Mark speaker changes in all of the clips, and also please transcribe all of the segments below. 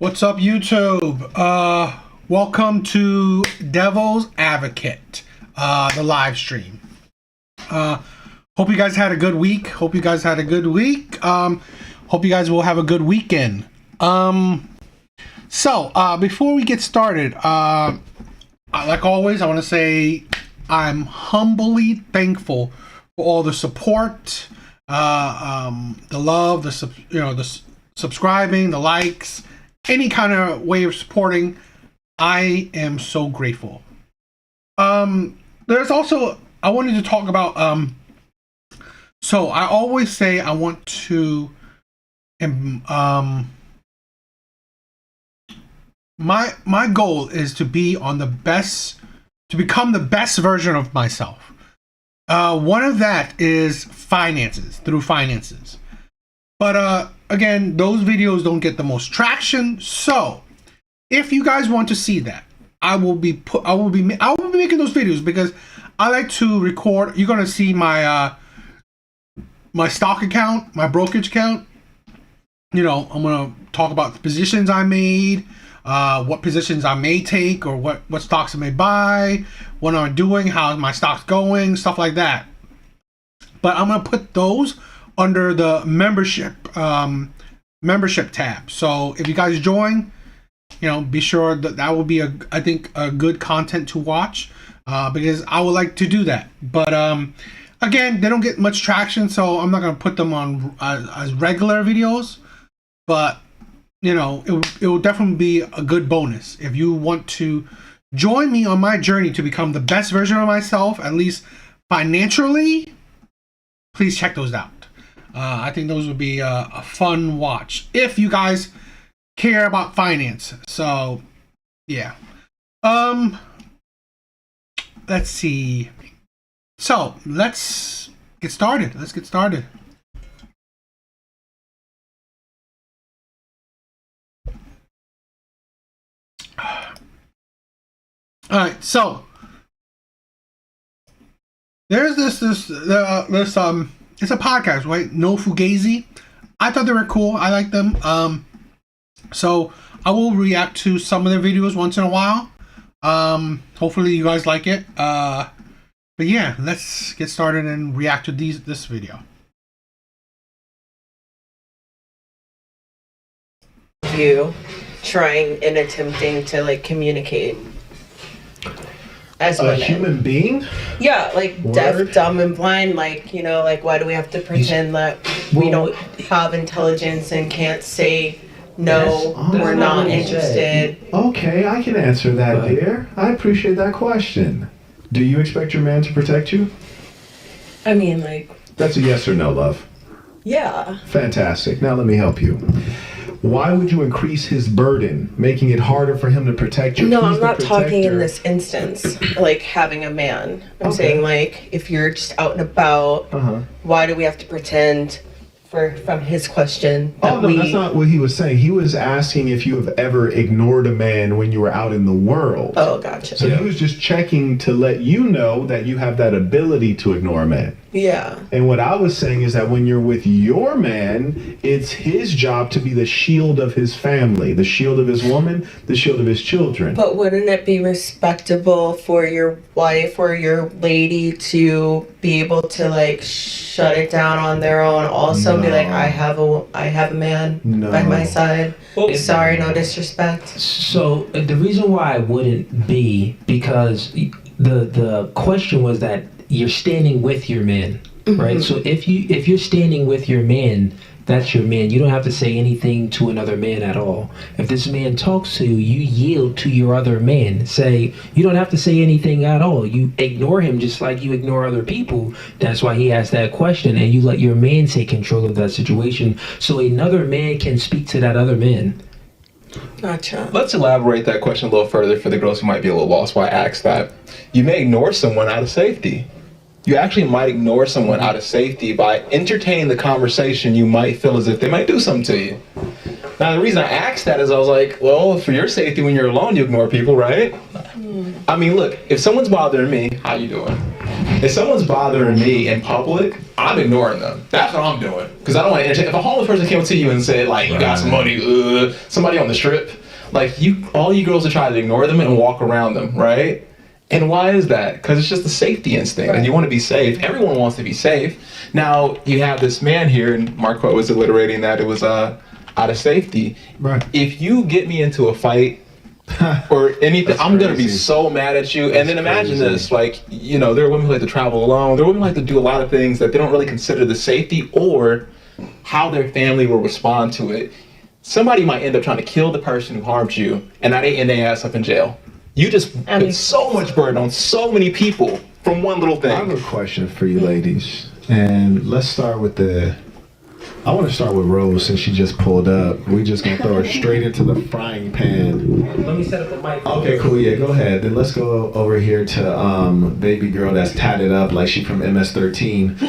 Speaker 1: What's up, YouTube? Welcome to Devil's Advocate, the live stream. Hope you guys had a good week. Hope you guys will have a good weekend. Before we get started, like always, I want to say I'm humbly thankful for all the support, the love, the subscribing, the likes, any kind of way of supporting. I am so grateful. There's also, I wanted to talk about, so I always say I want to, my goal is to be on the best, to become the best version of myself. One of that is through finances. But again, those videos don't get the most traction. So if you guys want to see that, I will be making those videos because I like to record. You're gonna see my my stock account, my brokerage account. You know, I'm gonna talk about the positions I made, what positions I may take, or what stocks I may buy, what I'm doing, how my stock's going, stuff like that. But I'm gonna put those under the membership tab. So if you guys join, you know, be sure that will be I think a good content to watch, because I would like to do that. But again, they don't get much traction, so I'm not gonna put them on as regular videos. But you know, it will definitely be a good bonus if you want to join me on my journey to become the best version of myself, at least financially. Please check those out. I think those would be a fun watch if you guys care about finance. So yeah. Let's see. So let's get started. All right, so there's this it's a podcast, right? No Fugazi. I thought they were cool. I like them. So I will react to some of their videos once in a while. Hopefully you guys like it. But yeah, let's get started and react to this video.
Speaker 2: You trying and attempting to like communicate as
Speaker 3: a
Speaker 2: women.
Speaker 3: Human being?
Speaker 2: Yeah, like deaf, dumb, and blind. Like, you know, like why do we have to pretend that we don't have intelligence and can't say no, we're not interested?
Speaker 3: Okay, I can answer that, dear. I appreciate that question. Do you expect your man to protect you?
Speaker 2: I mean, like...
Speaker 3: That's a yes or no, love.
Speaker 2: Yeah.
Speaker 3: Fantastic. Now let me help you. Why would you increase his burden, making it harder for him to protect you?
Speaker 2: No, I'm not talking in this instance, like having a man. I'm saying, like, if you're just out and about, why do we have to pretend, from his question, that
Speaker 3: that's not what he was saying. He was asking if you have ever ignored a man when you were out in the world.
Speaker 2: Oh, gotcha.
Speaker 3: So he was just checking to let you know that you have that ability to ignore a man.
Speaker 2: Yeah.
Speaker 3: And what I was saying is that when you're with your man, it's his job to be the shield of his family, the shield of his woman, the shield of his children.
Speaker 2: But wouldn't it be respectable for your wife or your lady to be able to like shut it down on their own? Also, be like, I have a man by my side. Well, sorry, no disrespect.
Speaker 4: So the reason why I wouldn't be, because the question was that you're standing with your man, right? So if you're standing with your man, that's your man. You don't have to say anything to another man at all. If this man talks to you, you yield to your other man. You don't have to say anything at all. You ignore him just like you ignore other people. That's why he asked that question, and you let your man take control of that situation so another man can speak to that other man.
Speaker 2: Gotcha.
Speaker 5: Let's elaborate that question a little further for the girls who might be a little lost why I asked that. You may ignore someone out of safety. You actually might ignore someone out of safety by entertaining the conversation. You might feel as if they might do something to you. Now, the reason I asked that is I was like, well, for your safety, when you're alone, you ignore people, right? I mean, look, if someone's bothering me, how you doing? If someone's bothering me in public, I'm ignoring them. That's what I'm doing. Because I don't want to entertain. If a homeless person came to you and said, like, you got some money, somebody on the strip, like, all you girls are trying to ignore them and walk around them, right? And why is that? Because it's just a safety instinct, and you want to be safe. Everyone wants to be safe. Now, you have this man here, and Marquette was alliterating that it was out of safety.
Speaker 3: Right.
Speaker 5: If you get me into a fight, or anything, I'm gonna be so mad at you. And then imagine this, like, you know, there are women who like to travel alone. There are women who like to do a lot of things that they don't really consider the safety or how their family will respond to it. Somebody might end up trying to kill the person who harmed you, and now they end their ass up in jail. You just put so much burden on so many people from one little thing.
Speaker 3: I have a question for you ladies, and let's start with I want to start with Rose since she just pulled up. We just gonna throw her straight into the frying pan.
Speaker 4: Let me set up the mic.
Speaker 3: Okay, cool. Yeah, go ahead. Then let's go over here to baby girl that's tatted up like she from MS-13.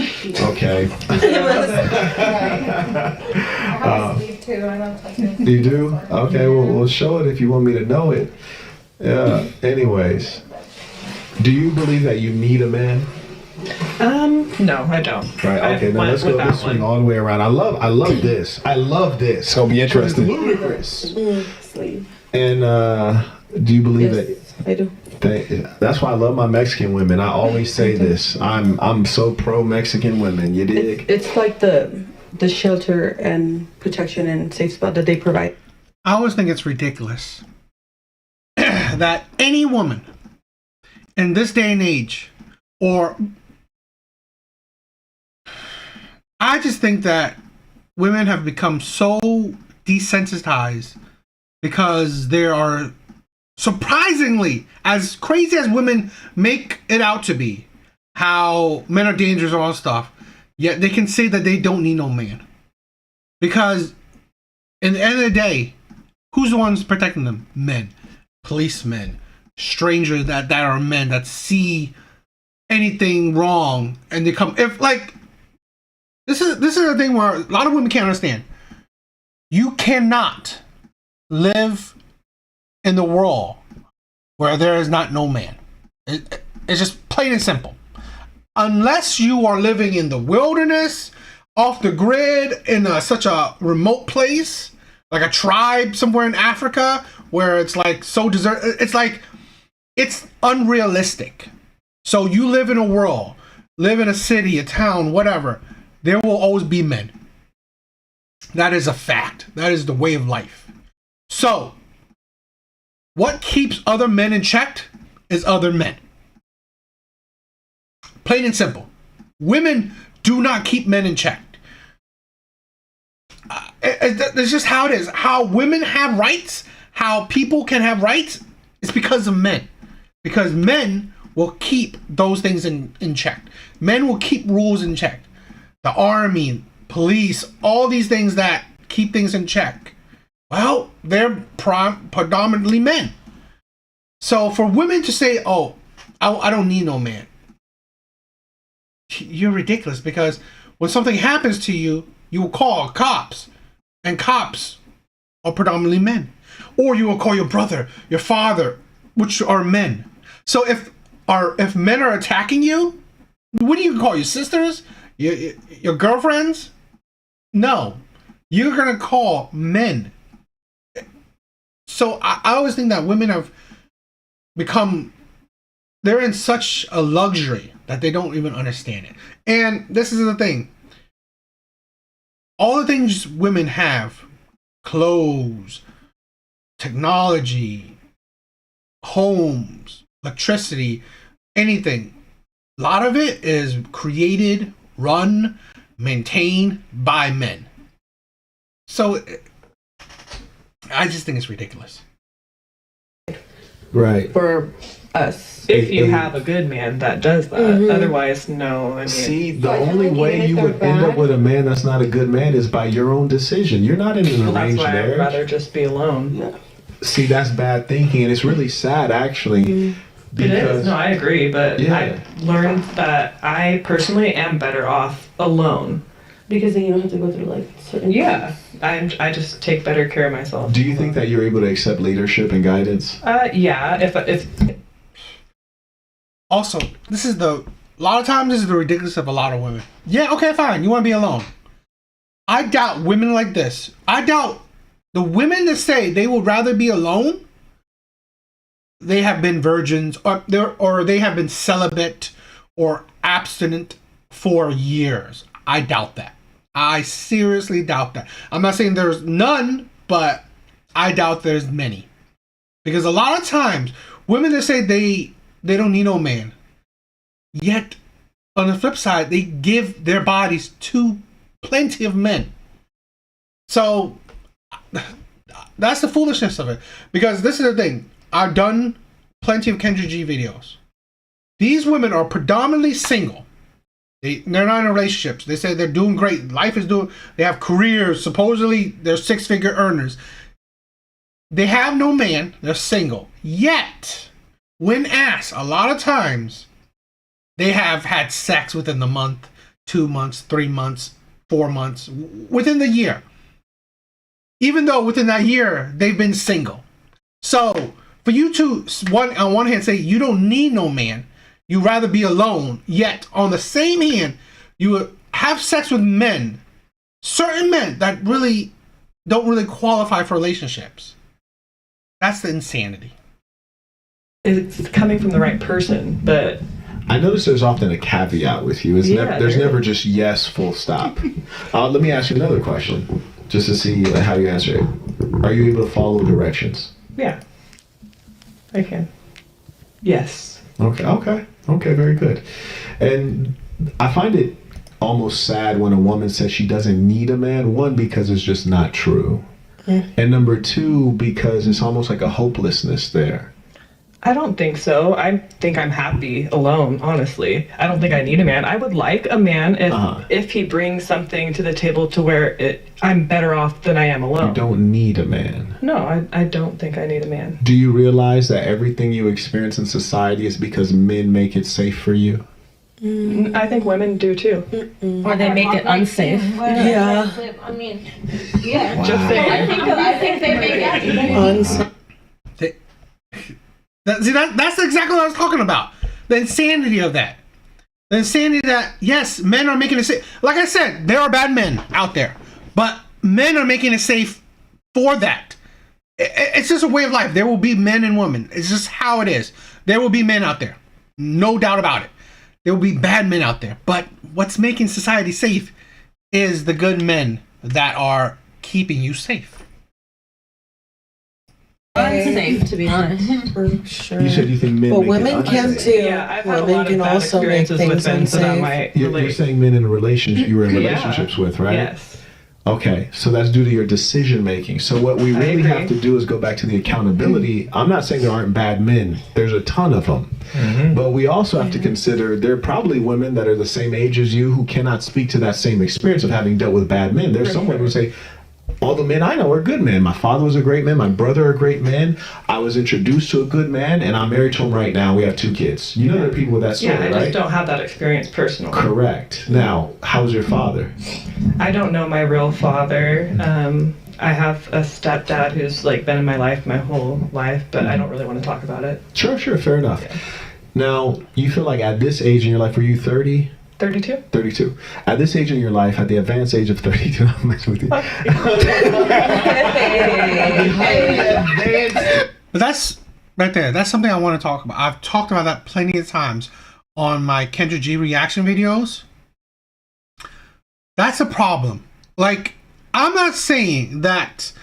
Speaker 3: Okay.
Speaker 6: Sleeve too. I love tattoos.
Speaker 3: You do? Okay. Well, we'll show it if you want me to know it. Yeah. Anyways, do you believe that you need a man?
Speaker 6: No, I don't.
Speaker 3: Right. Okay. Now let's go this swing all the way around. I love this. I love this.
Speaker 5: It's gonna be interesting.
Speaker 3: It's ludicrous.
Speaker 2: Sleeve.
Speaker 3: And do you believe
Speaker 2: Yes, I do.
Speaker 3: that's why I love my Mexican women. I always say this. I'm so pro Mexican women. You dig?
Speaker 2: It's like the shelter and protection and safe spot that they provide.
Speaker 1: I always think it's ridiculous that any woman in this day and age, or I just think that women have become so desensitized because there are surprisingly, as crazy as women make it out to be, how men are dangerous and all that stuff, yet they can say that they don't need no man. Because in the end of the day, who's the ones protecting them? Men. Policemen. Strangers that are men that see anything wrong and they come. If like this is a thing where a lot of women can't understand. You cannot live in the world where there is not no man. It's just plain and simple. Unless you are living in the wilderness, off the grid, in such a remote place, like a tribe somewhere in Africa, where it's like so desert. It's unrealistic. So you live in a world, live in a city, a town, whatever. There will always be men. That is a fact. That is the way of life. So, what keeps other men in check is other men. Plain and simple. Women do not keep men in check. It's just how it is. How women have rights, how people can have rights, it's because of men. Because men will keep those things in check. Men will keep rules in check. The army, police, all these things that keep things in check. Well, they're predominantly men. So for women to say, oh, I don't need no man, you're ridiculous, because when something happens to you, you will call cops, and cops are predominantly men. Or you will call your brother, your father, which are men. So if men are attacking you, what do you call your sisters, your girlfriends? No, you're gonna call men. So I always think that women have become, they're in such a luxury that they don't even understand it. And this is the thing. All the things women have, clothes, technology, homes, electricity, anything, a lot of it is created, run, maintained by men. So I just think it's ridiculous.
Speaker 3: Right.
Speaker 2: For us.
Speaker 6: If you have a good man that does that. Otherwise, no. I mean,
Speaker 3: See, the only way you would end up with a man that's not a good man is by your own decision. You're not in an
Speaker 6: that's
Speaker 3: arranged
Speaker 6: why I'd
Speaker 3: marriage.
Speaker 6: rather just be alone.
Speaker 3: See, that's bad thinking, and it's really sad, actually.
Speaker 6: It is. No, I agree, but
Speaker 3: Yeah.
Speaker 6: I learned that I personally am better off alone.
Speaker 2: Because then you don't have to go through like certain.
Speaker 6: Yeah, I just take better care of myself.
Speaker 3: Do you think that you're able to accept leadership and guidance?
Speaker 6: Yeah. If
Speaker 1: Also, this is the a lot of times this is the ridiculous of a lot of women. Yeah, okay, fine. You want to be alone. I doubt women like this. I doubt the women that say they would rather be alone. They have been virgins, or they have been celibate or abstinent for years. I doubt that. I seriously doubt that. I'm not saying there's none, but I doubt there's many. Because a lot of times, women that say they don't need no man, yet on the flip side, they give their bodies to plenty of men. So that's the foolishness of it. Because this is the thing. I've done plenty of Kendra G videos. These women are predominantly single. They're not in relationships. They say they're doing great. Life is doing. They have careers. Supposedly, they're six-figure earners. They have no man. They're single. Yet, when asked, a lot of times, they have had sex within the month, 2 months, 3 months, 4 months, within the year. Even though within that year, they've been single. So, for you to, on one hand, say you don't need no man, you rather be alone, yet on the same hand, you have sex with men, certain men that really don't really qualify for relationships. That's the insanity.
Speaker 6: It's coming from the right person, but
Speaker 3: I notice there's often a caveat with you. There's never just yes, full stop. Let me ask you another question, just to see how you answer it. Are you able to follow directions?
Speaker 6: yeah, I can. Yes.
Speaker 3: Okay, very good. And I find it almost sad when a woman says she doesn't need a man. One, because it's just not true. And number two, because it's almost like a hopelessness there.
Speaker 6: I don't think so. I think I'm happy alone, honestly. I don't think I need a man. I would like a man if he brings something to the table to where I'm better off than I am alone.
Speaker 3: You don't need a man.
Speaker 6: No, I don't think I need a man.
Speaker 3: Do you realize that everything you experience in society is because men make it safe for you?
Speaker 6: I think women do too.
Speaker 7: Or they make it unsafe.
Speaker 2: Yeah.
Speaker 7: I mean, yeah.
Speaker 6: Just saying.
Speaker 7: I think they make it.
Speaker 1: That's exactly what I was talking about. The insanity of that. The insanity that, yes, men are making it safe. Like I said, there are bad men out there. But men are making it safe for that. It's just a way of life. There will be men and women. It's just how it is. There will be men out there. No doubt about it. There will be bad men out there. But what's making society safe is the good men that are keeping you safe.
Speaker 7: Unsafe, to be honest.
Speaker 2: For sure.
Speaker 3: You said you think men
Speaker 2: But
Speaker 3: make
Speaker 2: women
Speaker 3: it
Speaker 2: can
Speaker 3: unsafe.
Speaker 2: too.
Speaker 6: Yeah, I've had a
Speaker 2: Women
Speaker 6: lot
Speaker 2: can
Speaker 6: of bad
Speaker 2: also make
Speaker 6: experiences with
Speaker 2: things
Speaker 6: men, so that
Speaker 2: unsafe.
Speaker 6: might
Speaker 3: You're
Speaker 6: relate.
Speaker 3: saying men in a relationship, you were in relationships with, right?
Speaker 6: Yes.
Speaker 3: Okay, so that's due to your decision making. So what we really
Speaker 6: agree.
Speaker 3: have to do is go back to the accountability. I'm not saying there aren't bad men. There's a ton of them. But we also have to consider there are probably women that are the same age as you who cannot speak to that same experience of having dealt with bad men. There's some women who say, all the men I know are good men. My father was a great man. My brother a great man. I was introduced to a good man, and I'm married to him right now. We have 2 kids. You know there are people with that story,
Speaker 6: Yeah, I
Speaker 3: right?
Speaker 6: just don't have that experience personally.
Speaker 3: Correct. Now, how's your father?
Speaker 6: I don't know my real father. I have a stepdad who's like been in my life my whole life, but I don't really want to talk about it.
Speaker 3: Sure, fair enough.
Speaker 6: Yeah.
Speaker 3: Now, you feel like at this age in your life, were you 30?
Speaker 6: 32?
Speaker 3: 32. At this age in your life, at the advanced age of 32, I'm messing with you.
Speaker 1: But that's right there. That's something I want to talk about. I've talked about that plenty of times on my Kendra G reaction videos. That's a problem. Like, I'm not saying that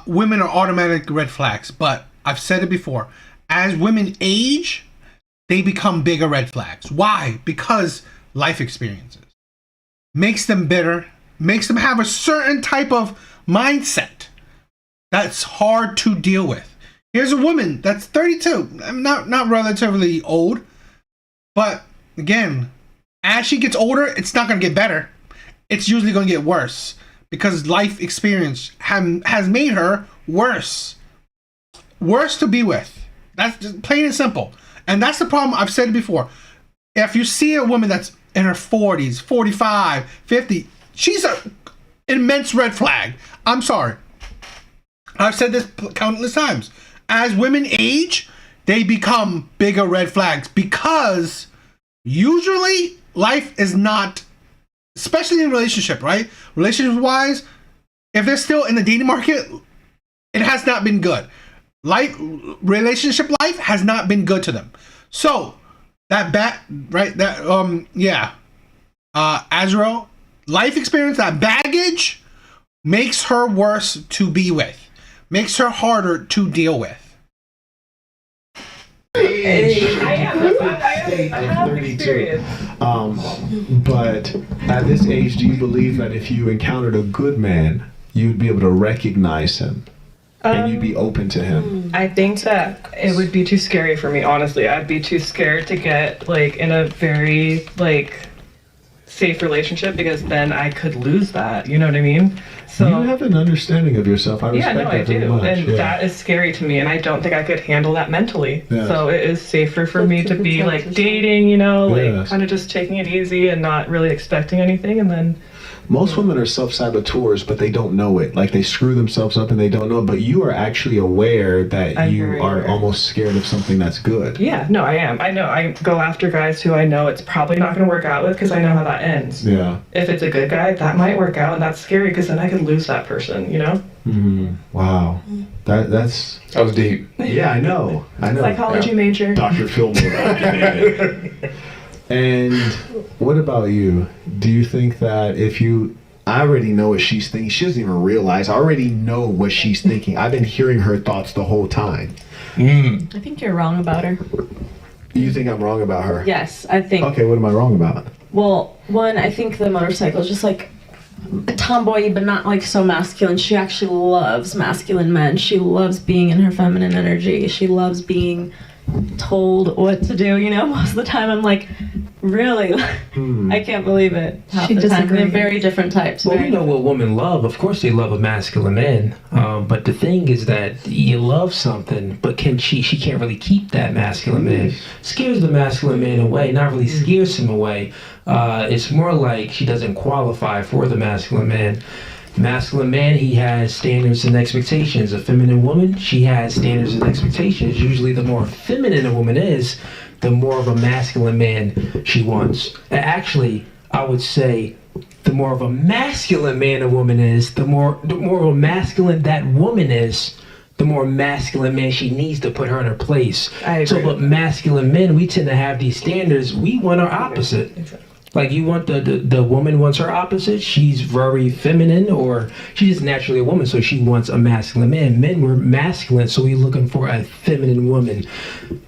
Speaker 1: women are automatic red flags, but I've said it before. As women age, they become bigger red flags. Why? Because life experiences makes them bitter, makes them have a certain type of mindset that's hard to deal with. Here's a woman that's 32, not relatively old, but again, as she gets older, it's not going to get better. It's usually going to get worse because life experience has made her worse to be with. That's just plain and simple. And that's the problem. I've said it before. If you see a woman that's in her 40s, 45, 50, she's an immense red flag. I'm sorry. I've said this countless times. As women age, they become bigger red flags because Usually, life is not, especially in relationship, right? Relationship wise, if they're still in the dating market, it has not been good. Relationship life has not been good to them. So Azrael, life experience, that baggage makes her worse to be with, makes her harder to deal with.
Speaker 6: I have
Speaker 3: 32.
Speaker 6: experience.
Speaker 3: But at this age, do you believe that if you encountered a good man, you'd be able to recognize him and you'd be open to him?
Speaker 6: I think that it would be too scary for me, honestly. I'd be too scared to get like in a very like safe relationship because then I could lose that. You know what I mean? So
Speaker 3: You have an understanding of yourself. I respect
Speaker 6: I
Speaker 3: that very
Speaker 6: do.
Speaker 3: much.
Speaker 6: And that is scary to me, and I don't think I could handle that mentally.
Speaker 3: Yes.
Speaker 6: So it is safer for me to be like dating, like
Speaker 3: Yes.
Speaker 6: kind of just taking it easy and not really expecting anything, and then
Speaker 3: Most women are self-saboteurs, but they don't know it. Like, they screw themselves up and they don't know it. But you are actually aware that
Speaker 6: I'm
Speaker 3: you
Speaker 6: very
Speaker 3: are
Speaker 6: aware.
Speaker 3: almost scared of something that's good.
Speaker 6: yeah, no, I am. I know I go after guys who I know it's probably not going to work out with because I know how that ends.
Speaker 3: Yeah.
Speaker 6: If it's a good guy, that might work out, and that's scary because then I could lose that person. You know,
Speaker 3: Wow. That's
Speaker 5: That was deep.
Speaker 3: yeah. I know.
Speaker 6: psychology major.
Speaker 3: Dr. Fillmore. And what about you? Do you think that I already know what she's thinking. She doesn't even realize. I already know what she's thinking. I've been hearing her thoughts the whole time.
Speaker 7: I think you're wrong about her.
Speaker 3: You think I'm wrong about her?
Speaker 7: Yes, I think.
Speaker 3: Okay, what am I wrong about?
Speaker 7: Well, one, I think the motorcycle is just like a tomboy, but not like so masculine. She actually loves masculine men. She loves being in her feminine energy. She loves being told what to do. Most of the time I'm like, really? I can't believe it. Half
Speaker 2: She
Speaker 7: the time.
Speaker 2: disagrees.
Speaker 7: They're very different types.
Speaker 4: Well,
Speaker 7: very
Speaker 4: we know what women love. Of course, they love a masculine man. But the thing is that you love something, but she can't really keep that masculine man. Scares the masculine man away. Not really scares him away. It's more like she doesn't qualify for the masculine man. Masculine man, he has standards and expectations. A feminine woman, she has standards and expectations. Usually, the more feminine a woman is, the more of a masculine man she wants. And actually, I would say the more of a masculine man a woman is, the more of a masculine that woman is, the more masculine man she needs to put her in her place.
Speaker 6: I agree
Speaker 4: So,
Speaker 6: with
Speaker 4: but masculine men, we tend to have these standards. We want our opposite.
Speaker 6: Exactly.
Speaker 4: Like you want the woman wants her opposite. She's very feminine, or she's just naturally a woman, so she wants a masculine man. Men were masculine, so we're looking for a feminine woman.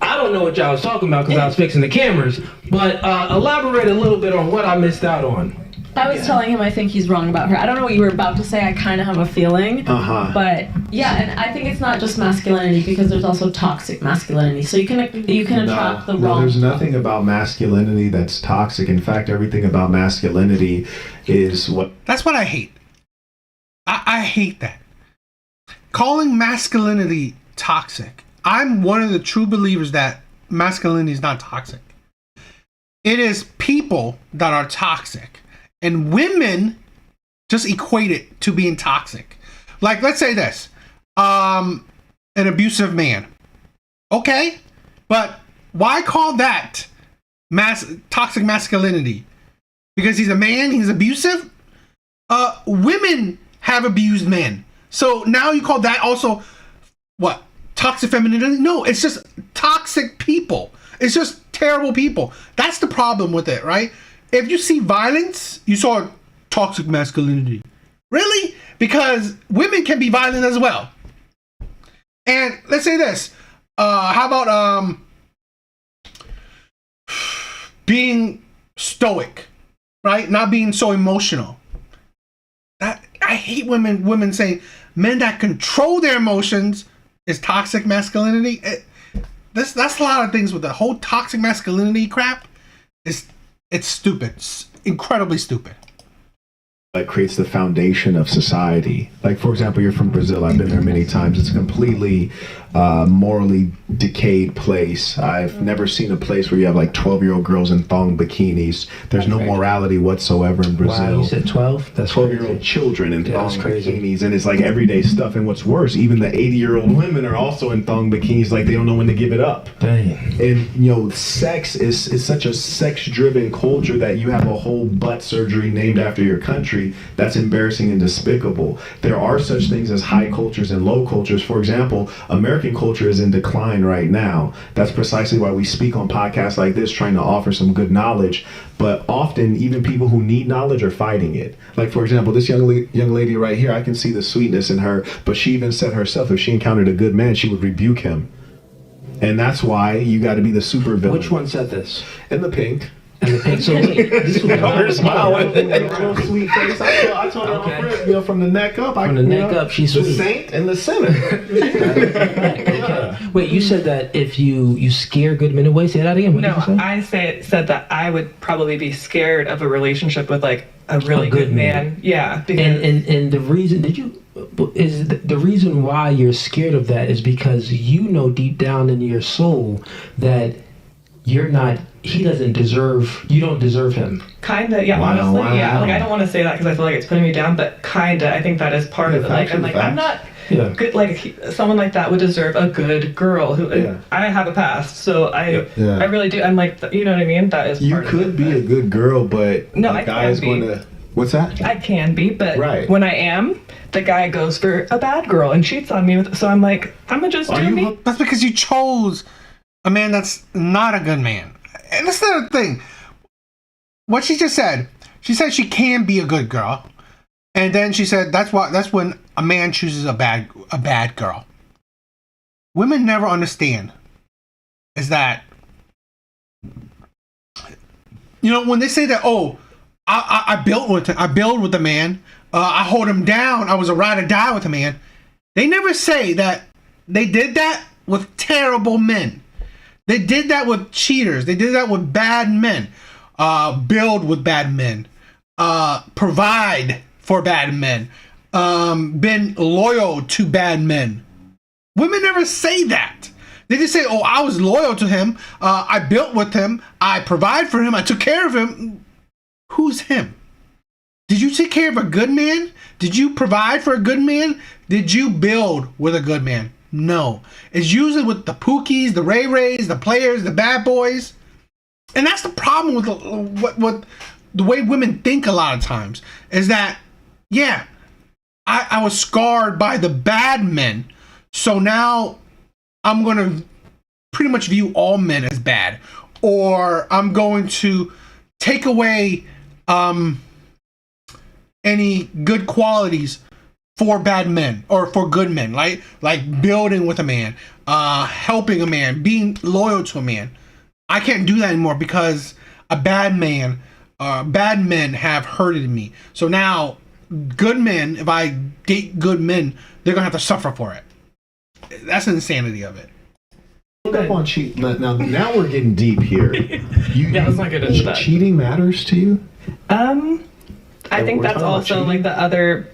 Speaker 4: I don't know what y'all was talking about because I was fixing the cameras, but elaborate a little bit on what I missed out on.
Speaker 7: I was telling him I think he's wrong about her. I don't know what you were about to say. I kind of have a feeling. But yeah, and I think it's not just masculinity because there's also toxic masculinity. So you can attract the
Speaker 3: No,
Speaker 7: wrong.
Speaker 3: there's nothing about masculinity that's toxic. In fact, everything about masculinity is what.
Speaker 1: That's what I hate. I hate that. Calling masculinity toxic. I'm one of the true believers that masculinity is not toxic. It is people that are toxic. And women just equate it to being toxic. Like, let's say this. An abusive man. Okay? But why call that toxic masculinity? Because he's a man, he's abusive? Women have abused men. So now you call that also, what? Toxic femininity? No, it's just toxic people. It's just terrible people. That's the problem with it, right? If you see violence, you saw toxic masculinity. Really? Because women can be violent as well. And let's say this. How about being stoic, right? Not being so emotional. I hate women saying men that control their emotions is toxic masculinity. That's a lot of things with the whole toxic masculinity crap. It's stupid. It's incredibly stupid.
Speaker 3: that creates the foundation of society. Like, for example, you're from Brazil. I've been there many times. It's a completely morally decayed place. I've never seen a place where you have like 12-year-old girls in thong bikinis. There's no morality whatsoever in Brazil.
Speaker 4: Wow, you said 12? That's
Speaker 3: 12-year-old children in thong
Speaker 4: that's crazy.
Speaker 3: bikinis, and it's like everyday stuff. And what's worse, even the 80-year-old women are also in thong bikinis, like they don't know when to give it up.
Speaker 4: Dang.
Speaker 3: And sex is such a sex-driven culture that you have a whole butt surgery named after your country. That's embarrassing and despicable. There are such things as high cultures and low cultures. For example, American culture is in decline right now. That's precisely why we speak on podcasts like this, trying to offer some good knowledge. But often, even people who need knowledge are fighting it. Like, for example, this young lady right here, I can see the sweetness in her, but she even said herself, if she encountered a good man, she would rebuke him. And that's why you got to be the super villain.
Speaker 4: Which one said this?
Speaker 3: In the pink.
Speaker 4: And the pink. So wait, this was
Speaker 5: Her smile.
Speaker 3: Little sweet face. I told her,
Speaker 4: Okay.
Speaker 3: from the neck up.
Speaker 4: From the neck up, she's
Speaker 3: the
Speaker 4: sweet.
Speaker 3: saint in the center.
Speaker 4: Okay. Wait, you said that if you scare good men away. Say that again. What
Speaker 6: No,
Speaker 4: did you say?
Speaker 6: said that I would probably be scared of a relationship with like a really good man. Yeah, because
Speaker 4: And the reason the reason why you're scared of that is because you know deep down in your soul that you don't deserve him.
Speaker 6: kinda, yeah.
Speaker 3: Wow,
Speaker 6: Honestly,
Speaker 3: wow.
Speaker 6: yeah. Like I don't want to say that because I feel like it's putting me down, but kinda, I think that is part of it. Like I'm like I'm not
Speaker 4: Yeah.
Speaker 6: good. Like someone like that would deserve a good girl who.
Speaker 3: Yeah.
Speaker 6: I have a past, so I
Speaker 3: Yeah.
Speaker 6: really do. I'm like, you know what I mean? That is.
Speaker 3: You
Speaker 6: part
Speaker 3: could
Speaker 6: of
Speaker 3: be
Speaker 6: it.
Speaker 3: a good girl, but
Speaker 6: No,
Speaker 3: the
Speaker 6: I
Speaker 3: guy
Speaker 6: can
Speaker 3: is
Speaker 6: be.
Speaker 3: going to. What's that?
Speaker 6: I can be, but
Speaker 3: Right.
Speaker 6: when I am, the guy goes for a bad girl and cheats on me with. So I'm like, I'm gonna just
Speaker 3: Are
Speaker 6: do
Speaker 3: you
Speaker 6: me.
Speaker 1: That's because you chose a man that's not a good man. And that's the other thing. What she just said, she said she can be a good girl. And then she said that's when a man chooses a bad girl. Women never understand is that, when they say that, oh, I build with a man, I hold him down, I was a ride or die with a man, they never say that they did that with terrible men. They did that with cheaters. They did that with bad men. Build with bad men. Provide for bad men. Been loyal to bad men. Women never say that. They just say, oh, I was loyal to him. I built with him. I provide for him. I took care of him. Who's him? Did you take care of a good man? Did you provide for a good man? Did you build with a good man? No. It's usually with the Pookies, the Ray Rays, the players, the bad boys. And that's the problem with what the way women think a lot of times is that, yeah, I was scarred by the bad men. So now I'm going to pretty much view all men as bad. Or I'm going to take away any good qualities for bad men or for good men, like building with a man, helping a man, being loyal to a man. I can't do that anymore because bad men have hurted me. So now, good men, if I date good men, they're gonna have to suffer for it. That's the insanity of it.
Speaker 3: Look up on cheat. Now we're getting deep here.
Speaker 6: Yeah, let's not get into that.
Speaker 3: Cheating matters to you?
Speaker 6: I think
Speaker 3: we're
Speaker 6: that's
Speaker 3: talking about
Speaker 6: also
Speaker 3: cheating?
Speaker 6: like the other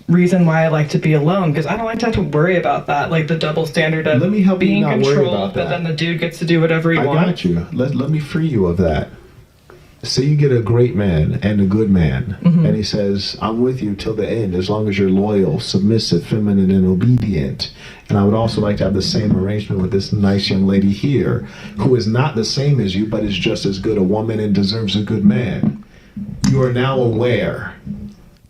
Speaker 6: reason why I like to be alone, because I don't like to have to worry about that, like the double standard of
Speaker 3: Let me help you
Speaker 6: being
Speaker 3: not worry
Speaker 6: controlled,
Speaker 3: about
Speaker 6: but
Speaker 3: that.
Speaker 6: then the dude gets to do whatever he
Speaker 3: I
Speaker 6: wants.
Speaker 3: got you. Let me free you of that. Say you get a great man and a good man, and he says, I'm with you till the end, as long as you're loyal, submissive, feminine, and obedient. And I would also like to have the same arrangement with this nice young lady here, who is not the same as you, but is just as good a woman and deserves a good man. You are now aware.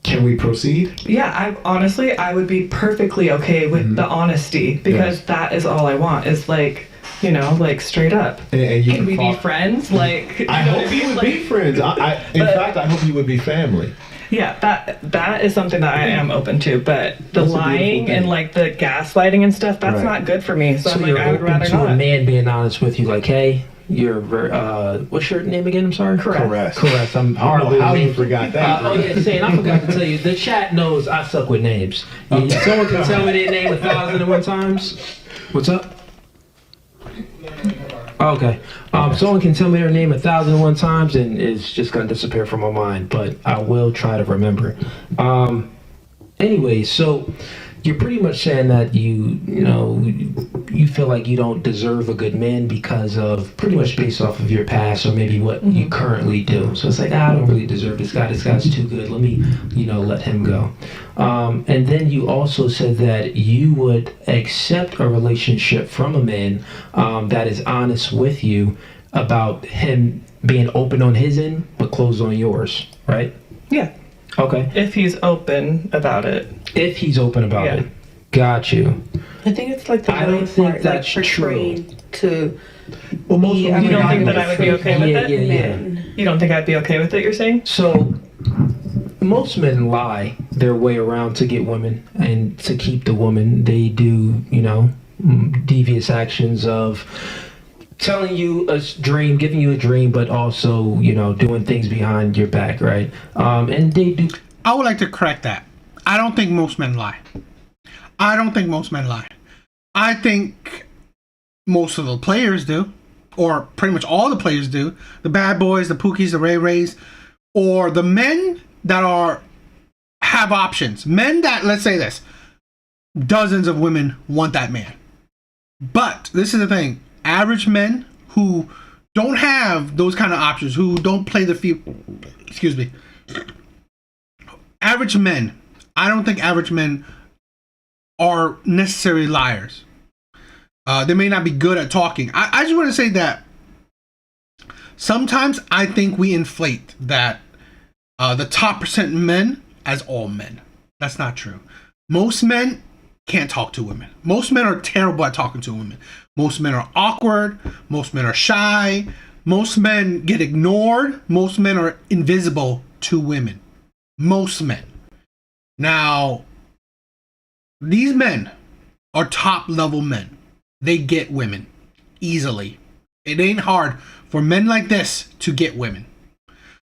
Speaker 3: Can we proceed?
Speaker 6: Yeah, I would be perfectly okay with the honesty, because
Speaker 3: Yes.
Speaker 6: that is all I want, is like, like straight up.
Speaker 3: And you
Speaker 6: Can we be
Speaker 3: fall-
Speaker 6: friends? Like, you
Speaker 3: I
Speaker 6: know
Speaker 3: hope
Speaker 6: what I
Speaker 3: you
Speaker 6: mean?
Speaker 3: would
Speaker 6: Like,
Speaker 3: be friends. In
Speaker 6: But-
Speaker 3: fact, I hope you would be family.
Speaker 6: yeah, that is something that I am open to, but the
Speaker 3: That's a beautiful
Speaker 6: lying
Speaker 3: thing.
Speaker 6: and like the gaslighting and stuff, that's
Speaker 3: Right.
Speaker 6: not good for me. So,
Speaker 4: So
Speaker 6: I'm like,
Speaker 4: you're
Speaker 6: I would
Speaker 4: open
Speaker 6: rather
Speaker 4: to a
Speaker 6: not.
Speaker 4: man being honest with you, like, hey, you're what's your name again? I'm sorry.
Speaker 6: Correct.
Speaker 4: Correct. I'm
Speaker 3: I don't
Speaker 4: horrible
Speaker 3: know how
Speaker 4: with
Speaker 3: you
Speaker 4: names.
Speaker 3: forgot that.
Speaker 4: Oh yeah, saying I forgot to tell you. The chat knows I suck with names. Someone can tell me their name 1,001 times. What's up? Okay. Someone can tell me their name 1,001 times and it's just gonna disappear from my mind, but I will try to remember. Anyway, so you're pretty much saying that you feel like you don't deserve a good man because of pretty much based off of your past or maybe what you currently do. So it's like, I don't really deserve this guy. This guy's too good. Let me, let him go. And then you also said that you would accept a relationship from a man that is honest with you about him being open on his end but closed on yours, right?
Speaker 6: Yeah.
Speaker 4: Okay.
Speaker 6: If he's open about it.
Speaker 4: If he's open about it. Got you.
Speaker 2: I think it's like the
Speaker 4: I don't think that's true.
Speaker 2: To
Speaker 3: Well, most
Speaker 2: be
Speaker 3: women
Speaker 6: You don't
Speaker 3: are
Speaker 6: think that I would be okay with it?
Speaker 4: Yeah.
Speaker 6: You don't think I'd be okay with it, you're saying?
Speaker 4: So, most men lie their way around to get women and to keep the woman. They do, devious actions of telling you a dream, giving you a dream, but also, doing things behind your back, right? And they do.
Speaker 1: I would like to correct that. I don't think most men lie. I don't think most men lie. I think most of the players do, or pretty much all the players do. The bad boys, the Pookies, the Ray Rays, or the men that have options. Men that, let's say this, dozens of women want that man. But this is the thing. Average men who don't have those kind of options, who don't play the field, average men, I don't think average men are necessarily liars. They may not be good at talking. I just want to say that sometimes I think we inflate that the top percent men as all men. That's not true. Most men can't talk to women. Most men are terrible at talking to women. Most men are awkward. Most men are shy. Most men get ignored. Most men are invisible to women. Most men. Now, these men are top level men. They get women easily. It ain't hard for men like this to get women.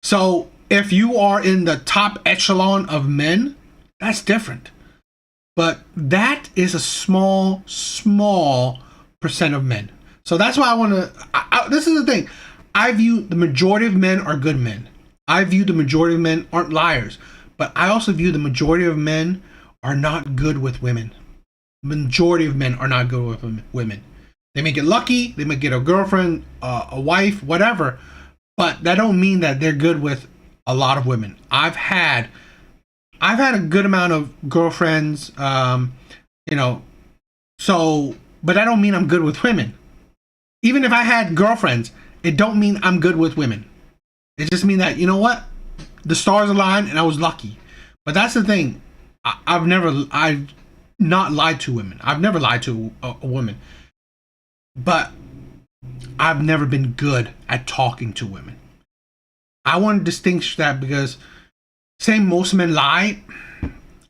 Speaker 1: So if you are in the top echelon of men, that's different. But that is a small percent of men. So that's why I want to, this is the thing. I view the majority of men are good men. I view the majority of men aren't liars. But I also view the majority of men are not good with women. Majority of men are not good with women. They may get lucky. They may get a girlfriend, a wife, whatever. But that don't mean that they're good with a lot of women. I've had a good amount of girlfriends, so, but that don't mean I'm good with women. Even if I had girlfriends, it don't mean I'm good with women. It just mean that, you know what? The stars aligned and I was lucky. But that's the thing. I've not lied to women. I've never lied to a woman. But I've never been good at talking to women. I want to distinguish that because saying most men lie,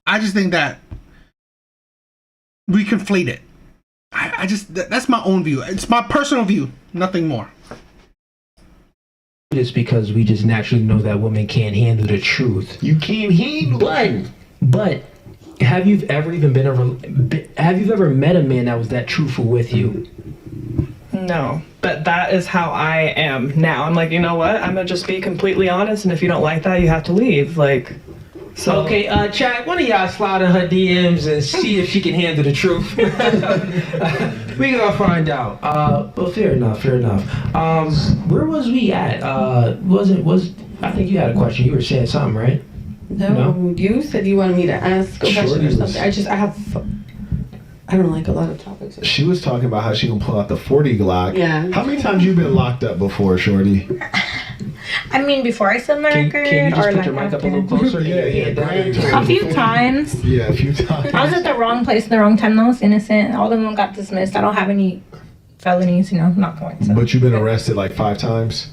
Speaker 1: I just think that we conflate it. That's my own view. It's my personal view, nothing more.
Speaker 4: It's because we just naturally know that women can't handle the truth.
Speaker 3: You can't handle it.
Speaker 4: But have you ever met a man that was that truthful with you?
Speaker 6: No, but that is how I am now. I'm like, you know what? I'm gonna just be completely honest, and if you don't like that, you have to leave. So.
Speaker 4: Okay, chat. One of y'all slide in her DMs and see if she can handle the truth. We gonna find out. But fair enough. Where was we at? I think you had a question. You were saying something, right?
Speaker 2: No, you said you wanted me to ask a question or something. I don't like a lot of topics.
Speaker 3: She was talking about how she can pull out the 40 Glock.
Speaker 2: Yeah.
Speaker 3: How many times you been locked up before, Shorty?
Speaker 8: I mean, before I set my record,
Speaker 4: can you just
Speaker 8: or
Speaker 4: put
Speaker 8: like
Speaker 4: your mic up a
Speaker 8: after?
Speaker 4: little closer?
Speaker 8: A few times.
Speaker 3: Yeah, a few times.
Speaker 8: I was at the wrong place at the wrong time. I was innocent. All of them got dismissed. I don't have any felonies, not going. So.
Speaker 3: But you've been arrested like 5 times?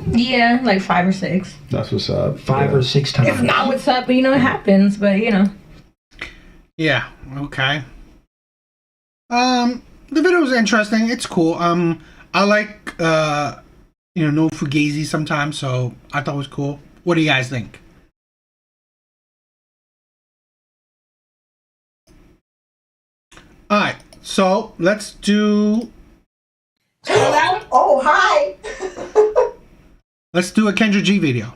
Speaker 8: Yeah, like 5 or 6.
Speaker 3: That's what's up.
Speaker 4: 5 or 6 times.
Speaker 8: It's not what's up, but it happens. But
Speaker 1: Yeah. Okay. The video was interesting. It's cool. I like no fugazi sometimes, so I thought it was cool. What do you guys think? All right, so let's do.
Speaker 8: Chill out.
Speaker 9: Oh, hi.
Speaker 1: Let's do a Kendra G video.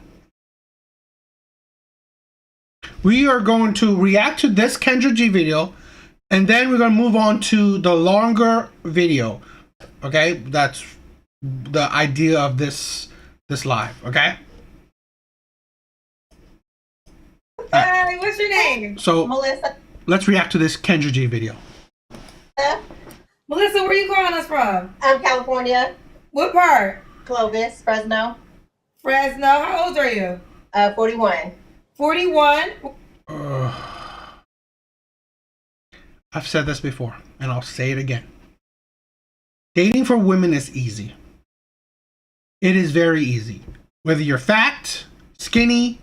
Speaker 1: We are going to react to this Kendra G video, and then we're going to move on to the longer video. Okay? That's the idea of this live. Okay?
Speaker 9: Hi, what's your name?
Speaker 1: So,
Speaker 9: Melissa.
Speaker 1: let's react to this Kendra G video.
Speaker 9: Melissa, where you calling us from? I'm California. What part? Clovis, Fresno. Fresno. How old are you? 41. 41?
Speaker 1: I've said this before, and I'll say it again. Dating for women is easy. It is very easy. Whether you're fat, skinny,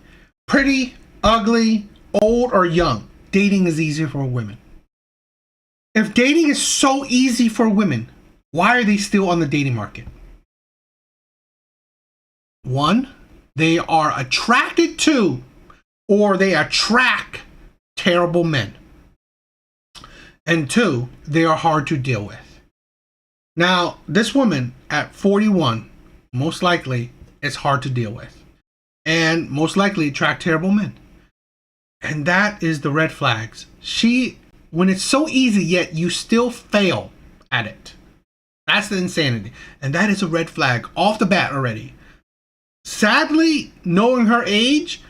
Speaker 1: pretty, ugly, old, or young, dating is easier for women. If dating is so easy for women, why are they still on the dating market? One, they are attracted to or they attract terrible men. And two, they are hard to deal with. Now, this woman at 41, most likely, is hard to deal with. And most likely attract terrible men. And that is the red flags. When it's so easy, yet you still fail at it. That's the insanity. And that is a red flag off the bat already. Sadly, knowing her age,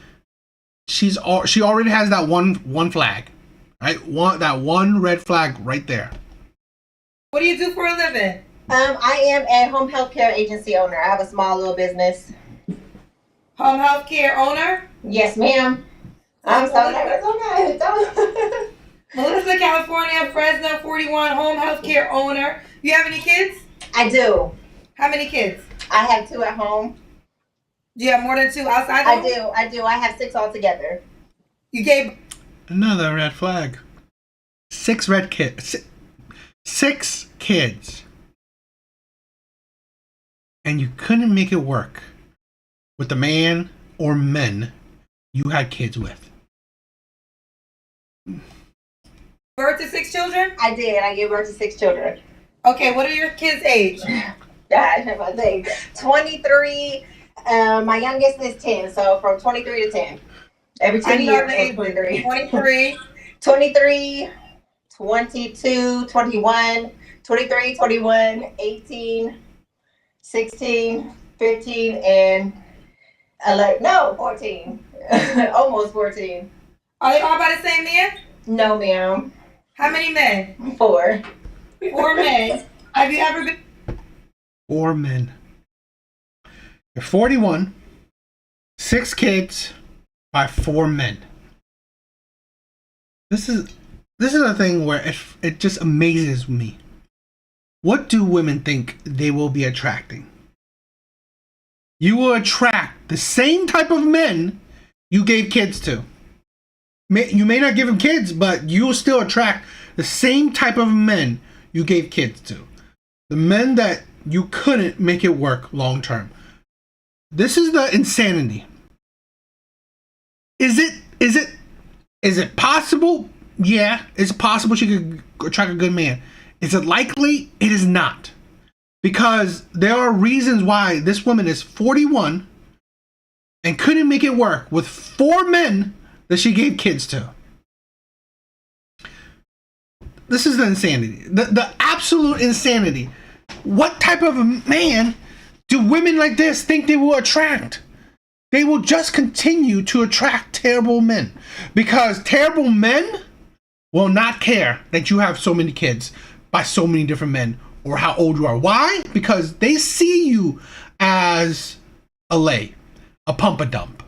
Speaker 1: she already has that one flag. Right? That one red flag right there.
Speaker 9: What do you do for a living? I am a home health care agency owner. I have a small little business. Home health care owner? Yes, ma'am. I'm so nervous. Okay. Melissa, California, Fresno, 41, home health care owner. You have any kids? I do. How many kids? I have 2 at home. Do you have more than 2 outside home? I do. I have 6 altogether. You gave...
Speaker 1: Another red flag. 6 kids. 6 kids. And you couldn't make it work with the man or men you had kids with.
Speaker 9: Birth to 6 children? I did. I gave birth to 6 children. Okay, what are your kids' age? Gosh, I think 23. My youngest is 10, so from 23 to 10. Every 10 years, 23. 23. 23, 22, 21, 23, 21, 18, 16, 15, and 14. Almost 14. Are they all by the same man? No, ma'am. How many men? 4. 4 men. Have you ever been...
Speaker 1: 4 men. You're 41, 6 kids by 4 men. This is a thing where it just amazes me. What do women think they will be attracting? You will attract the same type of men you gave kids to. You may not give them kids, but you will still attract the same type of men you gave kids to. The men that you couldn't make it work long term. This is the insanity. Is it possible? Yeah, it's possible she could attract a good man. Is it likely? It is not. Because there are reasons why this woman is 41 and couldn't make it work with 4 men that she gave kids to. This is the insanity. The absolute insanity. What type of man do women like this think they will attract? They will just continue to attract terrible men. Because terrible men will not care that you have so many kids by so many different men or how old you are. Why? Because they see you as a lay, a pump a dump,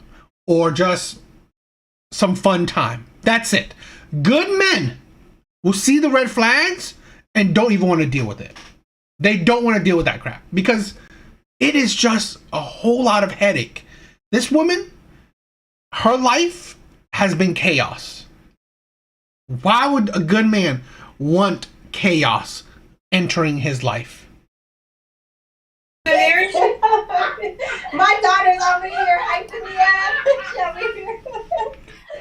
Speaker 1: or just some fun time. That's it. Good men will see the red flags and don't even want to deal with it. They don't want to deal with that crap because it is just a whole lot of headache. This woman, her life has been chaos. Why would a good man want chaos entering his life?
Speaker 9: My daughter's over here. Hi, Tania.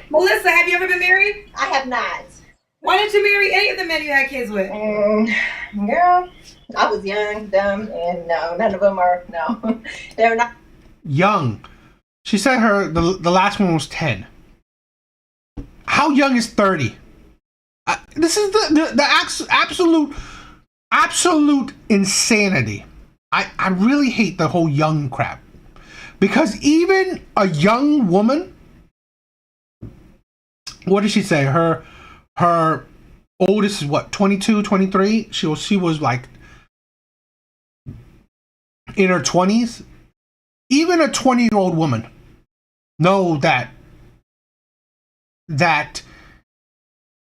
Speaker 9: Melissa, have you ever been married? I have not. Why didn't you marry any of the men you had kids with? Girl, I was young, dumb, and no, none of them are, no. They're not.
Speaker 1: Young. She said the last one was 10. How young is 30? This is the absolute insanity. I really hate the whole young crap. Because even a young woman, what did she say? Her oldest is what, 22, 23? She was like in her 20s. Even a 20-year-old woman know that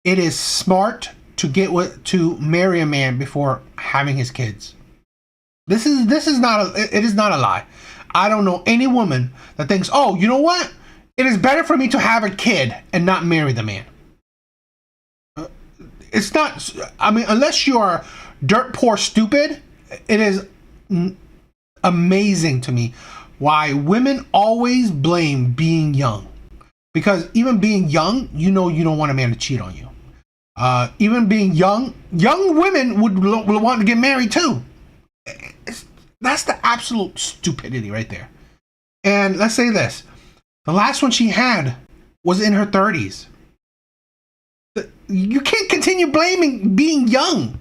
Speaker 1: it is smart to marry a man before having his kids. This is not a lie. I don't know any woman that thinks, oh, you know what? It is better for me to have a kid and not marry the man. It's not. I mean, unless you are dirt poor stupid, it is amazing to me why women always blame being young. Because even being young, you don't want a man to cheat on you. Even being young women would want to get married too. That's the absolute stupidity right there. And let's say this. The last one she had was in her 30s. You can't continue blaming being young.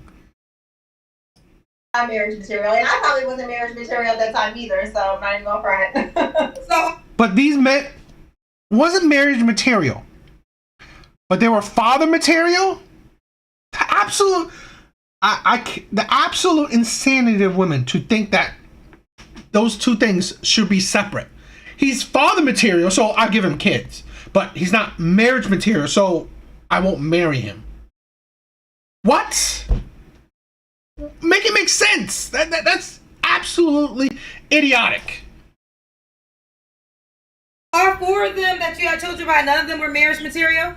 Speaker 9: I'm marriage material, and I probably wasn't marriage material at that time either, so I'm not even gonna front.
Speaker 1: But these men wasn't marriage material, but they were father material. The absolute insanity of women to think that those two things should be separate. He's father material, so I'll give him kids, but he's not marriage material, so I won't marry him. What? Make it make sense. That's absolutely idiotic.
Speaker 9: Are 4 of them that I told you about, none of them were marriage material?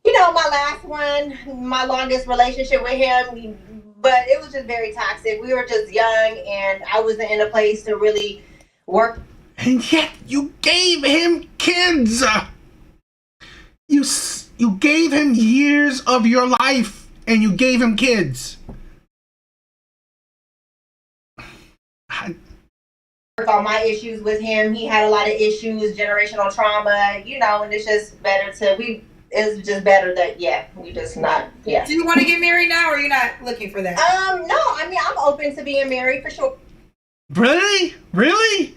Speaker 9: You know, my last one, my longest relationship with him, but it was just very toxic. We were just young, and I wasn't in a place to really work.
Speaker 1: And yet you gave him kids. You gave him years of your life, and you gave him kids.
Speaker 9: Work on my issues with him. He had a lot of issues, generational trauma, and it's just better it's just better that, we just not, Do you want to get married now, or are you not looking for that? No, I mean, I'm open to being married for sure.
Speaker 1: Really? Really?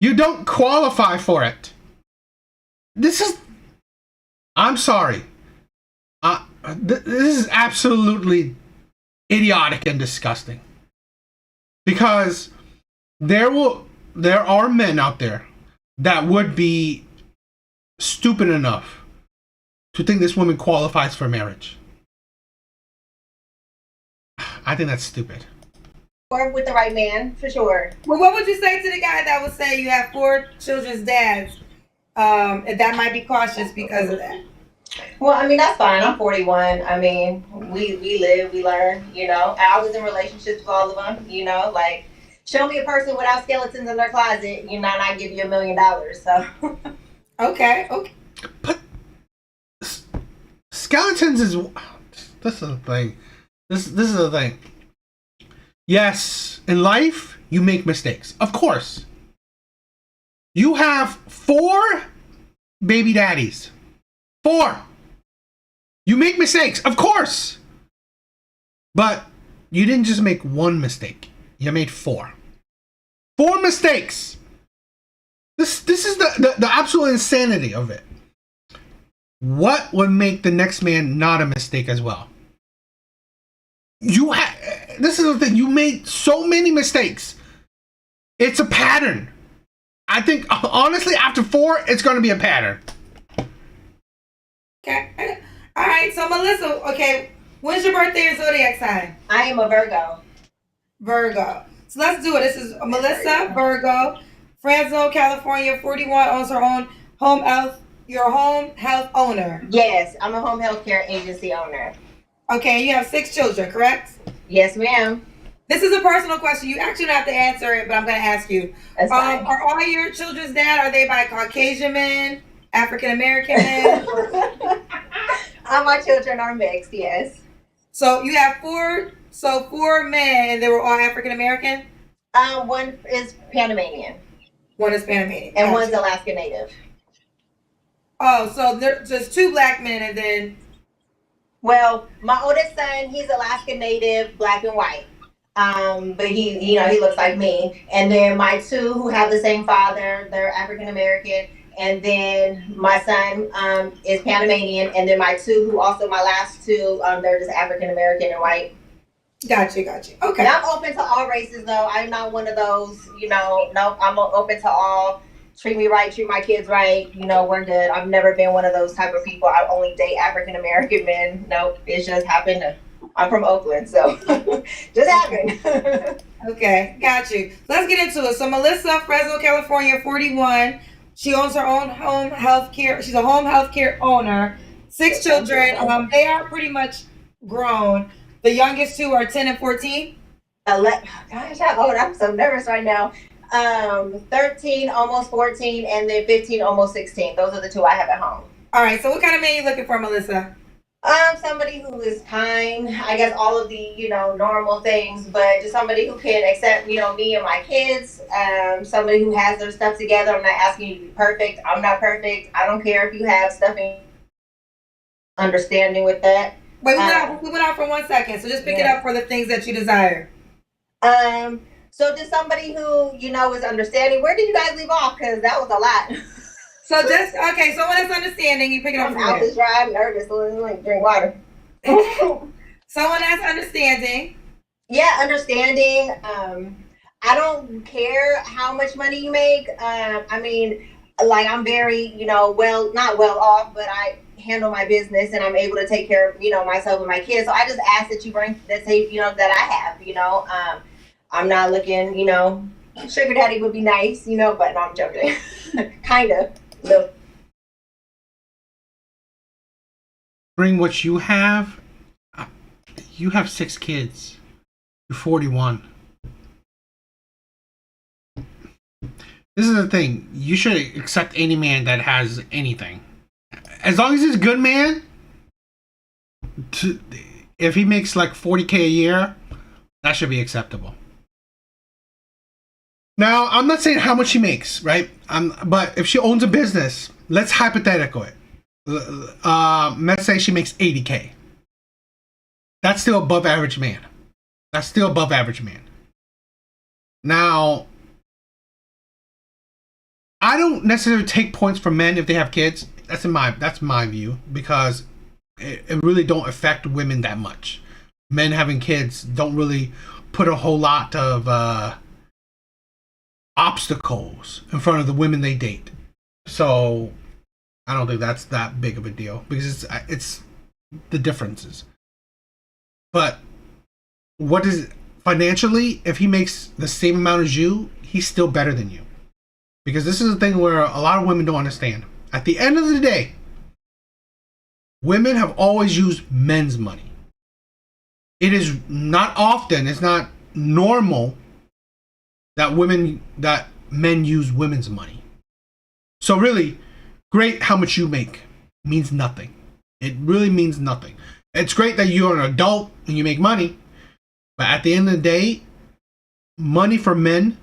Speaker 1: You don't qualify for it. I'm sorry. This is absolutely idiotic and disgusting. Because there are men out there that would be stupid enough to think this woman qualifies for marriage. I think that's stupid.
Speaker 9: Or with the right man, for sure. Well, what would you say to the guy that would say you have 4 children's dads? That might be cautious because of that. Well, I mean, that's fine. I'm 41. I mean, we live, we learn, I was in relationships with all of them, like, show me a person without skeletons in their closet, and I give you $1 million, so. Okay.
Speaker 1: But skeletons is... This is the thing. This is the thing. Yes, in life, you make mistakes. Of course. You have 4 baby daddies. 4. You make mistakes, of course. But you didn't just make 1 mistake. You made 4. 4 mistakes. This is the absolute insanity of it. What would make the next man not a mistake as well? This is the thing. You made so many mistakes. It's a pattern. I think, honestly, after 4, it's going to be a pattern.
Speaker 9: Okay. All right. So, Melissa, when's your birthday or zodiac sign? I am a Virgo. So let's do it. This is Melissa, Virgo, Fresno, California, 41, owns her own home health. You're a home health owner. Yes, I'm a home health care agency owner. Okay, you have 6 children, correct? Yes, ma'am. This is a personal question. You actually don't have to answer it, but I'm going to ask you. Are all your children's dad, are they by Caucasian men, African American men? All my children are mixed, yes. So you have 4 So 4 men, and they were all African American? One is Panamanian. One is Panamanian. And one's Alaska Native. Oh, so there's just 2 black men and then... Well, my oldest son, he's Alaska Native, black and white. But he looks like me. And then my 2 who have the same father, they're African American. And then my son is Panamanian. And then my 2 who also, my last 2, they're just African American and white. Gotcha. Okay. And I'm open to all races, though. I'm not one of those, no, I'm open to all. Treat me right, treat my kids right. We're good. I've never been one of those type of people. I only date African American men. Nope, it just happened. I'm from Oakland, so just happened. Okay, got you. Let's get into it. So Melissa, Fresno, California, 41. She owns her own home health care. She's a home health care owner. 6 children. They are pretty much grown. The youngest 2 are 10 and 14. Gosh, how old? I'm so nervous right now. 13, almost 14, and then 15, almost 16. Those are the 2 I have at home. All right. So what kind of man you looking for, Melissa? Somebody who is kind. I guess all of the, normal things, but just somebody who can accept, me and my kids. Somebody who has their stuff together. I'm not asking you to be perfect. I'm not perfect. I don't care if you have stuff in understanding with that. Wait, we went out for 1 second. So just pick it up for the things that you desire. So just somebody who, is understanding. Where did you guys leave off? Because that was a lot. So just, okay, someone that's understanding, you pick it up from there. I'm dry, I'm nervous, so let me drink water. Someone that's understanding. Yeah, understanding. I don't care how much money you make. I'm very, not well off, but I handle my business and I'm able to take care of, myself and my kids. So I just ask that you bring that tape, that I have, I'm not looking, sugar daddy would be nice, but no, I'm joking. Kind of. No.
Speaker 1: Bring what you have. You have 6 kids. You're 41. This is the thing. You should accept any man that has anything. As long as he's a good man, if he makes like $40K a year, that should be acceptable. Now, I'm not saying how much she makes, right? But if she owns a business, let's hypothetical it. Let's say she makes $80K. That's still above average man. Now, I don't necessarily take points from men if they have kids. That's my view, because it really don't affect women that much. Men having kids don't really put a whole lot of obstacles in front of the women they date. So I don't think that's that big of a deal, because it's the differences. But what is financially, if he makes the same amount as you, he's still better than you. Because this is the thing where a lot of women don't understand. At the end of the day, women have always used men's money. It is not often, it's not normal that men use women's money. So really, great how much you make means nothing. It really means nothing. It's great that you're an adult and you make money, but at the end of the day, money for men,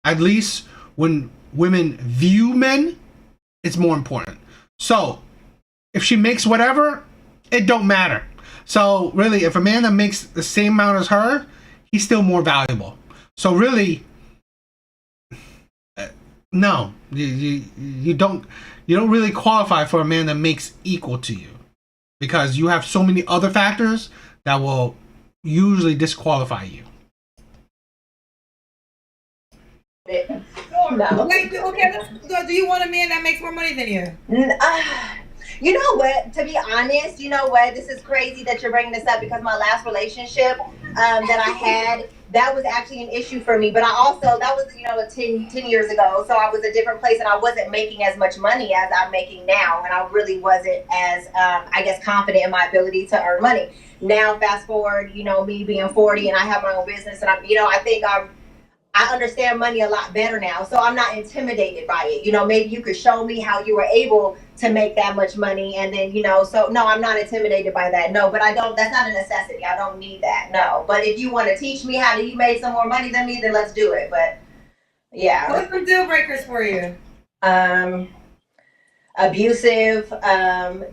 Speaker 1: at least when women view men, it's more important. So if she makes whatever, it don't matter. So really, if a man that makes the same amount as her, he's still more valuable. So really, no, you don't really qualify for a man that makes equal to you, because you have so many other factors that will usually disqualify you.
Speaker 9: No. Wait, okay, let's go. Do you want a man that makes more money than you? You know what? To be honest, this is crazy that you're bringing this up, because my last relationship that I had, that was actually an issue for me. But that was 10 years ago. So I was a different place and I wasn't making as much money as I'm making now. And I really wasn't as, confident in my ability to earn money. Now, fast forward, me being 40 and I have my own business, and I think I understand money a lot better now, so I'm not intimidated by it. You know, maybe you could show me how you were able to make that much money, and then, you know, so no, I'm not intimidated by that. No, but I don't. That's not a necessity. I don't need that. No, but if you want to teach me how to you made some more money than me, then let's do it. But yeah.
Speaker 10: What's some deal breakers for you?
Speaker 9: Abusive,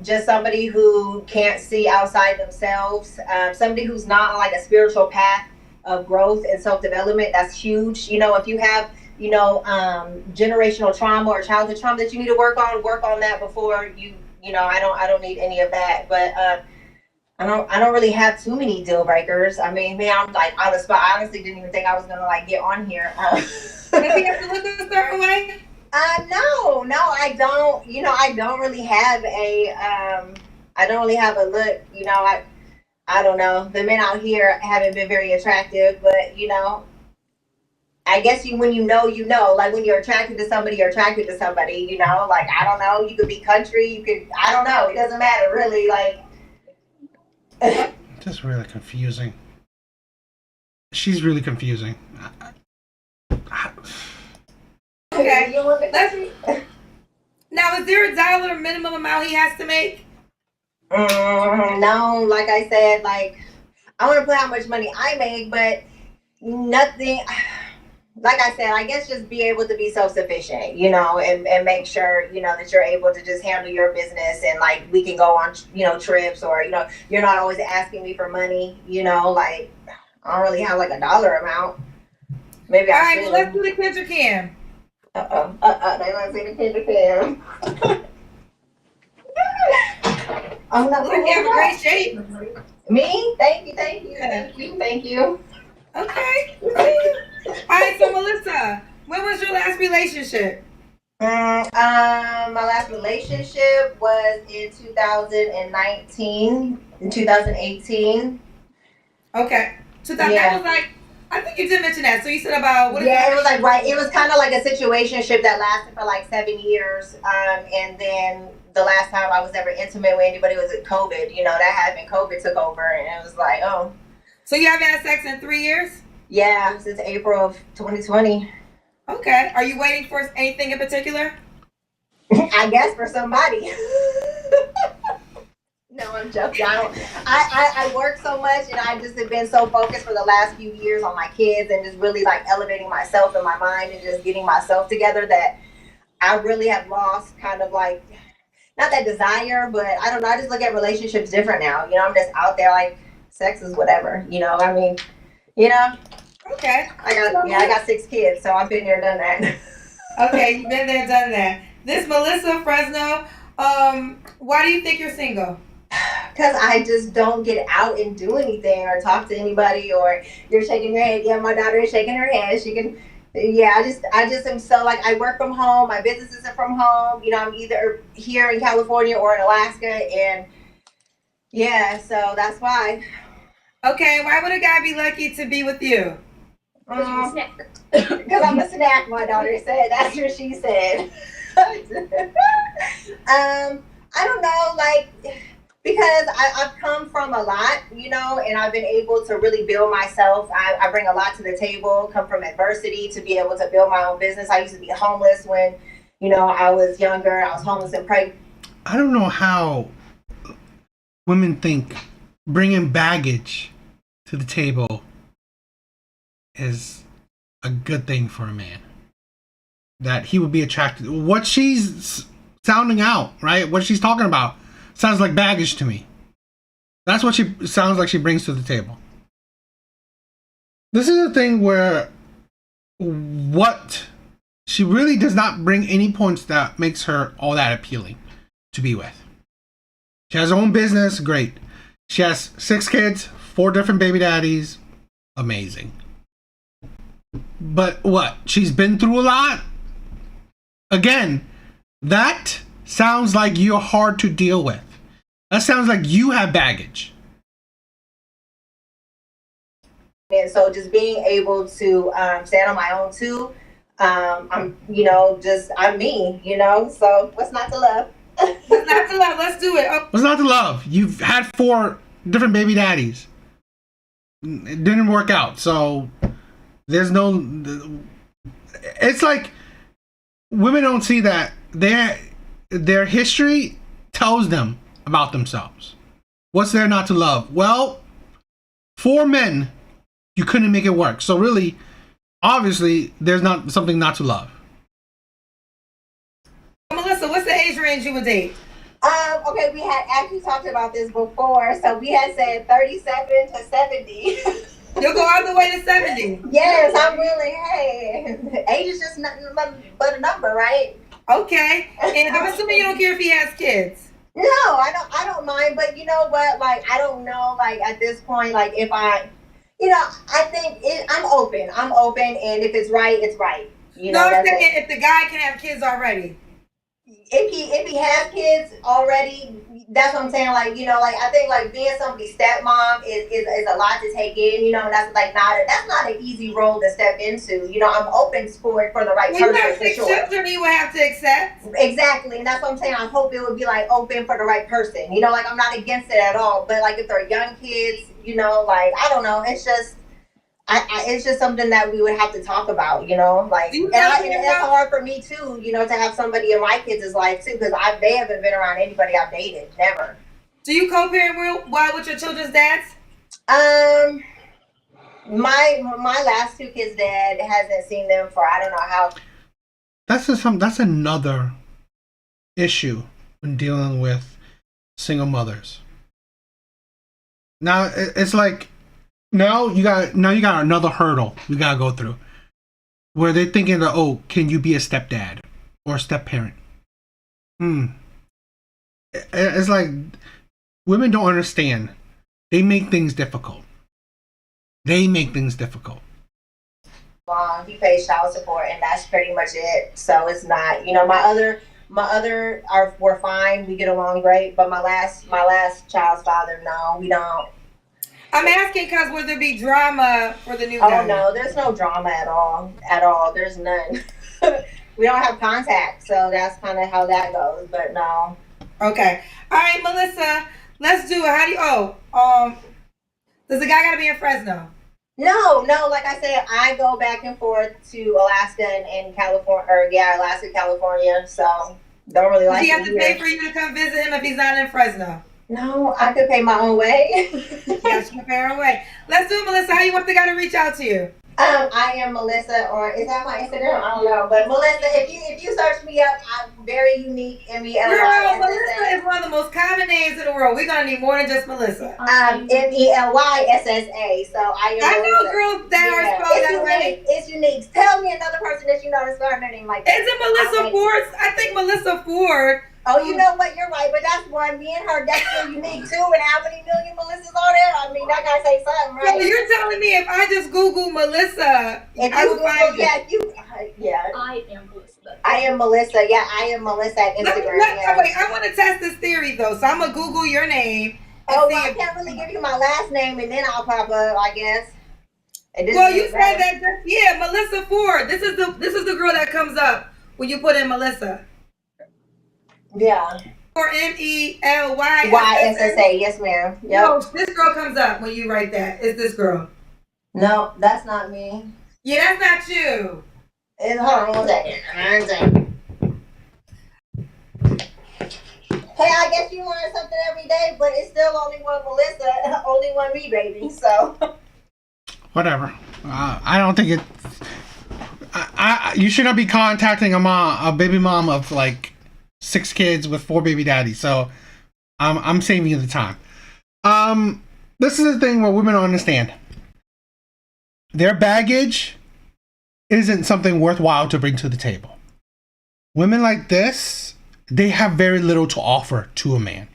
Speaker 9: just somebody who can't see outside themselves, somebody who's not on like a spiritual path of growth and self-development. That's huge. You know, if you have, you know, generational trauma or childhood trauma that you need to work on that before you know, I don't need any of that. But I don't really have too many deal breakers. I mean, man, I'm like on the spot. I honestly didn't even think I was gonna like get on here.
Speaker 10: Does he have to look a certain way?
Speaker 9: No, I don't. You know, I don't really have a look. You know, I don't know. The men out here haven't been very attractive, but you know, I guess when you know, like when you're attracted to somebody, you're attracted to somebody. You know, like I don't know. You could be country. You could. I don't know. It doesn't matter really. Like.
Speaker 1: Just really confusing. She's really confusing.
Speaker 10: Okay. Now, is there a dollar minimum amount he has to make?
Speaker 9: No, like I said, like I want to put how much money I make, but nothing. Like I said, I guess just be able to be self-sufficient, you know, and make sure, you know, that you're able to just handle your business and like we can go on, you know, trips or, you know, you're not always asking me for money, you know, like I don't really have like a dollar amount. Maybe
Speaker 10: All
Speaker 9: I
Speaker 10: right,
Speaker 9: should.
Speaker 10: well, let's do the Kendra Cam.
Speaker 9: They want to see the Kendra Cam. Oh no,
Speaker 10: You have a great shape.
Speaker 9: Me? Thank you.
Speaker 10: Okay. All right, so Melissa, when was your last relationship?
Speaker 9: My last relationship was in 2019, in 2018.
Speaker 10: Okay. So that was like, I think you did mention that. So you said about what?
Speaker 9: Yeah, it was like it was kind of like a situationship that lasted for like 7 years. And then the last time I was ever intimate with anybody was at COVID. You know, that happened. COVID took over, and it was like, oh.
Speaker 10: So you haven't had sex in 3 years?
Speaker 9: Yeah, since April of 2020.
Speaker 10: Okay. Are you waiting for anything in particular?
Speaker 9: I guess for somebody. No, I'm joking. I work so much and I just have been so focused for the last few years on my kids and just really like elevating myself in my mind and just getting myself together that I really have lost kind of like, not that desire, but I don't know. I just look at relationships different now. You know, I'm just out there like sex is whatever, you know, I mean, you know.
Speaker 10: Okay.
Speaker 9: I got 6 kids, so I've been there, done that.
Speaker 10: Okay, you've been there, done that. This Melissa Fresno, why do you think you're single?
Speaker 9: Because I just don't get out and do anything or talk to anybody, or you're shaking your head. Yeah, my daughter is shaking her head. She can, yeah, I just am so like, I work from home. My businesses are from home. You know, I'm either here in California or in Alaska. And yeah, so that's why.
Speaker 10: Okay, why would a guy be lucky to be with you?
Speaker 9: Because I'm a snack, my daughter said. That's what she said. I don't know, like, because I've come from a lot, you know, and I've been able to really build myself. I bring a lot to the table, come from adversity to be able to build my own business. I used to be homeless when, you know, I was younger. I was homeless and pregnant.
Speaker 1: I don't know how women think bringing baggage to the table is a good thing for a man. That he would be attracted. What she's sounding out, right? What she's talking about sounds like baggage to me. That's what she sounds like she brings to the table. This is a thing where what she really does not bring any points that makes her all that appealing to be with. She has her own business, great. She has 6 kids, 4 different baby daddies, amazing. But what? She's been through a lot? Again, that sounds like you're hard to deal with. That sounds like you have baggage.
Speaker 9: And so just being able to stand on my own too, I'm, you know, just, I'm me, you know, so what's not to love?
Speaker 10: What's not to love? Let's do it. Oh.
Speaker 1: What's not to love? You've had 4 different baby daddies. It didn't work out, so There's no. It's like women don't see that their history tells them about themselves. What's there not to love? Well, for men, you couldn't make it work. So really, obviously, there's not something not to love.
Speaker 10: Melissa, what's the age range you would date?
Speaker 9: Okay, we had actually talked about this before, so we had said 37 to 70.
Speaker 10: You'll go all the way to 70.
Speaker 9: Yes, I'm willing. Hey, age is just nothing but a number, right?
Speaker 10: Okay, and I'm assuming you don't care if he has kids.
Speaker 9: No, I don't mind, but you know what? Like, I don't know. Like at this point, like if I think I'm open. I'm open, and if it's right, it's right.
Speaker 10: No, I'm saying if the guy can have kids already.
Speaker 9: If he has kids already, that's what I'm saying. Like, like I think like being somebody's stepmom is a lot to take in. That's like that's not an easy role to step into. I'm open for it for the right person.
Speaker 10: You have 6 children, you would have to accept.
Speaker 9: Exactly, and that's what I'm saying. I hope it would be like open for the right person. Like I'm not against it at all, but like if they're young kids, like I don't know. It's just. It's just something that we would have to talk about, like, and it's hard for me too, to have somebody in my kids' life too, because they haven't been around anybody I've dated, never.
Speaker 10: Do you co-parent well with your children's dads?
Speaker 9: My last 2 kids' dad hasn't seen them for I don't know how.
Speaker 1: That's another issue when dealing with single mothers. Now it's like. Now you got another hurdle we gotta go through, where they're thinking that can you be a stepdad or a step parent? It's like women don't understand. They make things difficult. He
Speaker 9: pays child support, and that's pretty much it. So it's not, my other we're fine. We get along great, but my last child's father, no, we don't.
Speaker 10: I'm asking because would there be drama for the new
Speaker 9: guy?
Speaker 10: Oh,
Speaker 9: no, there's no drama at all. There's none. We don't have contact, so that's kind of how that goes, but no.
Speaker 10: Okay. All right, Melissa, let's do it. How do you, does the guy got to be in Fresno?
Speaker 9: No, like I said, I go back and forth to Alaska and California, Alaska, California, so don't really like it.
Speaker 10: Does he have to pay for you to come visit him if he's not in Fresno?
Speaker 9: No, I could pay my own way.
Speaker 10: Yes, you can pay your own way. Let's do it, Melissa. How you want the guy to reach out to you?
Speaker 9: I am Melissa, or is that my Instagram? I don't know. But Melissa, if you search me up, I'm very unique. M-E-L-Y-S-S-A.
Speaker 10: Girl, Melissa is one of the most common names in the world. We're gonna need more than just Melissa.
Speaker 9: M-E-L-Y-S-S-A. So I
Speaker 10: know girls that are spelled that way.
Speaker 9: It's unique. Tell me another person that you know that's spelling their name like that.
Speaker 10: Is it Melissa Ford? I think Melissa Ford.
Speaker 9: Oh, you know what? You're right, but that's one. Me and her, that's so unique too. And how many million Melissas are there? I mean, I gotta say something, right?
Speaker 10: So you're telling me if I just Google Melissa, I will find
Speaker 9: yeah.
Speaker 7: I am Melissa.
Speaker 9: I am Melissa. Yeah, I am Melissa at Instagram.
Speaker 10: Wait, I want to test this theory though, so I'm gonna Google your name.
Speaker 9: Oh, well, I can't really give you my last name, and then I'll pop up, I guess.
Speaker 10: Well, you said that. Yeah, Melissa Ford. This is the girl that comes up when you put in Melissa.
Speaker 9: Yeah.
Speaker 10: Or M-E-L-Y-S-S-A.
Speaker 9: Y-S-S-A, yes ma'am. Yep.
Speaker 10: No, this girl comes up when you write that. It's this girl.
Speaker 9: No, that's not me.
Speaker 10: Yeah, that's not you.
Speaker 9: Hold on one second. Hey, I guess you learn something every day, but it's still only one Melissa, only one me, baby, so.
Speaker 1: Whatever. I don't think it... you should not be contacting a baby mom of like 6 kids with 4 baby daddies. So I'm saving you the time. This is the thing where women don't understand. Their baggage isn't something worthwhile to bring to the table. Women like this, they have very little to offer to a man.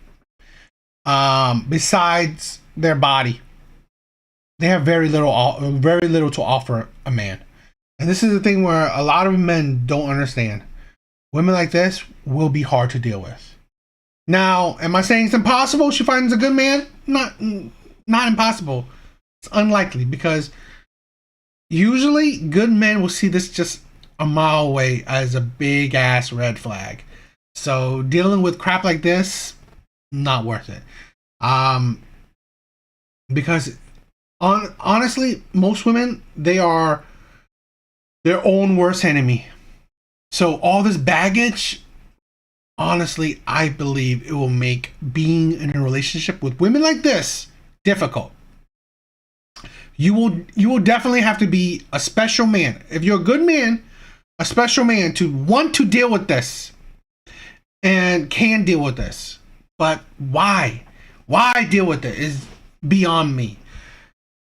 Speaker 1: Besides their body, they have very little to offer a man. And this is the thing where a lot of men don't understand. Women like this will be hard to deal with. Now, am I saying it's impossible she finds a good man? Not impossible. It's unlikely, because usually good men will see this just a mile away as a big ass red flag. So dealing with crap like this, not worth it. Because honestly, most women, they are their own worst enemy. So all this baggage, honestly, I believe it will make being in a relationship with women like this difficult. You will definitely have to be a special man. If you're a good man, a special man to want to deal with this and can deal with this. But why? Why deal with it is beyond me.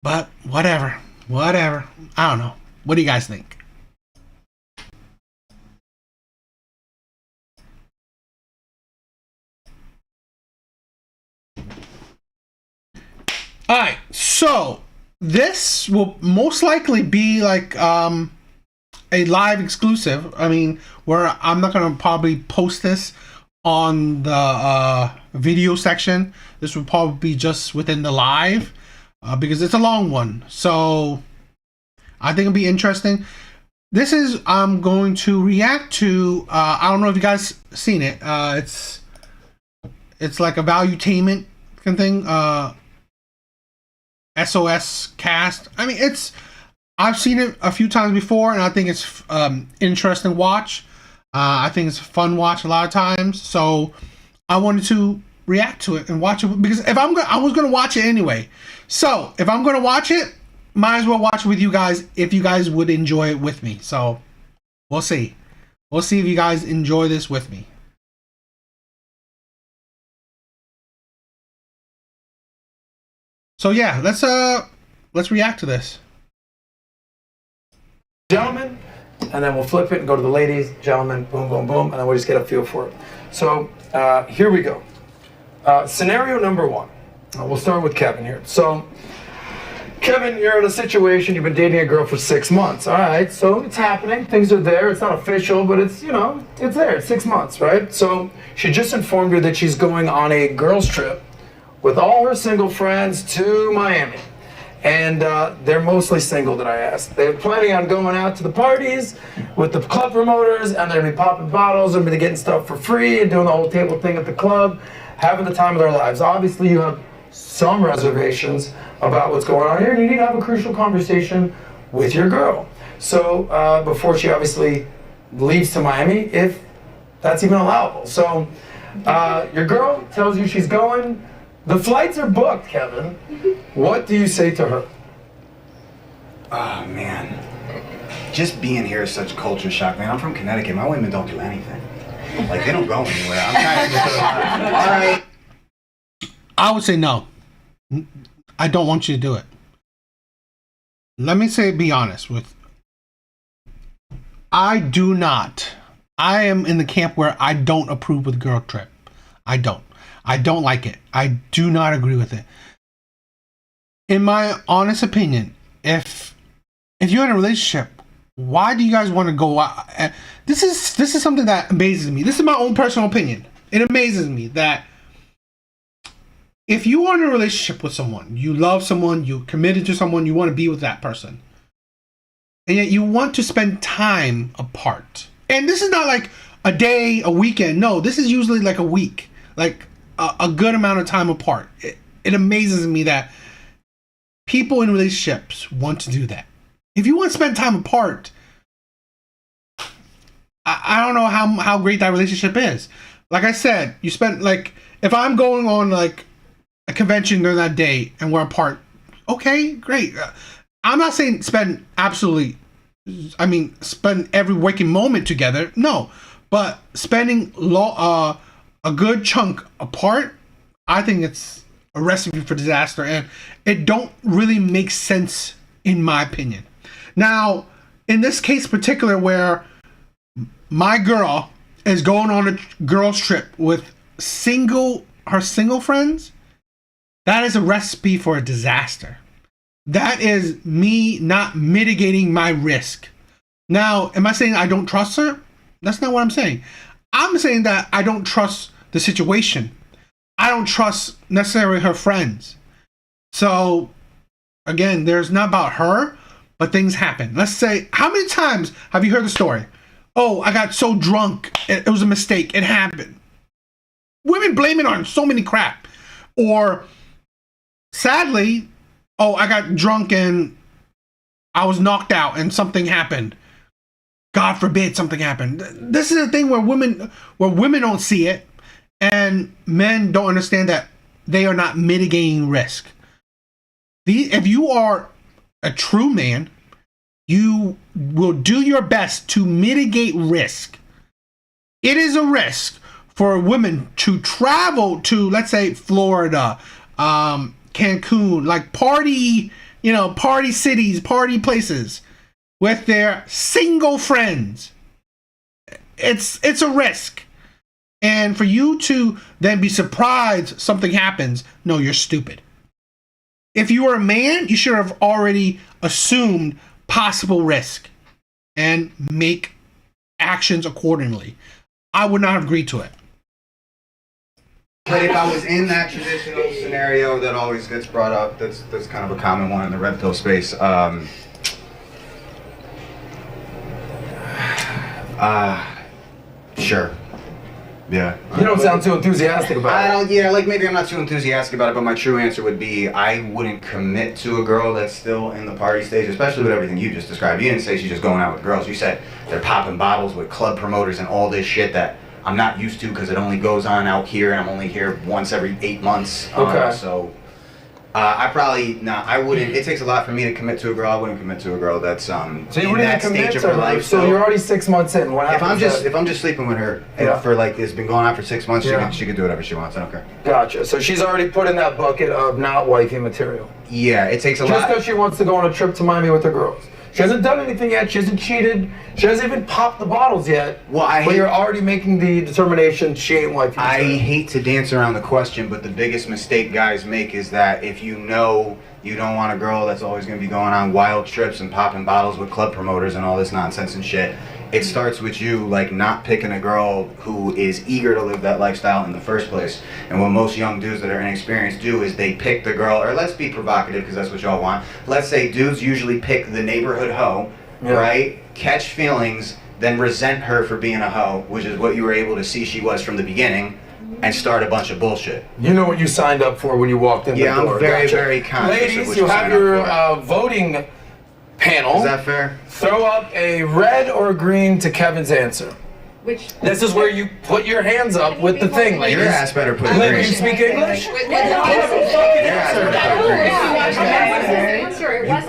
Speaker 1: But whatever. I don't know. What do you guys think? All right, so this will most likely be like a live exclusive. I mean, where I'm not gonna probably post this on the video section. This will probably be just within the live because it's a long one. So I think it'll be interesting. This is I'm going to react to. I don't know if you guys seen it. It's like a valuetainment kind of thing. SOS cast. I mean, I've seen it a few times before, and I think it's interesting watch. I think it's a fun watch a lot of times. So I wanted to react to it and watch it because I was gonna watch it anyway. So if I'm gonna watch it, might as well watch it with you guys if you guys would enjoy it with me. So we'll see. We'll see if you guys enjoy this with me. So yeah, let's react to this.
Speaker 11: Gentlemen, and then we'll flip it and go to the ladies, gentlemen, boom, boom, boom, and then we'll just get a feel for it. So here we go. Scenario number one. We'll start with Kevin here. So, Kevin, you're in a situation, you've been dating a girl for 6 months. All right, so it's happening. Things are there. It's not official, but it's, it's there. It's 6 months, right? So she just informed you that she's going on a girls' trip with all her single friends to Miami. And they're mostly single that I asked. They're planning on going out to the parties with the club promoters, and they're gonna be popping bottles, and they're getting stuff for free, and doing the whole table thing at the club, having the time of their lives. Obviously, you have some reservations about what's going on here, and you need to have a crucial conversation with your girl. So before she obviously leaves to Miami, if that's even allowable. So your girl tells you she's going. The flights are booked, Kevin. What do you say to her?
Speaker 12: Oh, man. Just being here is such a culture shock, man. I'm from Connecticut. My women don't do anything. Like, they don't go anywhere. I'm kind of all right.
Speaker 1: I would say no. I don't want you to do it. Let me be honest with. I am in the camp where I don't approve with girl trip. I don't like it. I do not agree with it. In my honest opinion, if you're in a relationship, why do you guys want to go out? This is something that amazes me. This is my own personal opinion. It amazes me that if you are in a relationship with someone, you love someone, you're committed to someone, you want to be with that person, and yet you want to spend time apart. And this is not like a day, a weekend. No, this is usually like a week. Like a good amount of time apart. It amazes me that people in relationships want to do that. If you want to spend time apart, I don't know how great that relationship is. Like I said, you spend if I'm going on like a convention during that day and we're apart, okay, great. I'm not saying spend every waking moment together. No, but spending a good chunk apart, I think it's a recipe for disaster, and it don't really make sense in my opinion. Now, in this case particular, where my girl is going on a girls trip with her single friends, that is a recipe for a disaster. That is me not mitigating my risk. Now, am I saying I don't trust her? That's not what I'm saying. I'm saying that I don't trust the situation. I don't trust necessarily her friends. So, again, there's not about her, but things happen. Let's say, how many times have you heard the story? Oh, I got so drunk. It was a mistake. It happened. Women blame it on so many crap. Or, sadly, oh, I got drunk and I was knocked out and something happened. God forbid something happened. This is a thing where women don't see it, and men don't understand that they are not mitigating risk. If you are a true man, you will do your best to mitigate risk. It is a risk for women to travel to, let's say, Florida, Cancun, like party cities, party places with their single friends. It's a risk. And for you to then be surprised something happens, no, you're stupid. If you were a man, you should have already assumed possible risk and make actions accordingly. I would not have agreed to it.
Speaker 12: But if I was in that traditional scenario that always gets brought up, that's kind of a common one in the red pill space. Sure. Yeah.
Speaker 11: You don't sound too enthusiastic about it.
Speaker 12: Like maybe I'm not too enthusiastic about it, but my true answer would be I wouldn't commit to a girl that's still in the party stage, especially with everything you just described. You didn't say she's just going out with girls. You said they're popping bottles with club promoters and all this shit that I'm not used to because it only goes on out here and I'm only here once every 8 months.
Speaker 11: Okay.
Speaker 12: I wouldn't. It takes a lot for me to commit to a girl. I wouldn't commit to a girl that's
Speaker 11: So you
Speaker 12: in
Speaker 11: wouldn't
Speaker 12: that
Speaker 11: even commit
Speaker 12: stage of
Speaker 11: to
Speaker 12: her
Speaker 11: her.
Speaker 12: life.
Speaker 11: So you're already 6 months in. What happens?
Speaker 12: If I'm just sleeping with her for like it's been going on for 6 months, she could do whatever she wants. I don't care.
Speaker 11: Gotcha. So she's already put in that bucket of not wifey material.
Speaker 12: Yeah, it takes a lot.
Speaker 11: Just because she wants to go on a trip to Miami with her girls. She hasn't done anything yet. She hasn't cheated. She hasn't even popped the bottles yet. But you're already making the determination she ain't wifey material.
Speaker 12: I hate to dance around the question, but the biggest mistake guys make is that if you know you don't want a girl that's always going to be going on wild trips and popping bottles with club promoters and all this nonsense and shit, it starts with you like not picking a girl who is eager to live that lifestyle in the first place. And what most young dudes that are inexperienced do is they pick the girl, or let's be provocative because that's what y'all want. Let's say dudes usually pick the neighborhood hoe, right? Catch feelings, then resent her for being a hoe, which is what you were able to see she was from the beginning, and start a bunch of bullshit.
Speaker 11: You know what you signed up for when you walked in the door.
Speaker 12: Yeah, I'm very, very conscious of
Speaker 11: Ladies,
Speaker 12: what
Speaker 11: you
Speaker 12: you
Speaker 11: have
Speaker 12: signed up
Speaker 11: your voting panel.
Speaker 12: Is that fair?
Speaker 11: Throw up a red or green to Kevin's answer. This is where you put your hands up with the thing, ladies.
Speaker 12: Your ass better put
Speaker 11: Lynn,
Speaker 12: green.
Speaker 11: you speak English?
Speaker 12: Your ass better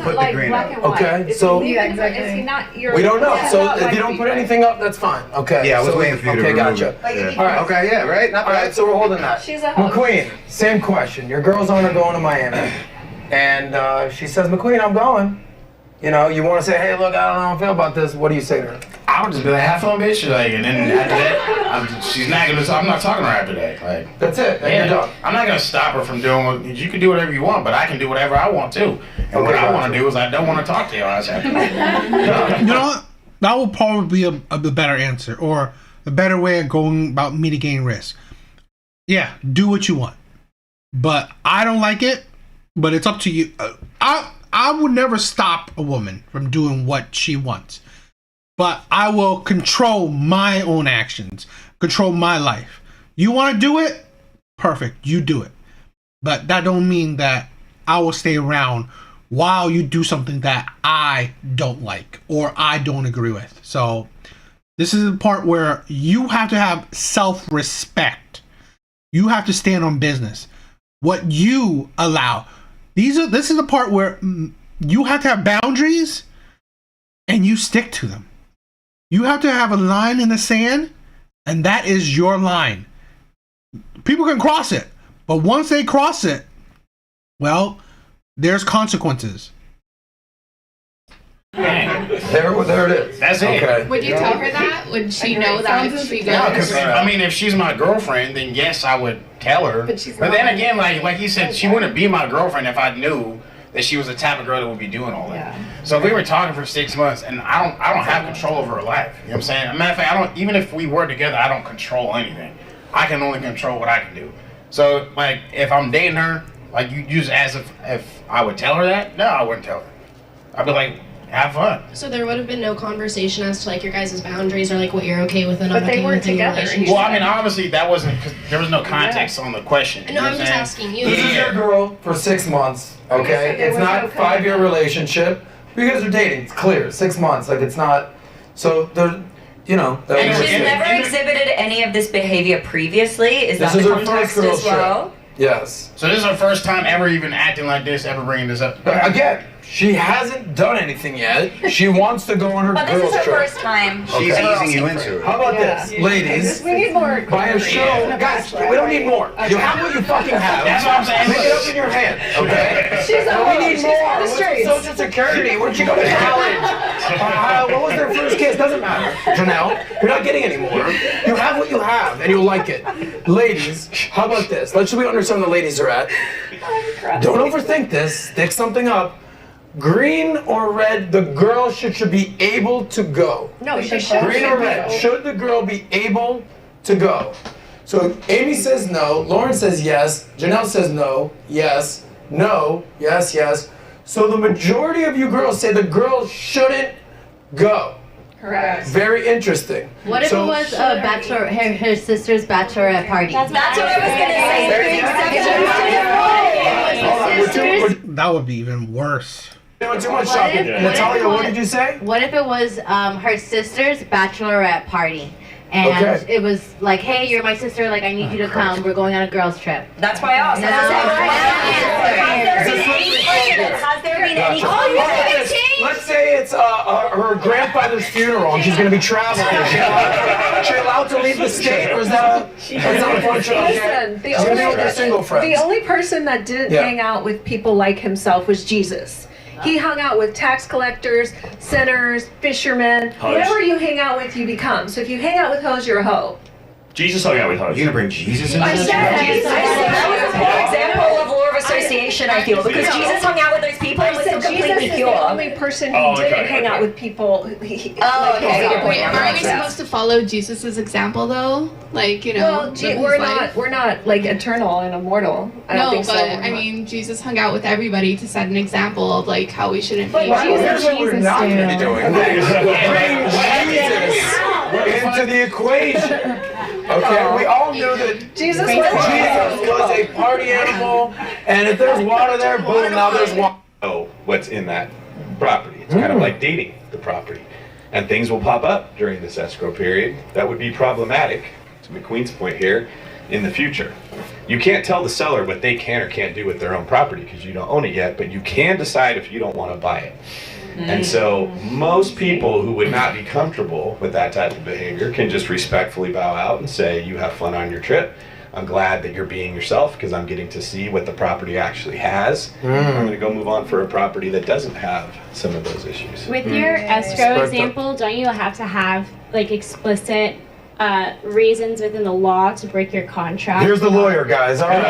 Speaker 12: put the green up.
Speaker 11: Okay, so we don't know. So if you don't put anything up, that's fine. Okay.
Speaker 12: Yeah, I was waiting for you to remove
Speaker 11: gotcha.
Speaker 12: it. Yeah.
Speaker 11: All right.
Speaker 12: Okay, yeah, right? Not
Speaker 11: All
Speaker 12: bad.
Speaker 11: right, so we're holding that. McQueen, same question. Your girls are going to Miami, and she says, "McQueen, I'm going." You know, you want to say, "Hey, look, I don't know how I feel about this." What do you say to her?
Speaker 13: I would just be like, "Have fun, bitch." Like, and then after that, she's not gonna. I'm not talking to her after that. Like,
Speaker 11: that's it.
Speaker 13: Yeah, I'm not gonna stop her from doing what you can do whatever you want, but I can do whatever I want too. And what I want to do is I don't want to talk to your ass after that.
Speaker 1: You know what? That will probably be a better answer or a better way of going about mitigating risk. Yeah, do what you want, but I don't like it. But it's up to you. I would never stop a woman from doing what she wants, but I will control my own actions, control my life. You want to do it? Perfect, you do it. But that don't mean that I will stay around while you do something that I don't like or I don't agree with. So this is the part where you have to have self-respect. You have to stand on business. What you allow. This is the part where you have to have boundaries and you stick to them. You have to have a line in the sand, and that is your line. People can cross it, but once they cross it, well, there's consequences.
Speaker 11: There it is.
Speaker 13: That's it.
Speaker 11: Okay.
Speaker 14: Would you tell her that? Would she know that if she goes?
Speaker 13: No, because I mean, if she's my girlfriend, then yes, I would tell her. But then again, like you said, she wouldn't be my girlfriend if I knew that she was the type of girl that would be doing all that. Yeah. So if we were talking for 6 months, and I don't have control over her life. You know what I'm saying? As a matter of fact, I don't. Even if we were together, I don't control anything. I can only control what I can do. So like, if I'm dating her, like you just asked if I would tell her that. No, I wouldn't tell her. I'd be like, have fun.
Speaker 14: So there would have been no conversation as to like your guys' boundaries or like what you're okay with and not
Speaker 7: But they
Speaker 14: okay
Speaker 7: weren't
Speaker 14: with in your
Speaker 7: together.
Speaker 14: relationship.
Speaker 13: Well, I mean, obviously that wasn't because there was no context on the question.
Speaker 14: No,
Speaker 13: you know
Speaker 14: I'm
Speaker 13: what
Speaker 14: just
Speaker 13: saying?
Speaker 14: asking you.
Speaker 11: This is your girl for 6 months, okay?
Speaker 7: there
Speaker 11: It's
Speaker 7: was
Speaker 11: not
Speaker 7: no
Speaker 11: a 5-year relationship. You guys are dating, it's clear. 6 months, like it's not, So there, you know. That
Speaker 15: And
Speaker 11: was-
Speaker 15: she's never exhibited any of this behavior previously. Is
Speaker 11: This
Speaker 15: that
Speaker 11: is
Speaker 15: the
Speaker 11: her first
Speaker 15: context
Speaker 11: girls
Speaker 15: as well?
Speaker 11: trip. Yes.
Speaker 13: So this is her first time ever even acting like this, ever bringing this up.
Speaker 11: Again, she hasn't done anything yet. She wants to go on her
Speaker 15: But this
Speaker 11: girls
Speaker 15: is her
Speaker 11: trip.
Speaker 15: first time.
Speaker 12: She's easing you into it.
Speaker 11: How about this, ladies?
Speaker 6: We need more.
Speaker 11: By a show, guys, we don't need more. You have what you fucking have.
Speaker 13: That's what I'm saying.
Speaker 11: Pick it up in your hand, okay?
Speaker 6: She's
Speaker 11: No, we need
Speaker 6: she's
Speaker 11: more.
Speaker 6: on the
Speaker 11: What's
Speaker 6: streets.
Speaker 11: Social Security. Where'd you go to college? What was their first kiss? Doesn't matter. Janelle, you're not getting any more. You have what you have, and you'll like it. Ladies, how about this? Let's see we understand where the ladies are at. Don't overthink this. Stick something up. Green or red, the girl should be able to go.
Speaker 6: No, she should.
Speaker 11: Green or red, should the girl be able to go? So Amy says no, Lauren says yes, Janelle says no, yes, no, yes, yes. So the majority of you girls say the girl shouldn't go.
Speaker 6: Correct.
Speaker 11: Very interesting.
Speaker 16: What if
Speaker 11: So-
Speaker 16: it was a bachelor, her sister's bachelorette party?
Speaker 15: That's what I was gonna say.
Speaker 1: That would be even worse.
Speaker 11: Doing too much shopping. Natalia, what did you say?
Speaker 16: What if it was her sister's bachelorette party? And
Speaker 11: Okay.
Speaker 16: it was like, hey, you're my sister, like, I need you to come. We're going on a girls' trip.
Speaker 15: That's why I asked.
Speaker 16: No.
Speaker 15: Has there been any?
Speaker 11: How about this? Let's say it's her grandfather's funeral and she's going to be traveling. Is she allowed to leave the state, or is that unfortunate?
Speaker 6: Listen,
Speaker 11: She's going to be with her single friends.
Speaker 6: the only person that didn't
Speaker 11: Yeah.
Speaker 6: hang out with people like himself was Jesus. He hung out with tax collectors, sinners, fishermen.
Speaker 17: Hoes.
Speaker 6: Whatever you hang out with, you become. So if you hang out with hoes, you're a hoe.
Speaker 17: Jesus hung out with hoes.
Speaker 12: You gonna bring Jesus into
Speaker 6: I
Speaker 12: this?
Speaker 6: said
Speaker 15: That was a poor example of law of association, I feel, because Jesus hung out with those people and was still completely
Speaker 6: Jesus is
Speaker 15: pure.
Speaker 6: the only person who
Speaker 17: Oh, okay,
Speaker 6: didn't hang
Speaker 17: okay.
Speaker 6: out with people.
Speaker 15: Oh, okay.
Speaker 18: Wait, aren't we supposed to follow Jesus' example though? Like, you know,
Speaker 6: Well,
Speaker 18: live his
Speaker 6: we're
Speaker 18: life?
Speaker 6: not like eternal and immortal. I don't
Speaker 18: No,
Speaker 6: think
Speaker 18: but
Speaker 6: so.
Speaker 18: I mean, Jesus hung out with everybody to set an example of like how we shouldn't be.
Speaker 11: Well, here's what we're not going to be doing. Bring Jesus into the equation. Okay, we all knew that
Speaker 6: Jesus
Speaker 11: was a party animal, and if there's water there, boom, now there's water.
Speaker 19: Know what's in that property. It's kind of like dating the property. And things will pop up during this escrow period that would be problematic, to McQueen's point here, in the future. You can't tell the seller what they can or can't do with their own property because you don't own it yet, but you can decide if you don't want to buy it. And so most people who would not be comfortable with that type of behavior can just respectfully bow out and say, you have fun on your trip. I'm glad that you're being yourself because I'm getting to see what the property actually has. I'm going to go move on for a property that doesn't have some of those issues.
Speaker 20: With your escrow example, don't you have to have like explicit reasons within the law to break your contract?
Speaker 11: Here's the lawyer, guys. All right.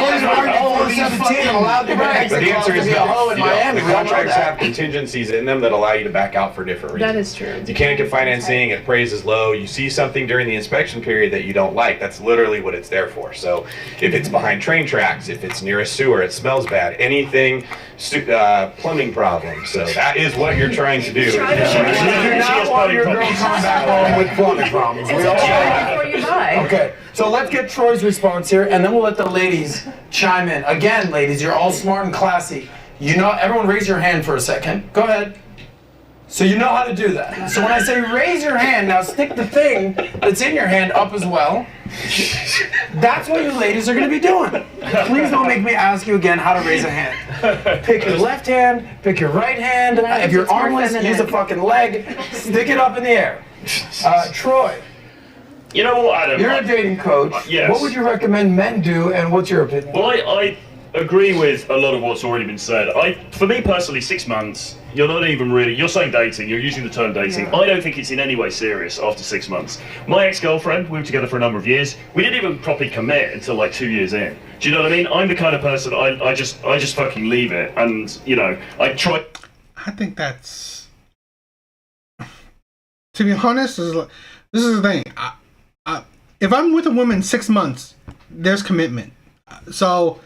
Speaker 11: Please argue 417. I'm allowed to bring
Speaker 19: But
Speaker 11: exit
Speaker 19: the
Speaker 11: clause
Speaker 19: answer
Speaker 11: to
Speaker 19: is
Speaker 11: be a hoe
Speaker 19: no.
Speaker 11: in
Speaker 19: You don't.
Speaker 11: Miami.
Speaker 19: The
Speaker 11: We all know
Speaker 19: contracts
Speaker 11: that.
Speaker 19: have contingencies in them that allow you to back out for different reasons.
Speaker 6: That is true.
Speaker 19: You can't get financing, it praise is low, you see something during the inspection period that you don't like, that's literally what it's there for. So if it's behind train tracks, if it's near a sewer, it smells bad, anything, plumbing problems. So that is what you're trying to do.
Speaker 11: You do not want your girl coming back home with plumbing problems. We all know that.
Speaker 6: Before you buy.
Speaker 11: Okay, so let's get Troy's response here, and then we'll let the ladies chime in. Again, ladies, you're all smart and classy. You know, everyone raise your hand for a second. Go ahead. So you know how to do that. So when I say raise your hand, now stick the thing that's in your hand up as well. That's what you ladies are going to be doing. Please don't make me ask you again how to raise a hand. Pick your left hand, pick your right hand. If you're armless, use a fucking leg. Stick it up in the air. Troy.
Speaker 17: You know what, Adam?
Speaker 11: You're a dating coach.
Speaker 17: Yes.
Speaker 11: What would you recommend men do, and what's your opinion?
Speaker 17: Well, I agree with a lot of what's already been said. For me personally, 6 months, you're not even really, you're saying dating, you're using the term dating. I don't think it's in any way serious after 6 months. My ex-girlfriend, we were together for a number of years, we didn't even properly commit until like 2 years in. Do you know what I mean? I'm the kind of person, I just fucking leave it, and, you know, I try...
Speaker 1: I think that's, to be honest, this is the thing. If I'm with a woman 6 months, there's commitment. So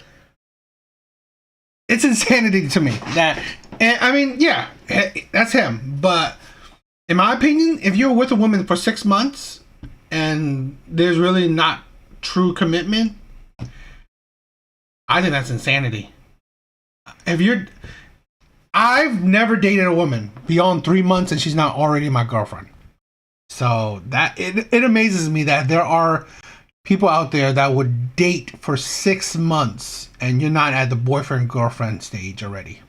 Speaker 1: it's insanity to me that, and I mean, yeah, that's him. But in my opinion, if you're with a woman for 6 months and there's really not true commitment, I think that's insanity. If you're, I've never dated a woman beyond 3 months and she's not already my girlfriend. So that it amazes me that there are people out there that would date for 6 months and you're not at the boyfriend-girlfriend stage already.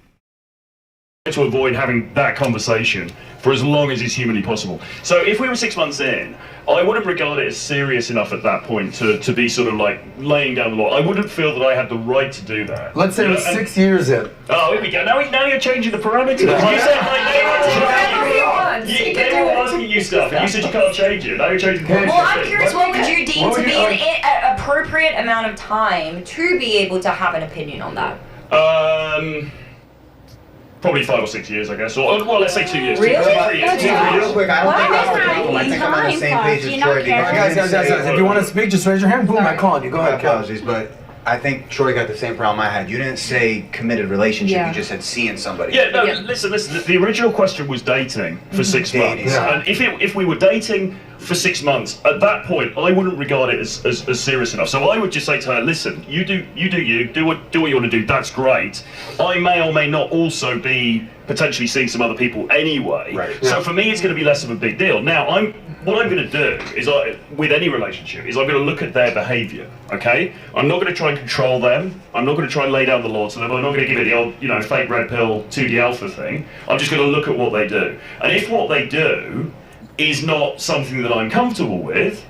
Speaker 17: To avoid having that conversation for as long as is humanly possible. So if we were 6 months in, I wouldn't regard it as serious enough at that point to be sort of like laying down the law. I wouldn't feel that I had the right to do that.
Speaker 11: Let's say it was 6 years in.
Speaker 17: Oh, here we go. Now you're changing the parameters. You said like they were asking you stuff, and you said you can't change it. Now you're changing the parameters.
Speaker 15: Well, I'm curious, what would you deem to be an appropriate amount of time to be able to have an opinion on that?
Speaker 17: Probably 5 or 6 years, I guess. Or well, let's say 2 years.
Speaker 15: Really?
Speaker 17: 2 or 3 years.
Speaker 12: Real quick, I don't think that's the problem. I think I'm on the same page as Troy.
Speaker 11: Guys, if you want to speak, just raise your hand. Boom, I'm calling you. Go ahead.
Speaker 12: Apologies, but I think Troy got the same problem I had. You didn't say committed relationship. You just said seeing somebody.
Speaker 17: Yeah, no, listen. The original question was dating for 6 months.
Speaker 12: Yeah.
Speaker 17: And if we were dating for 6 months, at that point, I wouldn't regard it as serious enough. So I would just say to her, listen, you do what you want to do. That's great. I may or may not also be potentially seeing some other people anyway.
Speaker 12: Right.
Speaker 17: So for me, it's going to be less of a big deal. Now, what I'm going to do is, with any relationship, is I'm going to look at their behaviour. Okay, I'm not going to try and control them. I'm not going to try and lay down the law to them. I'm not going to give it the old, fake red pill 2D alpha thing. I'm just going to look at what they do. And if what they do is not something that I'm comfortable with,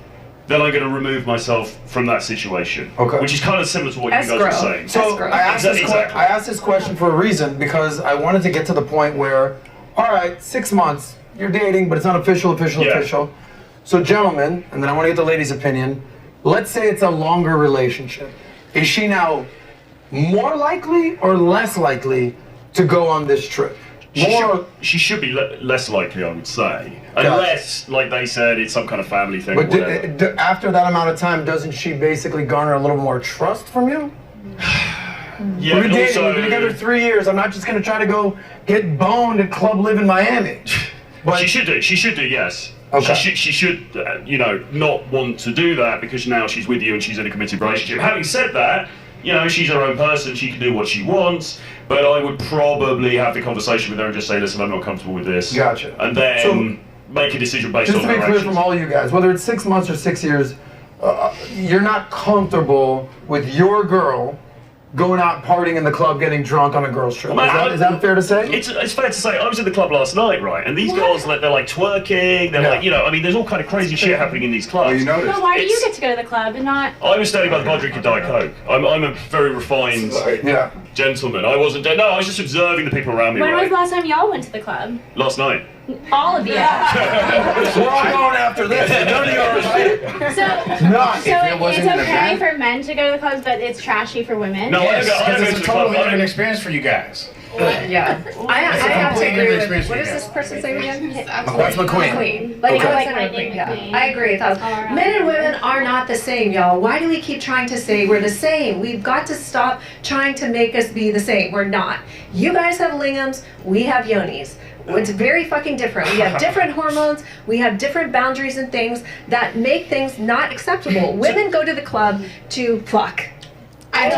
Speaker 17: then I'm going to remove myself from that situation. Okay. Which is kind of similar to what you guys were saying.
Speaker 11: So I asked this question for a reason, because I wanted to get to the point where, all right, 6 months, you're dating, but it's not official. So gentlemen, and then I want to get the ladies' opinion, let's say it's a longer relationship. Is she now more likely or less likely to go on this trip?
Speaker 17: She should be less likely, I would say. Unless, like they said, it's some kind of family thing.
Speaker 11: But after that amount of time, doesn't she basically garner a little more trust from you?
Speaker 17: Yeah,
Speaker 11: we're dating, we've been together 3 years. I'm not just going to try to go get boned at Club Live in Miami.
Speaker 17: But she should do, yes.
Speaker 11: Okay.
Speaker 17: She should, not want to do that because now she's with you and she's in a committed relationship. Having said that, she's her own person, she can do what she wants, but I would probably have the conversation with her and just say, listen, I'm not comfortable with this.
Speaker 11: Gotcha.
Speaker 17: And then make a decision based on her
Speaker 11: actions. Just to be clear from all you guys, whether it's 6 months or 6 years, you're not comfortable with your girl going out partying in the club, getting drunk on a girl's trip. Is that fair to say?
Speaker 17: It's fair to say. I was in the club last night, right? And these girls, they're like twerking. They're like, there's all kind of crazy shit happening in these clubs.
Speaker 12: Oh, you noticed?
Speaker 20: But why do you get to go to the club and not?
Speaker 17: I was standing by the bar drinking Diet Coke. I'm a very refined gentleman. I wasn't. No, I was just observing the people around me.
Speaker 20: When was the last time y'all went to the club?
Speaker 17: Last night.
Speaker 20: All of you.
Speaker 11: We're all going after this. None of you are invited.
Speaker 20: It's okay for men to go to the clubs, but it's trashy for women.
Speaker 13: No, because it's a totally different experience for you guys.
Speaker 15: Yeah. I have to agree with, what does this person say again?
Speaker 11: That's McQueen.
Speaker 15: Like McQueen. Yeah. I agree. Men and women are not the same, y'all. Why do we keep trying to say we're the same? We've got to stop trying to make us be the same. We're not. You guys have lingams, we have yonis. It's very fucking different. We have different hormones, we have different boundaries and things that make things not acceptable. Women go to the club to fuck.
Speaker 1: I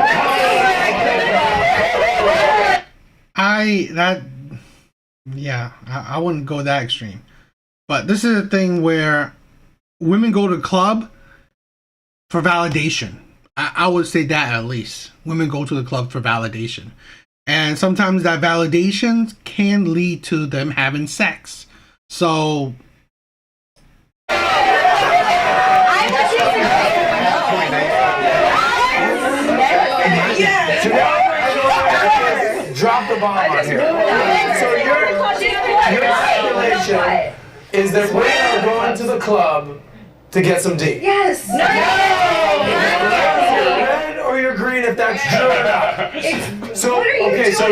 Speaker 1: wouldn't go that extreme. But this is a thing where women go to the club for validation. I would say that at least. Women go to the club for validation. And sometimes that validation can lead to them having sex. So
Speaker 11: drop the bomb on here. So your speculation is that women are going to the club to get some D.
Speaker 15: Yes.
Speaker 11: Red or you're green if that's true or not. So Amy is the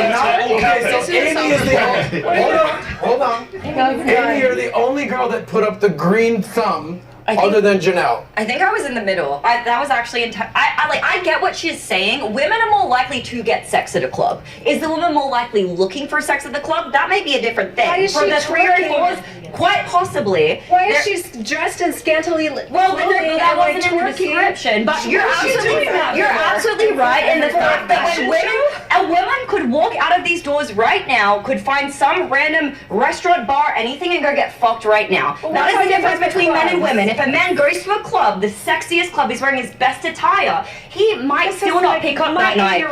Speaker 11: hold on. Amy, you're the only girl that put up the green thumb. Other than Janelle.
Speaker 15: I think I was in the middle. That was actually I get what she's saying. Women are more likely to get sex at a club. Is the woman more likely looking for sex at the club? That may be a different thing.
Speaker 7: Why is
Speaker 15: For
Speaker 7: she
Speaker 15: the 3 or 4s, quite possibly.
Speaker 7: Why is she dressed in scantily
Speaker 15: well, that wasn't in the description. But you're absolutely right in the fact that when women,
Speaker 21: A woman could walk out of these doors right now, could find some random restaurant, bar, anything, and go get fucked right now. That is the difference between men and women. If a man goes to a club, the sexiest club, he's wearing his best attire, he might still not pick up that night.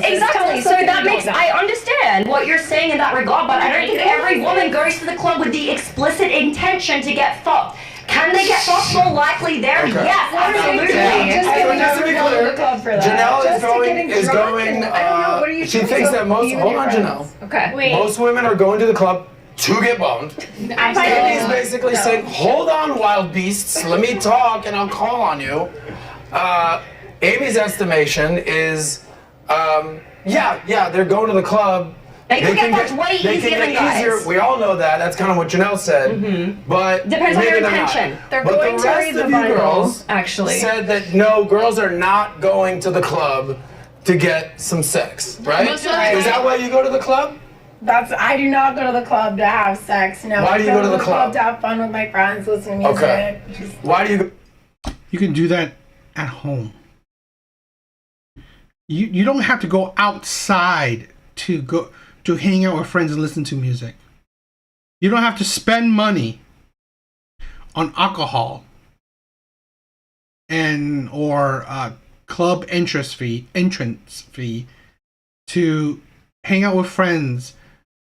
Speaker 21: Exactly. So that makes, I understand what you're saying in that regard, but I don't think every woman goes to the club with the explicit intention to get fucked. Can they get fucked more likely there?
Speaker 11: Okay.
Speaker 21: Yes, absolutely.
Speaker 11: Just to be clear, Janelle is going. She thinks that most. Hold on, Janelle.
Speaker 21: Okay.
Speaker 18: Wait.
Speaker 11: Most women are going to the club to get boned. Amy's basically saying, "Hold on, wild beasts. Let me talk, and I'll call on you." Amy's estimation is, they're going to the club.
Speaker 21: They can get fucked way easier than guys.
Speaker 11: We all know that. That's kind of what Janelle said. But
Speaker 21: depends on
Speaker 11: maybe
Speaker 21: your
Speaker 11: they're
Speaker 21: intention.
Speaker 11: not.
Speaker 21: They're
Speaker 11: but
Speaker 21: going
Speaker 11: the
Speaker 21: to
Speaker 11: rest
Speaker 21: read the
Speaker 11: of you
Speaker 21: Bible,
Speaker 11: girls
Speaker 21: actually.
Speaker 11: said that no, girls are not going to the club to get some sex, right?
Speaker 18: Most of the time.
Speaker 11: Is that why you go to the club?
Speaker 22: I do not go to the club to have sex. No.
Speaker 11: Why do you go to the club?
Speaker 22: To have fun with my friends, listen to music.
Speaker 11: Okay. Why do you go?
Speaker 1: You can do that at home. You don't have to go outside to hang out with friends and listen to music. You don't have to spend money on alcohol or club entrance fee to hang out with friends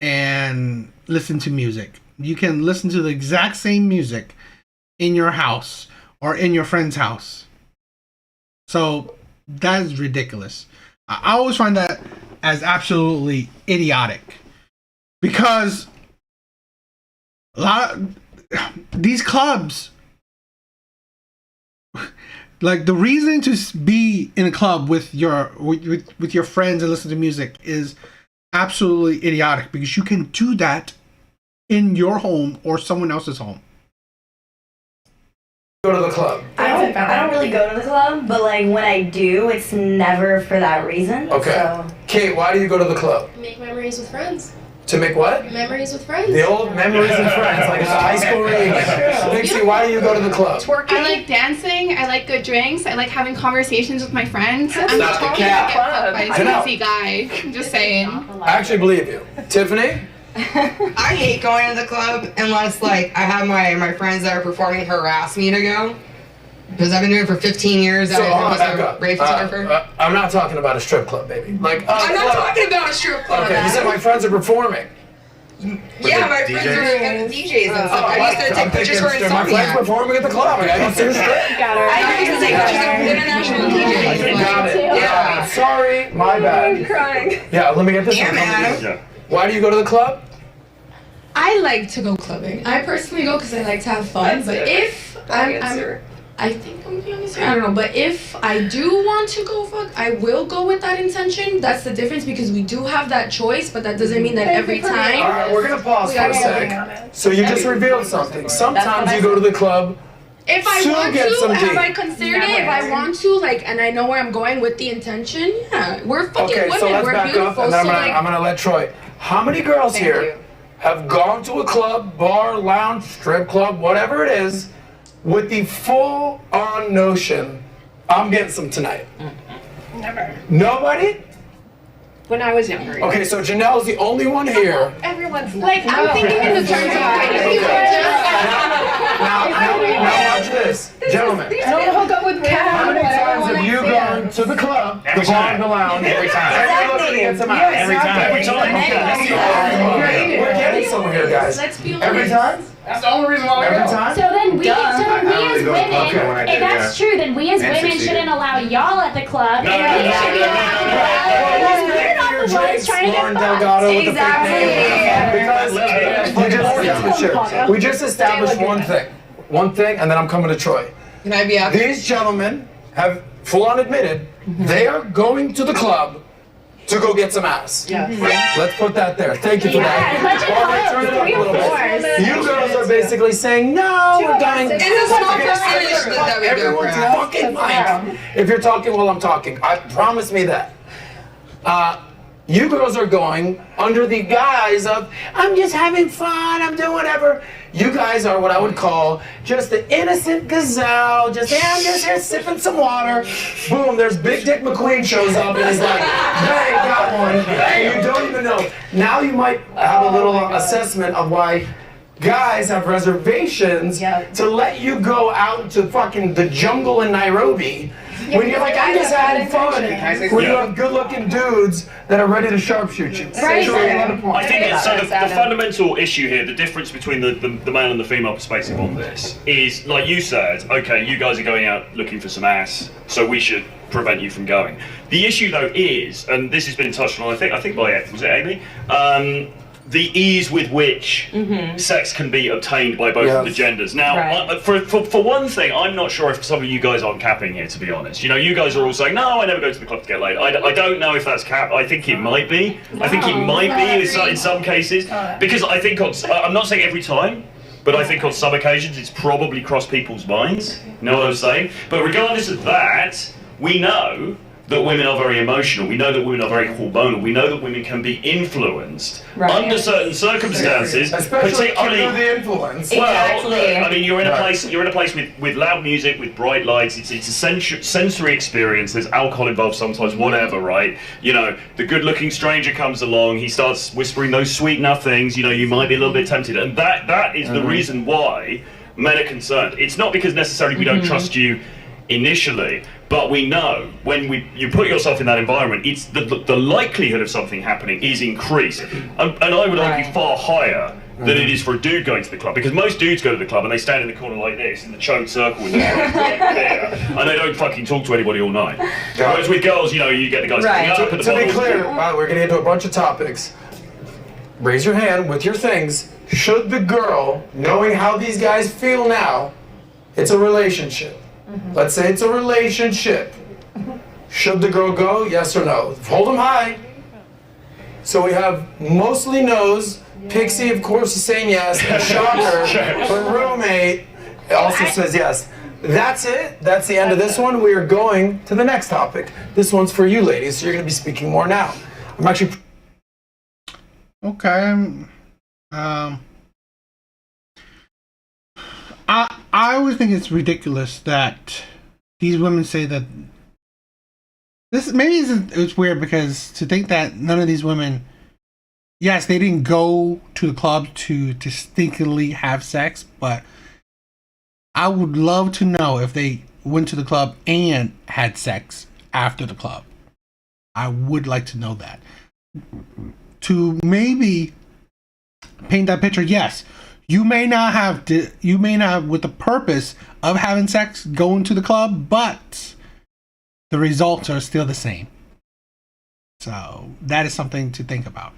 Speaker 1: and listen to music. You can listen to the exact same music in your house or in your friend's house. So that is ridiculous. I always find that as absolutely idiotic, because a lot of these clubs, like, the reason to be in a club with your friends and listen to music is absolutely idiotic, because you can do that in your home or someone else's home.
Speaker 11: Go to the club.
Speaker 21: I don't really go to the club, but like when I do, it's never for that reason.
Speaker 11: Okay.
Speaker 21: So.
Speaker 11: Kate, why do you go to the club?
Speaker 14: Make memories with friends.
Speaker 11: To make what?
Speaker 14: Memories with friends.
Speaker 11: The old memories and friends, like it's a high school reunion. Nixie, why do you go to the club?
Speaker 18: I like dancing. I like good drinks. I like having conversations with my friends. I'm
Speaker 11: Stop the
Speaker 18: totally
Speaker 11: cap.
Speaker 18: get fucked by a
Speaker 11: Janelle.
Speaker 18: sexy guy. I'm just saying.
Speaker 11: I actually believe you. Tiffany?
Speaker 23: I hate going to the club unless like I have my friends that are performing harass me to go. Because I've been doing it for 15 years.
Speaker 11: So,
Speaker 23: I'm a rape photographer.
Speaker 11: I'm not talking about a strip club, baby. Like,
Speaker 23: I'm not talking about a strip club.
Speaker 11: Okay, you said my friends are performing.
Speaker 23: Yeah, my friends are DJs and stuff. I used to take pictures for
Speaker 11: My
Speaker 23: Insomniac.
Speaker 11: friends performing at the club. I got to strip.
Speaker 23: Got her. I used to take pictures of international DJs.
Speaker 11: Got it.
Speaker 23: Yeah.
Speaker 11: Sorry, my bad.
Speaker 23: I'm crying.
Speaker 11: Yeah, let me get this
Speaker 23: Yeah,
Speaker 11: one.
Speaker 23: man.
Speaker 11: Why do you go to the club?
Speaker 24: I like to go clubbing. I personally go because I like to have fun. But if I think I'm being honest here. I don't know. But if I do want to go fuck, I will go with that intention. That's the difference, because we do have that choice, but that doesn't mean that every time.
Speaker 11: All right, we're gonna pause for a sec. So you just revealed something. Sometimes you go to the club.
Speaker 24: If I
Speaker 11: to
Speaker 24: want
Speaker 11: get
Speaker 24: to,
Speaker 11: some
Speaker 24: have
Speaker 11: D.
Speaker 24: I considered it? If I want to, like, and I know where I'm going with the intention, yeah, we're fucking
Speaker 11: Okay,
Speaker 24: women.
Speaker 11: so let's
Speaker 24: We're
Speaker 11: back
Speaker 24: beautiful.
Speaker 11: up, and then
Speaker 24: So like,
Speaker 11: I'm gonna let Troy. How many girls here have gone to a club, bar, lounge, strip club, whatever it is, with the full-on notion, I'm getting some tonight?
Speaker 24: never.
Speaker 11: Nobody?
Speaker 24: When I was younger.
Speaker 11: Okay, so Janelle's the only one here.
Speaker 24: Everyone's like, I'm thinking in the terms of
Speaker 11: Now watch this. Gentlemen,
Speaker 22: I don't hook up with
Speaker 11: how many times have you gone to the club, the bar, the lounge?
Speaker 13: Every time.
Speaker 11: And you're looking to get some out?
Speaker 13: Every time.
Speaker 11: Every time. Okay. We're getting somewhere here, guys.
Speaker 24: Let's be
Speaker 11: Every time?
Speaker 13: That's the only reason why I
Speaker 11: Every
Speaker 13: go.
Speaker 11: time?
Speaker 20: So then we as
Speaker 13: really go to club when I
Speaker 20: women,
Speaker 13: did,
Speaker 20: if that's
Speaker 13: yeah.
Speaker 20: true, then we as
Speaker 13: And
Speaker 20: women
Speaker 13: succeeded.
Speaker 20: shouldn't allow y'all at the club.
Speaker 13: No,
Speaker 20: and
Speaker 13: no,
Speaker 20: we
Speaker 13: no,
Speaker 20: should be
Speaker 13: no,
Speaker 20: allowed
Speaker 13: no,
Speaker 20: to go. We're not the ones trying to
Speaker 11: Lauren
Speaker 20: get fucked.
Speaker 11: Delgado with the fake name. We just established one thing, and then I'm coming to Troy.
Speaker 23: Can I be out?
Speaker 11: These gentlemen have full-on admitted they are going to the club to go get some ass.
Speaker 24: Yes.
Speaker 11: Let's put that there. Thank you for that. Turn it up a little bit. You girls are basically saying, no, we're going.
Speaker 23: It's a small percentage that we go
Speaker 11: Everyone's
Speaker 23: for.
Speaker 11: fucking mic. If you're talking while I'm talking, promise me that. you girls are going under the guise of, I'm just having fun, I'm doing whatever. You guys are what I would call just the innocent gazelle, just, yeah, I'm just here sipping some water. Boom, there's Big Dick McQueen shows up and he's like, hey, got one. And you don't even know. Now you might have a little assessment of why guys have reservations to let you go out into fucking the jungle in Nairobi. When you're like, I'm just having fun. When you have good-looking dudes that are ready to sharpshoot you.
Speaker 17: Right. I think the fundamental issue here, the difference between the male and the female perspective on this is, like you said, okay, you guys are going out looking for some ass, so we should prevent you from going. The issue though is, and this has been touched on, I think by, was it Amy? The ease with which sex can be obtained by both of the genders. Now, for one thing, I'm not sure if some of you guys aren't capping here, to be honest. You know, you guys are all saying, no, I never go to the club to get laid. I don't know if that's cap. I think it might be. I think it might be in some cases. Because I think, I'm not saying every time, but I think on some occasions it's probably crossed people's minds. You know what I'm saying? But regardless of that, we know that women are very emotional. We know that women are very hormonal. We know that women can be influenced under certain circumstances,
Speaker 11: especially under the influence.
Speaker 17: Well, look, I mean, you're in a place with loud music, with bright lights. It's a sensory experience. There's alcohol involved sometimes, whatever, right? You know, the good-looking stranger comes along. He starts whispering those sweet nothings. You know, you might be a little bit tempted, and that is the reason why men are concerned. It's not because necessarily we don't trust you initially, but we know when you put yourself in that environment, it's the likelihood of something happening is increased, and I would argue far higher than it is for a dude going to the club, because most dudes go to the club and they stand in the corner like this in the choked circle with their arms like there, and they don't fucking talk to anybody all night. Whereas with girls, you know, you get the guys coming up.
Speaker 11: To be clear, we're gonna get into a bunch of topics. Raise your hand with your things. Should the girl, knowing how these guys feel now, it's a relationship. Let's say it's a relationship. Should the girl go? Yes or no? Hold them high. So we have mostly no's. Pixie, of course, is saying yes. And Shocker, her roommate, also says yes. That's it. That's the end of this one. We are going to the next topic. This one's for you, ladies. So you're going to be speaking more now. I'm actually.
Speaker 1: Okay. I always think it's ridiculous that these women say that this maybe it's weird, because to think that none of these women, yes, they didn't go to the club to distinctly have sex, but I would love to know if they went to the club and had sex after the club. I would like to know that. To maybe paint that picture, yes. You may not have with the purpose of having sex going to the club, but the results are still the same. So that is something to think about.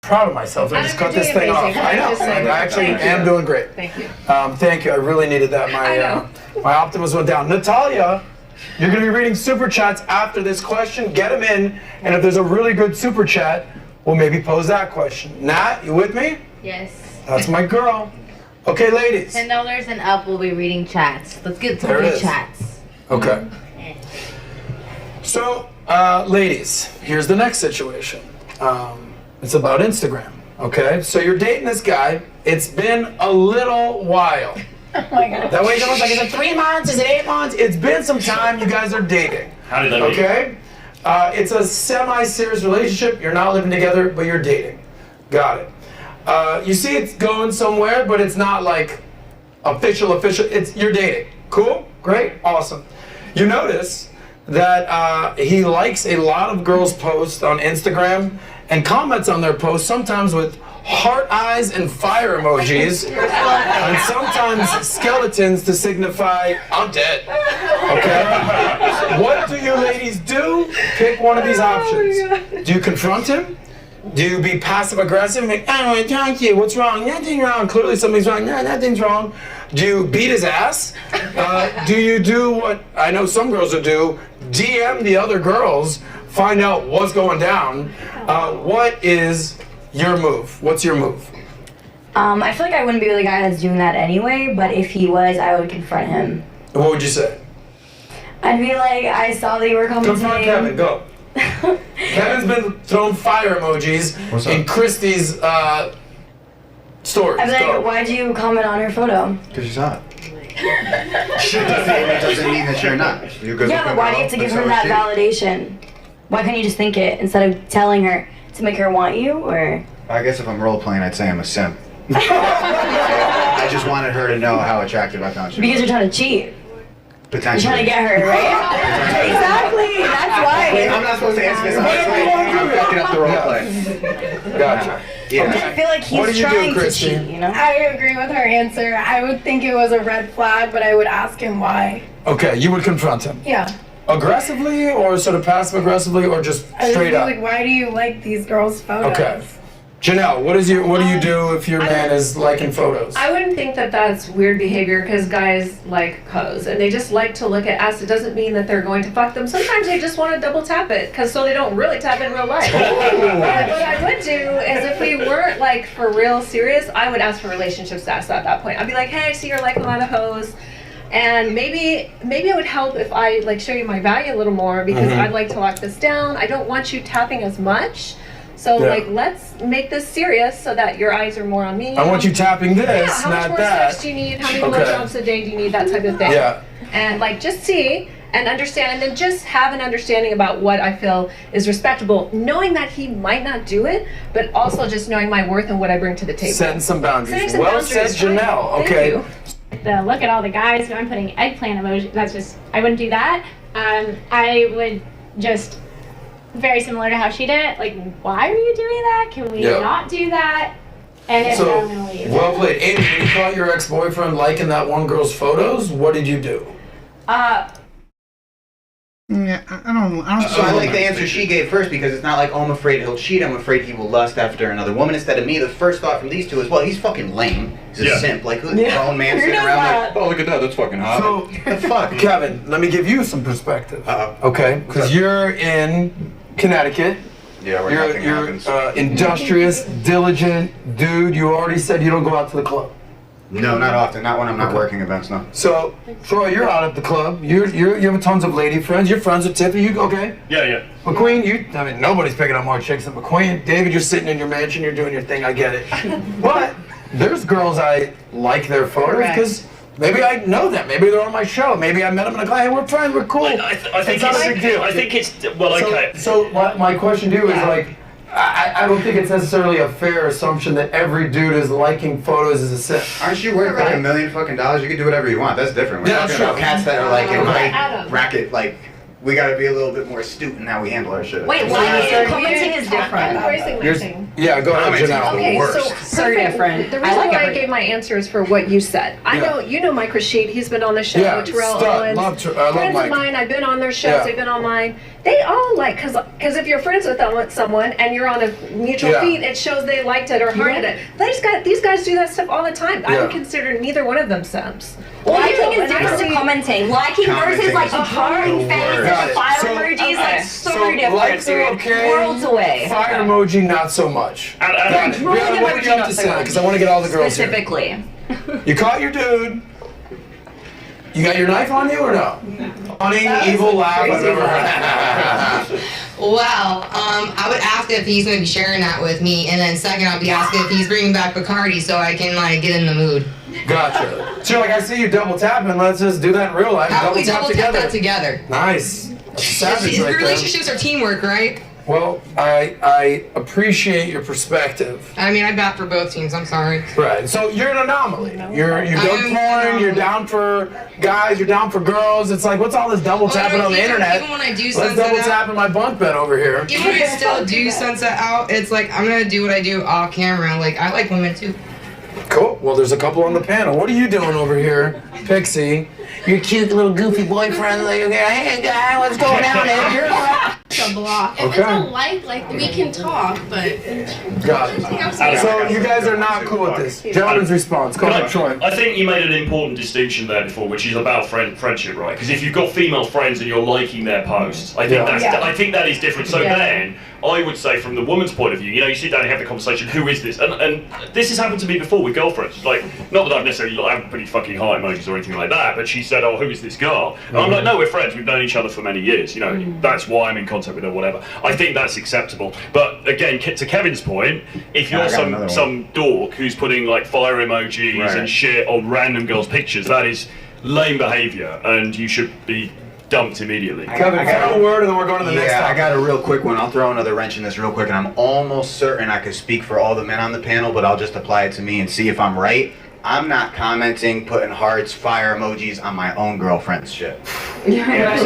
Speaker 11: Proud of myself. I just cut this thing off. I know. I actually am doing great.
Speaker 15: Thank you.
Speaker 11: Thank you. I really needed that. My optimism went down. Natalia, you're going to be reading super chats after this question. Get them in, and if there's a really good super chat, we'll maybe pose that question. Nat, you with me?
Speaker 16: Yes.
Speaker 11: That's my girl. Okay, ladies.
Speaker 16: $10 and up, we'll be reading chats. Let's get some
Speaker 11: There it
Speaker 16: good
Speaker 11: is.
Speaker 16: chats.
Speaker 11: Okay. So, ladies, here's the next situation. It's about Instagram. Okay, so you're dating this guy. It's been a little while.
Speaker 22: Oh my god.
Speaker 11: That way, someone's like, is it 3 months? Is it 8 months? It's been some time. You guys are dating.
Speaker 17: How did that mean?
Speaker 11: Okay. It's a semi-serious relationship. You're not living together, but you're dating. Got it. You see it's going somewhere, but it's not like official. It's you're dating. Cool? Great? Awesome. You notice that he likes a lot of girls' posts on Instagram and comments on their posts, sometimes with heart eyes and fire emojis, and sometimes skeletons to signify, I'm dead. Okay? What do you ladies do? Pick one of these options. Do you confront him? Do you be passive aggressive and like, I don't want to talk to you, what's wrong? Nothing wrong. Clearly something's wrong. No, nothing's wrong. Do you beat his ass? Do you do what I know some girls will do? DM the other girls, find out what's going down. What is your move? What's your move?
Speaker 2: I feel like I wouldn't be the guy that's doing that anyway, but if he was, I would confront him.
Speaker 11: What would you say?
Speaker 2: I'd be like, I saw that you were commenting.
Speaker 11: Confront Kevin, go. Kevin's been throwing fire emojis in Christy's stories.
Speaker 2: I'm like, why'd you comment on her photo?
Speaker 12: Because she's hot. It doesn't mean that you're not. You're good.
Speaker 2: Yeah, but why do you have to give her that validation? Why can't you just think it instead of telling her to make her want you? Or
Speaker 12: I guess if I'm role playing, I'd say I'm a simp. I just wanted her to know how attractive I found you.
Speaker 2: Because you're trying to cheat.
Speaker 12: Potentially.
Speaker 2: You're trying to get her, right? Exactly. That's why.
Speaker 12: Wait, I'm not supposed to answer this. I'm fucking up the role play.
Speaker 11: Gotcha.
Speaker 12: Yeah.
Speaker 2: I feel like he's trying to cheat, you know?
Speaker 22: I agree with her answer. I would think it was a red flag, but I would ask him why.
Speaker 11: Okay, you would confront him.
Speaker 22: Yeah.
Speaker 11: Aggressively, or sort of passive aggressively, or just
Speaker 22: I would
Speaker 11: straight
Speaker 22: be
Speaker 11: up?
Speaker 22: like, why do you like these girls' photos?
Speaker 11: Okay. Janelle, what do you do if your man is liking photos?
Speaker 15: I wouldn't think that that's weird behavior because guys like hoes and they just like to look at ass. It doesn't mean that they're going to fuck them. Sometimes they just want to double tap it because so they don't really tap in real life. But what I would do is if we weren't like for real serious, I would ask for relationship status at that point. I'd be like, hey, I see you're liking a lot of hoes. And maybe it would help if I like show you my value a little more because I'd like to lock this down. I don't want you tapping as much. So like, let's make this serious so that your eyes are more on me.
Speaker 11: I want you tapping this,
Speaker 15: yeah, how much
Speaker 11: not
Speaker 15: more
Speaker 11: that.
Speaker 15: sex do you need? How many blowjobs a day do you need? That type of thing.
Speaker 11: Yeah.
Speaker 15: And like, just see and understand, and then just have an understanding about what I feel is respectable, knowing that he might not do it, but also just knowing my worth and what I bring to the table.
Speaker 11: Setting some boundaries.
Speaker 15: Setting some
Speaker 11: Well said,
Speaker 15: boundaries.
Speaker 11: Janelle.
Speaker 15: Thank
Speaker 11: Okay.
Speaker 15: you.
Speaker 20: The look at all the guys who I'm putting eggplant emoji. That's just, I wouldn't do that. I would just, very similar to how she did it, like, why are you doing that? Can we not do that? And if
Speaker 11: So,
Speaker 20: I'm gonna leave.
Speaker 11: well played. Amy, when you caught your ex-boyfriend liking that one girl's photos, what did you do?
Speaker 1: Yeah, I don't.
Speaker 12: So I like the answer she gave first because it's not like, oh, I'm afraid he'll cheat. I'm afraid he will lust after another woman. Instead of me, the first thought from these two is, well, he's fucking lame. He's a simp. Like, who's a grown man sitting around like, oh, look at that. That's fucking hot.
Speaker 11: So,
Speaker 12: the fuck?
Speaker 11: Kevin, let me give you some perspective. Okay? Because you're in Connecticut.
Speaker 12: Yeah, where nothing
Speaker 11: You're
Speaker 12: happens.
Speaker 11: industrious, diligent dude. You already said you don't go out to the club.
Speaker 12: No, not often. Not when I'm not working events, no.
Speaker 11: So, Troy, you're out at the club. You have tons of lady friends. You're friends with Tiffany. You okay?
Speaker 17: Yeah.
Speaker 11: McQueen, I mean, nobody's picking up more chicks than McQueen. David, you're sitting in your mansion. You're doing your thing. I get it. But there's girls I like their photos because maybe I know them. Maybe they're on my show. Maybe I met them in a class. Hey, we're friends. We're cool.
Speaker 17: I think
Speaker 11: it's not a big deal.
Speaker 17: I think it's well, okay.
Speaker 11: So my question to you is like, I don't think it's necessarily a fair assumption that every dude is liking photos as a simp.
Speaker 12: Aren't you worth like $1 million fucking dollars? You can do whatever you want. That's different. We're
Speaker 11: Yeah,
Speaker 12: talking
Speaker 11: sure.
Speaker 12: about cats that are like in my
Speaker 15: Adam.
Speaker 12: racket. Like, we gotta be a little bit more astute in how we handle our shit.
Speaker 21: Wait, liking and commenting is different.
Speaker 15: Embracing my thing.
Speaker 11: Yeah, go ahead, Janelle.
Speaker 15: Okay, so
Speaker 21: So different.
Speaker 15: The
Speaker 21: I
Speaker 15: reason
Speaker 21: like
Speaker 15: why I
Speaker 21: every-
Speaker 15: gave my answer is for what you said. I know you know Mike Rashid. He's been on the show.
Speaker 11: Yeah,
Speaker 15: Terrell
Speaker 11: stud.
Speaker 15: Owens.
Speaker 11: Love
Speaker 15: friends
Speaker 11: Mike.
Speaker 15: of mine. I've been on their shows.
Speaker 11: Yeah.
Speaker 15: They've been on mine. They all like because if you're friends with someone and you're on a mutual
Speaker 11: Yeah.
Speaker 15: feed, it shows they liked it or hearted it. These guys do that stuff all the time. I would consider neither one of them simps.
Speaker 21: Liking is different from commenting. Liking versus like a heart and face
Speaker 11: Got
Speaker 21: and
Speaker 11: it.
Speaker 21: fire
Speaker 11: So-
Speaker 21: emojis, like so different,
Speaker 11: likes are
Speaker 21: dude.
Speaker 11: okay.
Speaker 21: Worlds away.
Speaker 11: Fire emoji, not so much. Got it.
Speaker 21: Really
Speaker 11: Yeah, what do you have to say? Because I want to get all the girls here.
Speaker 21: Specifically.
Speaker 11: You caught your dude. You got your knife on you or no? Funny, evil laugh I've ever heard.
Speaker 23: Well, I would ask if he's going to be sharing that with me, and then second, I'll be asking if he's bringing back Bacardi so I can like get in the mood.
Speaker 11: Gotcha. So like I see you double tapping. Let's just do that in real life.
Speaker 23: How about we
Speaker 11: tap
Speaker 23: double tap that together?
Speaker 11: Nice. That's savage right there.
Speaker 23: Relationships are teamwork, right?
Speaker 11: Well, I appreciate your perspective.
Speaker 23: I mean, I bat for both teams. I'm sorry.
Speaker 11: Right. So you're an anomaly. You go porn. You're down for guys. You're down for girls. It's like, what's all this double tapping on the internet?
Speaker 23: Even when I do
Speaker 11: Let's
Speaker 23: sunset
Speaker 11: double
Speaker 23: out,
Speaker 11: tap in my bunk bed over here.
Speaker 23: even when I still do sunset out, it's like I'm gonna do what I do off camera. Like I like women too.
Speaker 11: Cool. Well, there's a couple on the panel. What are you doing over here, Pixie? Your cute little goofy boyfriend. Like, hey guy, what's going on there?
Speaker 18: To block. If
Speaker 11: Okay.
Speaker 18: it's a like we can talk, but
Speaker 11: Got it. So you guys are not cool with this. Gentleman's response. Go ahead, Troy.
Speaker 17: I think you made an important distinction there before, which is about friendship, right? Because if you've got female friends and you're liking their posts, I think
Speaker 11: Yeah.
Speaker 17: I think that is different. So then, I would say from the woman's point of view, you sit down and have the conversation, who is this? And this has happened to me before with girlfriends. Like, not that I've necessarily I haven't pretty fucking heart emojis or anything like that, but she said, oh, who is this girl? And I'm like, no, we're friends. We've known each other for many years. That's why I'm in contact with her, whatever. I think that's acceptable. But again, to Kevin's point, if you're some dork who's putting like fire emojis and shit on random girls' pictures, that is lame behaviour, and you should be dumped immediately.
Speaker 11: Kevin, final word, and then we're going to the next topic.
Speaker 12: I got a real quick one. I'll throw another wrench in this real quick, and I'm almost certain I could speak for all the men on the panel, but I'll just apply it to me and see if I'm right. I'm not commenting, putting hearts, fire emojis on my own girlfriend's shit.
Speaker 13: That's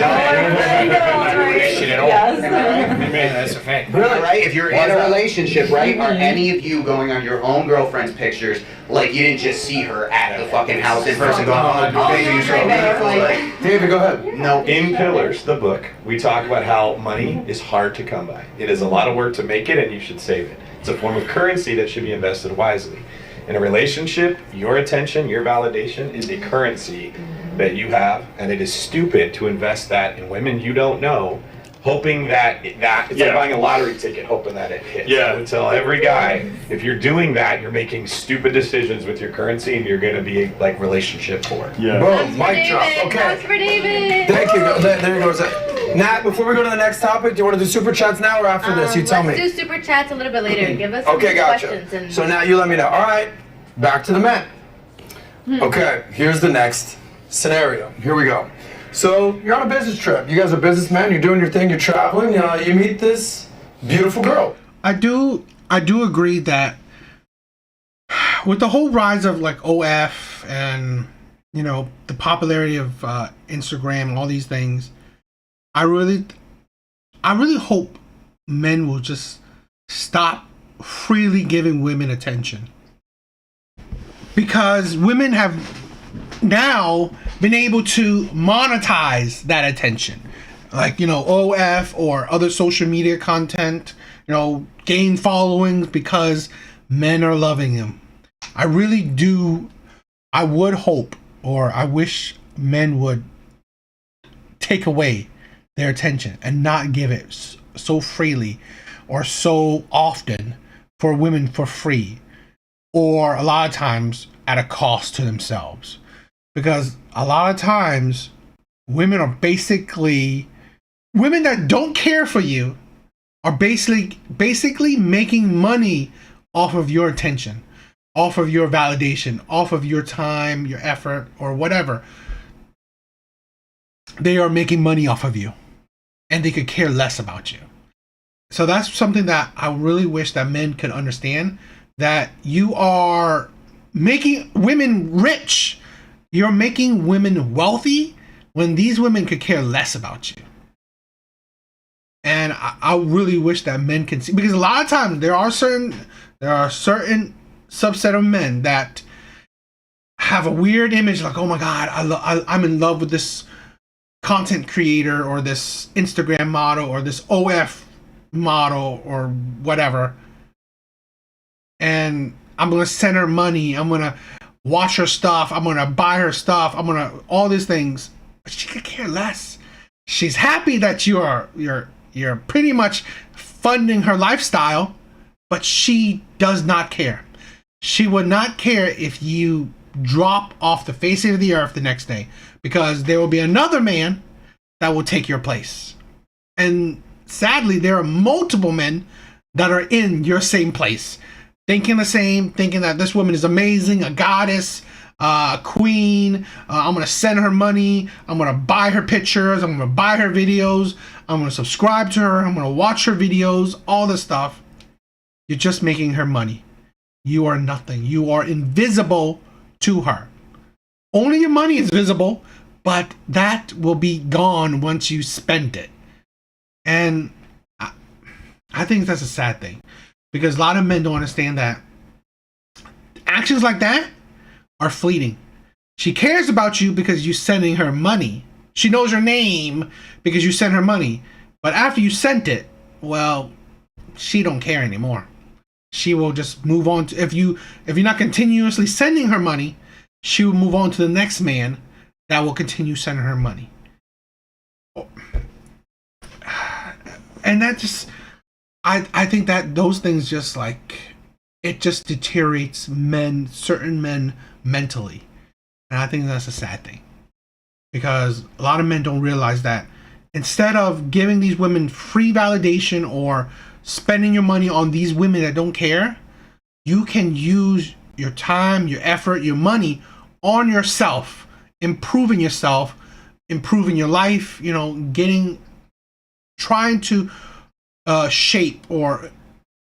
Speaker 13: a fact.
Speaker 12: Really? Right? If you're in a relationship, right? Are any of you going on your own girlfriend's pictures like you didn't just see her at the fucking house in person going, oh, baby, you're so beautiful. Like,
Speaker 11: David, go ahead.
Speaker 19: No. In Pillars, the book, we talk about how money is hard to come by. It is a lot of work to make it, and you should save it. It's a form of currency that should be invested wisely. In a relationship, your attention, your validation is a currency that you have, and it is stupid to invest that in women you don't know, hoping that it's like buying a lottery ticket, hoping that it hits. I would tell every guy, if you're doing that, you're making stupid decisions with your currency, and you're going to be like relationship poor.
Speaker 11: Boom, mic drop. Okay.
Speaker 20: That's for David.
Speaker 11: Thank you. There you go. Nat, before we go to the next topic, do you want to do super chats now or after this? You tell me.
Speaker 16: Let's do super chats a little bit later. Give us some questions. And
Speaker 11: So now you let me know. All right, back to the men. Okay, here's the next scenario. Here we go. So you're on a business trip. You guys are businessmen. You're doing your thing. You're traveling. You meet this beautiful girl.
Speaker 1: I do agree that with the whole rise of like OF and the popularity of Instagram and all these things, I really hope men will just stop freely giving women attention, because women have now been able to monetize that attention, like OF or other social media content, gain followings because men are loving them. I would hope, or I wish men would take away their attention and not give it so freely or so often for women for free, or a lot of times at a cost to themselves. Because a lot of times women that don't care for you are basically making money off of your attention, off of your validation, off of your time, your effort, or whatever. They are making money off of you, and they could care less about you. So that's something that I really wish that men could understand, that you are making women rich. You're making women wealthy when these women could care less about you. And I really wish that men can see, because a lot of times there are certain subset of men that have a weird image, like, oh my God, I'm in love with this content creator or this Instagram model or this OF model or whatever, and I'm gonna send her money, I'm gonna watch her stuff, I'm gonna buy her stuff, I'm gonna all these things. But she could care less. She's happy that you're pretty much funding her lifestyle, but she does not care. She would not care if you drop off the face of the earth the next day, because there will be another man that will take your place. And sadly, there are multiple men that are in your same place, thinking the same, thinking that this woman is amazing, a goddess, a queen. I'm going to send her money. I'm going to buy her pictures. I'm going to buy her videos. I'm going to subscribe to her. I'm going to watch her videos, all this stuff. You're just making her money. You are nothing. You are invisible to her. Only your money is visible, but that will be gone once you spend it. And I think that's a sad thing, because a lot of men don't understand that actions like that are fleeting. She cares about you because you're sending her money. She knows your name because you sent her money. But after you sent it, well, she don't care anymore. She will just move on to, if you're not continuously sending her money, she will move on to the next man that will continue sending her money. And that just, I think that those things just like it just deteriorates certain men mentally, and I think that's a sad thing because a lot of men don't realize that instead of giving these women free validation or spending your money on these women that don't care, you can use your time, your effort, your money on yourself, improving yourself, improving your life, trying to shape or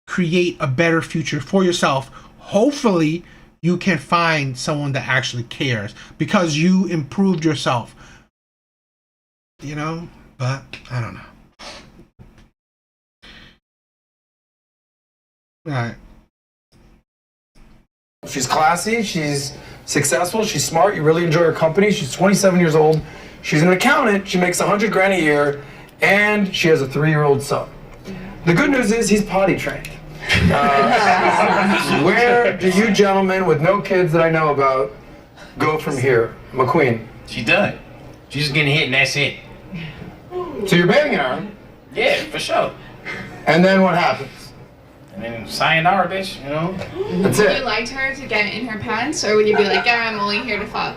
Speaker 1: create a better future for yourself. Hopefully you can find someone that actually cares because you improved yourself, but I don't know. All right.
Speaker 11: She's classy, she's successful, she's smart, you really enjoy her company. She's 27 years old, she's an accountant, she makes $100,000 a year, and she has a 3-year-old son. The good news is he's potty trained. Where do you gentlemen with no kids that I know about go from here? McQueen.
Speaker 13: She's done. She's just getting hit and that's it.
Speaker 11: So you're banging her?
Speaker 13: Yeah, for sure.
Speaker 11: And then what happens?
Speaker 13: And then sayonara, bitch,
Speaker 11: That's
Speaker 18: Would
Speaker 11: it.
Speaker 18: you like her to get in her pants, or would you be like, yeah, I'm only here to fuck?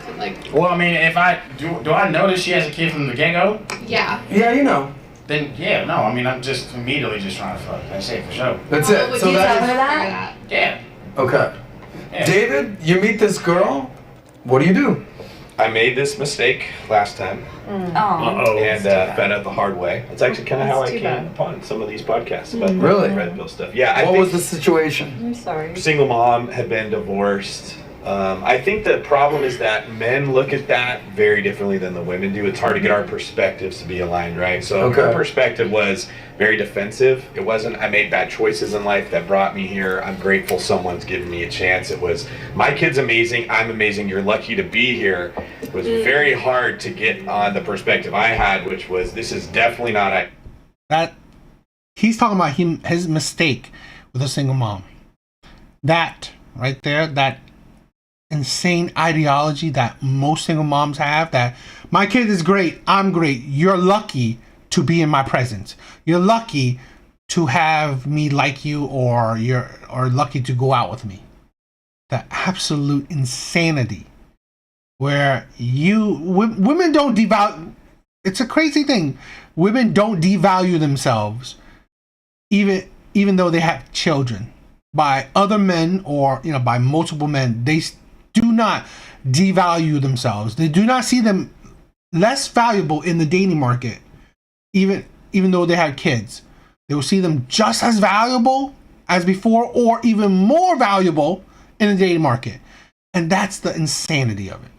Speaker 13: Well, I mean, if I do I notice she has a kid from the get-go?
Speaker 18: Yeah.
Speaker 11: Yeah, you know.
Speaker 13: Then yeah, no, I mean, I'm just immediately just trying to fuck. That's it for sure.
Speaker 11: That's it.
Speaker 18: Would
Speaker 11: So
Speaker 18: you
Speaker 11: that
Speaker 18: tell
Speaker 11: is-
Speaker 18: her that?
Speaker 13: Yeah.
Speaker 11: Okay.
Speaker 13: Yeah.
Speaker 11: David, you meet this girl. What do you do?
Speaker 19: I made this mistake last time. And found out the hard way. It's actually kind of how I came upon some of these podcasts about
Speaker 11: Really?
Speaker 19: red pill stuff. Yeah.
Speaker 11: What was the situation?
Speaker 21: I'm sorry.
Speaker 19: Single mom, had been divorced. I think the problem is that men look at that very differently than the women do. It's hard to get our perspectives to be aligned, right? So her perspective was very defensive. It wasn't, I made bad choices in life that brought me here. I'm grateful someone's given me a chance. It was, my kid's amazing. I'm amazing. You're lucky to be here. It was very hard to get on the perspective I had, which was, this is definitely not
Speaker 1: That he's talking about his mistake with a single mom. That right there, that insane ideology that most single moms have, that my kid is great, I'm great, you're lucky to be in my presence, you're lucky to have me like you, or you're lucky to go out with me. The absolute insanity where women don't devalue. It's a crazy thing. Women don't devalue themselves even though they have children by other men, or by multiple men. They do not devalue themselves. They do not see them less valuable in the dating market, even though they have kids. They will see them just as valuable as before, or even more valuable in the dating market. And that's the insanity of it.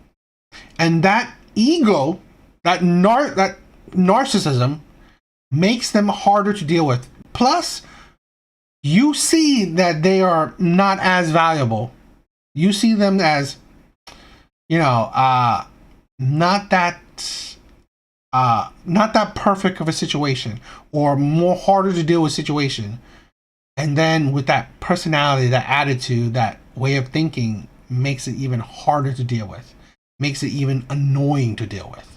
Speaker 1: And that ego, that narcissism, makes them harder to deal with. Plus, you see that they are not as valuable. You see them as, not that perfect of a situation, or more harder to deal with situation. And then with that personality, that attitude, that way of thinking, makes it even harder to deal with. Makes it even annoying to deal with.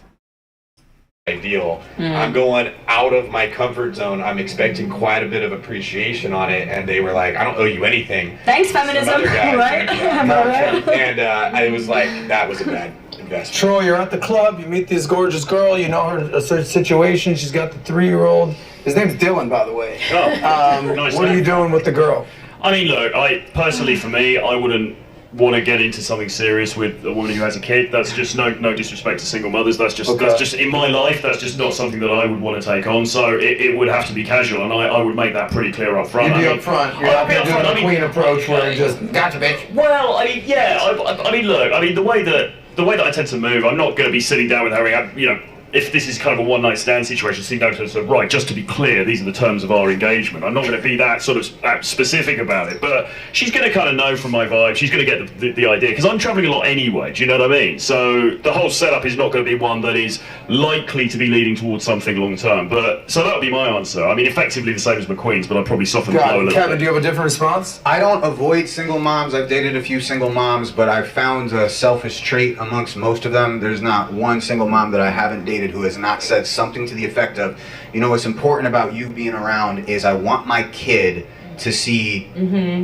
Speaker 19: ideal. I'm going out of my comfort zone. I'm expecting quite a bit of appreciation on it, and they were like, I don't owe you anything.
Speaker 21: Thanks, feminism, right?
Speaker 19: And I was like, that was a bad investment.
Speaker 11: Troy, you're at the club, you meet this gorgeous girl, you know her situation, she's got the 3-year-old. His name's Dylan, by the way.
Speaker 17: Oh, nice
Speaker 11: what are
Speaker 17: name.
Speaker 11: you doing with the girl?
Speaker 17: I mean, look, personally, for me, I wouldn't want to get into something serious with a woman who has a kid. That's just no disrespect to single mothers. That's just in my life. That's just not something that I would want to take on. So it would have to be casual, and I would make that pretty clear up front.
Speaker 11: You'd be up front. You're not going to do the queen approach where you just gotcha, bitch.
Speaker 17: Well, I mean, yeah. I mean, look. I mean, the way that I tend to move, I'm not going to be sitting down with her, if this is kind of a one-night stand situation, sitting down to her, right, just to be clear, these are the terms of our engagement. I'm not going to be that sort of specific about it, but she's going to kind of know from my vibe, she's going to get the idea, because I'm traveling a lot anyway, do you know what I mean? So the whole setup is not going to be one that is likely to be leading towards something long-term, so that would be my answer. I mean, effectively the same as McQueen's, but I'd probably soften the blow a little
Speaker 11: Kevin,
Speaker 17: bit.
Speaker 11: do you have a different response?
Speaker 12: I don't avoid single moms. I've dated a few single moms, but I've found a selfish trait amongst most of them. There's not one single mom that I haven't dated dated who has not said something to the effect of, you know, what's important about you being around is I want my kid to see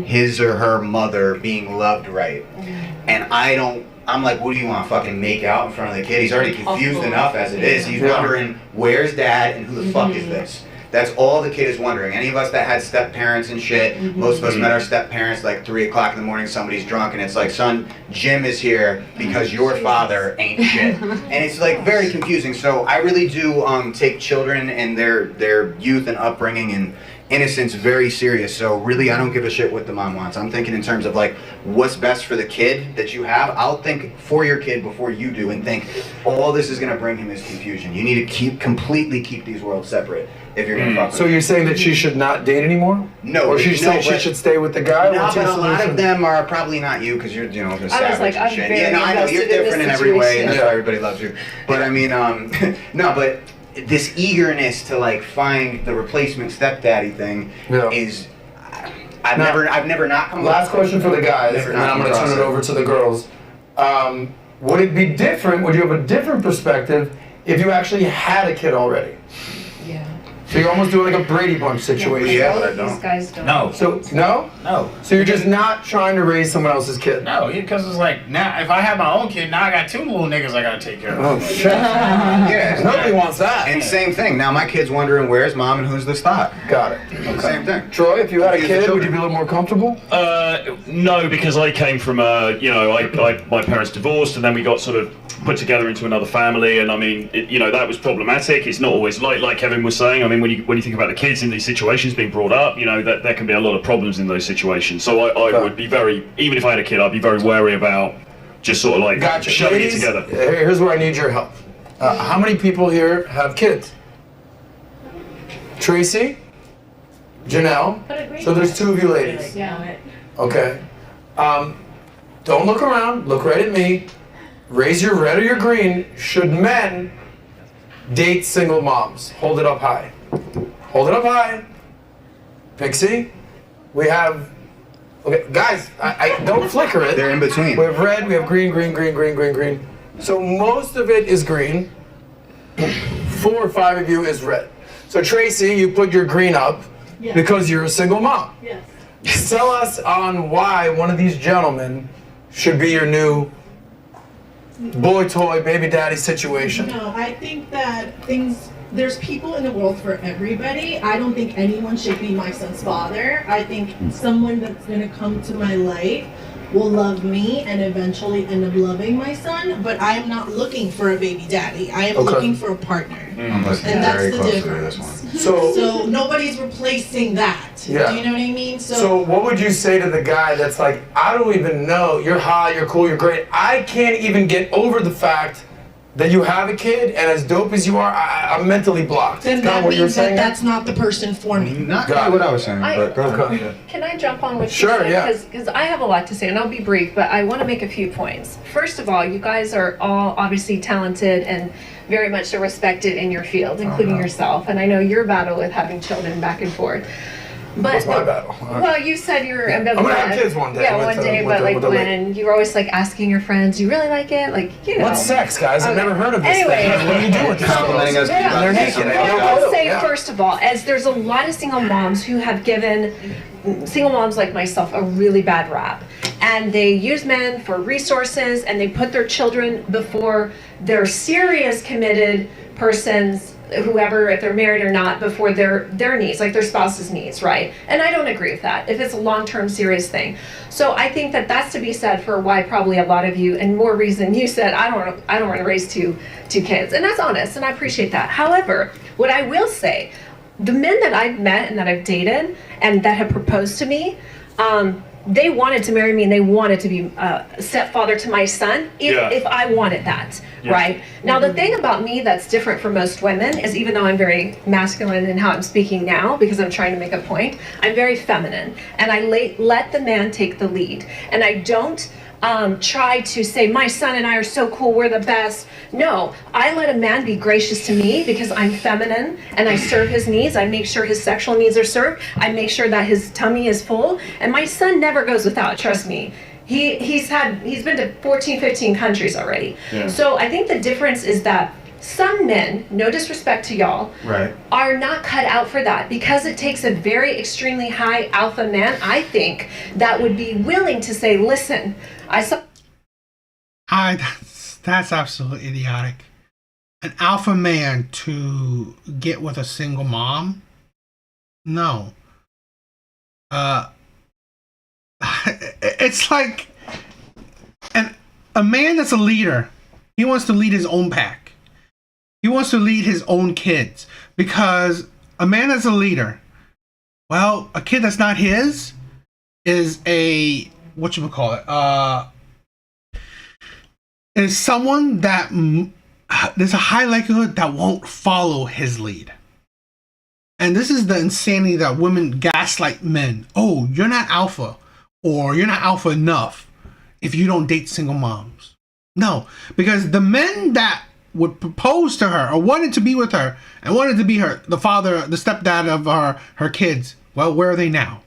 Speaker 12: his or her mother being loved right. And I'm like, what do you want, fucking make out in front of the kid? He's already confused enough as it is. He's wondering, where's dad and who the fuck is this? That's all the kid is wondering. Any of us that had step parents and shit, most of us met our step parents like 3 o'clock in the morning, somebody's drunk, and it's like, son, Jim is here because your father ain't shit. And it's like very confusing. So I really do take children and their youth and upbringing and innocence very serious. So really, I don't give a shit what the mom wants. I'm thinking in terms of like what's best for the kid that you have. I'll think for your kid before you do, and think all this is gonna bring him is confusion. You need to completely keep these worlds separate if you're gonna fuck with
Speaker 11: So you're saying that she should not date anymore?
Speaker 12: No.
Speaker 11: Or she should stay with the guy?
Speaker 12: No,
Speaker 11: What's
Speaker 12: but
Speaker 11: your
Speaker 12: a lot
Speaker 11: solution?
Speaker 12: of them are probably not you because you're, you know, just
Speaker 15: I was
Speaker 12: savage
Speaker 15: like,
Speaker 12: and
Speaker 15: I'm
Speaker 12: shit.
Speaker 15: very
Speaker 12: Yeah, no, I know you're
Speaker 15: invested in
Speaker 12: different in
Speaker 15: this
Speaker 12: every way, and
Speaker 15: situation.
Speaker 12: that's why everybody loves you. But I mean, no, but this eagerness to like find the replacement stepdaddy thing is. I've never not come.
Speaker 11: Last question for the guys, and then I'm going to turn it over to the girls. Would it be different? Would you have a different perspective if you actually had a kid already?
Speaker 15: Yeah.
Speaker 11: So you're almost doing like a Brady Bunch situation.
Speaker 12: Yeah, but I don't.
Speaker 15: These guys don't.
Speaker 13: No.
Speaker 11: So no?
Speaker 13: No.
Speaker 11: So you're just not trying to raise someone else's kid?
Speaker 13: No, because it's like, now if I have my own kid, now I got 2 little niggas I gotta take care of.
Speaker 11: Oh shit.
Speaker 12: Yeah,
Speaker 11: Nobody wants that.
Speaker 12: And same thing. Now my kid's wondering where's mom and who's the stock.
Speaker 11: Got it.
Speaker 12: Okay. Same thing.
Speaker 11: Troy, if you had a
Speaker 12: Use the
Speaker 11: kid, would
Speaker 12: children.
Speaker 11: you be a little more comfortable?
Speaker 17: No, because I came from my parents divorced, and then we got sort of put together into another family, and I mean, that was problematic. It's not always like Kevin was saying. I mean, when you think about the kids in these situations being brought up, that there can be a lot of problems in those situations. So I would be even if I had a kid, I'd be very wary about just sort of like shoving it together.
Speaker 11: Here's where I need your help. How many people here have kids? Tracy? Janelle? So there's 2 of you ladies.
Speaker 20: Yeah.
Speaker 11: Okay. Don't look around. Look right at me. Raise your red or your green. Should men date single moms? Hold it up high. Hold it up high. Pixie? We have... Okay, guys, I don't flicker it.
Speaker 12: They're in between.
Speaker 11: We have red, we have green, green, green, green, green, green. So most of it is green. 4 or 5 of you is red. So Tracy, you put your green up because you're a single mom.
Speaker 7: Yes.
Speaker 11: Sell us on why one of these gentlemen should be your new boy toy, baby daddy situation.
Speaker 3: No, I think that there's people in the world for everybody. I don't think anyone should be my son's father. I think someone that's gonna come to my life will love me and eventually end up loving my son, but I am not looking for a baby daddy. I am looking for a partner. And that's the difference. So nobody's replacing that.
Speaker 11: Yeah.
Speaker 3: Do you know what I mean?
Speaker 11: So what would you say to the guy that's like, I don't even know, you're hot, you're cool, you're great. I can't even get over the fact that you have a kid, and as dope as you are, I'm mentally blocked.
Speaker 3: Then that means that that's not the person for me.
Speaker 12: Not quite what I was saying, but go ahead.
Speaker 15: Can I jump on what
Speaker 11: Sure,
Speaker 15: you
Speaker 11: yeah.
Speaker 15: said? Because I have a lot to say, and I'll be brief, but I want to make a few points. First of all, you guys are all obviously talented and very much so respected in your field, including yourself. And I know your battle with having children back and forth. But
Speaker 11: What's my battle?
Speaker 15: well, you said you're ambivalent.
Speaker 11: I'm gonna have kids one day.
Speaker 15: Yeah,
Speaker 11: with
Speaker 15: one day,
Speaker 11: the-
Speaker 15: but
Speaker 11: with
Speaker 15: like
Speaker 11: the lady.
Speaker 15: when you were always like asking your friends, you really like it? Like, you know.
Speaker 11: What's sex, guys? I've never heard of this
Speaker 15: Anyway.
Speaker 11: thing. What do you do with these
Speaker 12: Complimenting us
Speaker 11: girls?
Speaker 12: about
Speaker 11: They're
Speaker 12: this.
Speaker 11: naked.
Speaker 15: I'll say first of all, as there's a lot of single moms who have given single moms like myself a really bad rap, and they use men for resources, and they put their children before their serious committed persons, whoever, if they're married or not, before their needs, like their spouse's needs, right? And I don't agree with that if it's a long-term serious thing. So I think that that's to be said for why probably a lot of you, and more reason you said I don't want to raise two kids, and that's honest, and I appreciate that. However, what I will say, the men that I've met and that I've dated and that have proposed to me, they wanted to marry me, and they wanted to be a stepfather to my son if I wanted that, right? Now, the thing about me that's different from most women is, even though I'm very masculine in how I'm speaking now, because I'm trying to make a point, I'm very feminine, and I let the man take the lead, and I don't try to say, my son and I are so cool, we're the best. No, I let a man be gracious to me because I'm feminine and I serve his needs. I make sure his sexual needs are served. I make sure that his tummy is full. And my son never goes without, trust me. He's been to 14, 15 countries already. Yeah. So I think the difference is that some men, no disrespect to y'all,
Speaker 12: Right.
Speaker 15: are not cut out for that because it takes a very extremely high alpha man, I think, that would be willing to say, listen, I saw.
Speaker 1: That's absolutely idiotic. An alpha man to get with a single mom? No. It's like a man that's a leader. He wants to lead his own pack. He wants to lead his own kids because a man that's a leader, well, a kid that's not his is a is someone that there's a high likelihood that won't follow his lead. And this is the insanity that women gaslight men. Oh, you're not alpha, or you're not alpha enough if you don't date single moms. No, because the men that would propose to her or wanted to be with her and wanted to be the father, the stepdad of her kids, well, where are they now?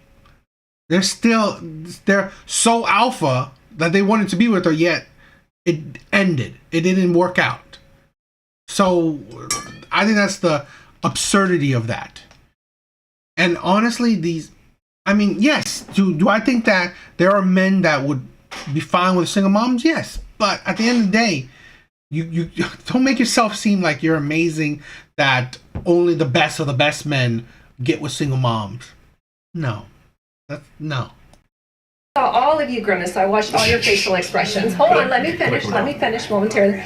Speaker 1: They're so alpha that they wanted to be with her, yet it ended. It didn't work out. So I think that's the absurdity of that. And honestly, yes, do I think that there are men that would be fine with single moms? Yes. But at the end of the day, you don't make yourself seem like you're amazing, that only the best of the best men get with single moms. No. No.
Speaker 15: All of you grimace. I watched all your facial expressions. Hold on, let me finish momentarily.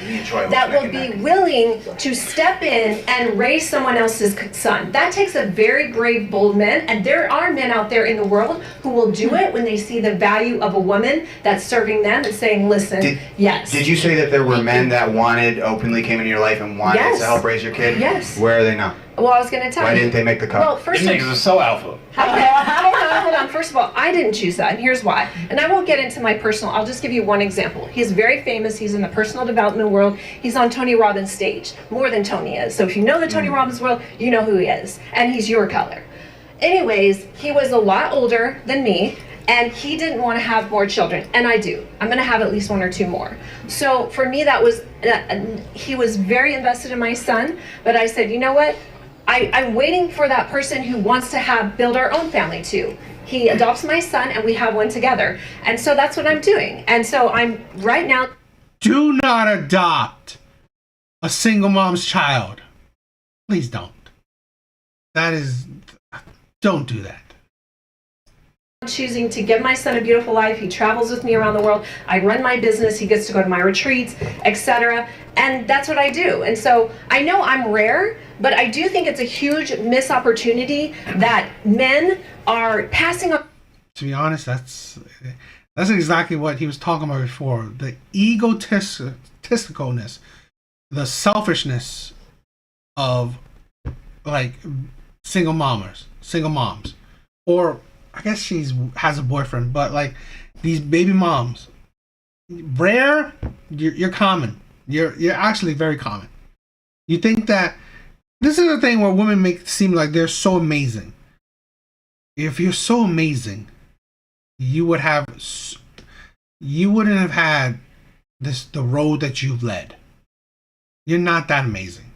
Speaker 15: That will be willing to step in and raise someone else's son. That takes a very brave, bold man, and there are men out there in the world who will do it when they see the value of a woman that's serving them and saying, listen, yes.
Speaker 12: Did you say that there were men that openly came into your life and wanted to help raise your kid?
Speaker 15: Yes.
Speaker 12: Where are they now?
Speaker 15: Well, I was going to tell you.
Speaker 12: Why didn't they make the cut?
Speaker 15: Well, first
Speaker 13: These niggas are so alpha.
Speaker 15: Hold on. First of all, I didn't choose that, and here's why. And I won't get into my personal. I'll just give you one example. He's very famous. He's in the personal development world. He's on Tony Robbins' stage, more than Tony is. So if you know the Tony Robbins world, you know who he is, and he's your color. Anyways, he was a lot older than me, and he didn't want to have more children, and I do. I'm going to have at least 1 or 2 more. So for me, that was he was very invested in my son, but I said, you know what? I'm waiting for that person who wants to build our own family too. He adopts my son and we have one together. And so that's what I'm doing. And so I'm right now.
Speaker 1: Do not adopt a single mom's child. Please don't. Don't do that.
Speaker 15: Choosing to give my son a beautiful life. He travels with me around the world. I run my business. He gets to go to my retreats, etc. And that's what I do. And so I know I'm rare, but I do think it's a huge missed opportunity that men are passing on.
Speaker 1: To be honest, that's exactly what he was talking about before. The egotisticalness, the selfishness of like single moms, or I guess has a boyfriend, but like these baby moms, rare. You're common. You're actually very common. You think that this is the thing where women make it seem like they're so amazing. If you're so amazing, you wouldn't have had the road that you've led. You're not that amazing.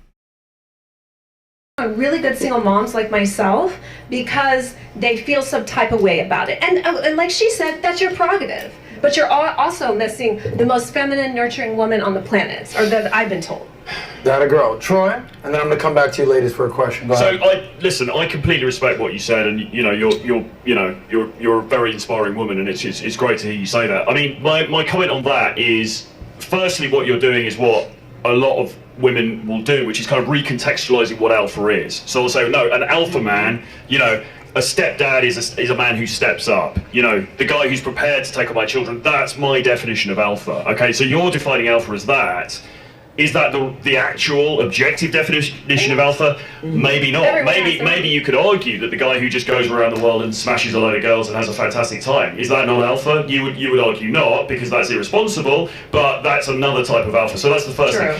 Speaker 15: Really good single moms like myself because they feel some type of way about it. And like she said, that's your prerogative. But you're also missing the most feminine, nurturing woman on the planet, or that I've been told.
Speaker 11: That a girl, Troy, and then I'm gonna come back to you ladies for a question. Go ahead.
Speaker 17: I completely respect what you said, and you're a very inspiring woman, and it's great to hear you say that. I mean, my comment on that is, firstly, what you're doing is what a lot of women will do, which is kind of recontextualizing what alpha is. So I'll say, no, an alpha man, a stepdad is a man who steps up. The guy who's prepared to take on my children, that's my definition of alpha. Okay, so you're defining alpha as that. Is that the actual objective definition of alpha? Maybe not. Maybe you could argue that the guy who just goes around the world and smashes a load of girls and has a fantastic time, is that not alpha? You would argue not, because that's irresponsible, but that's another type of alpha. So that's the first thing.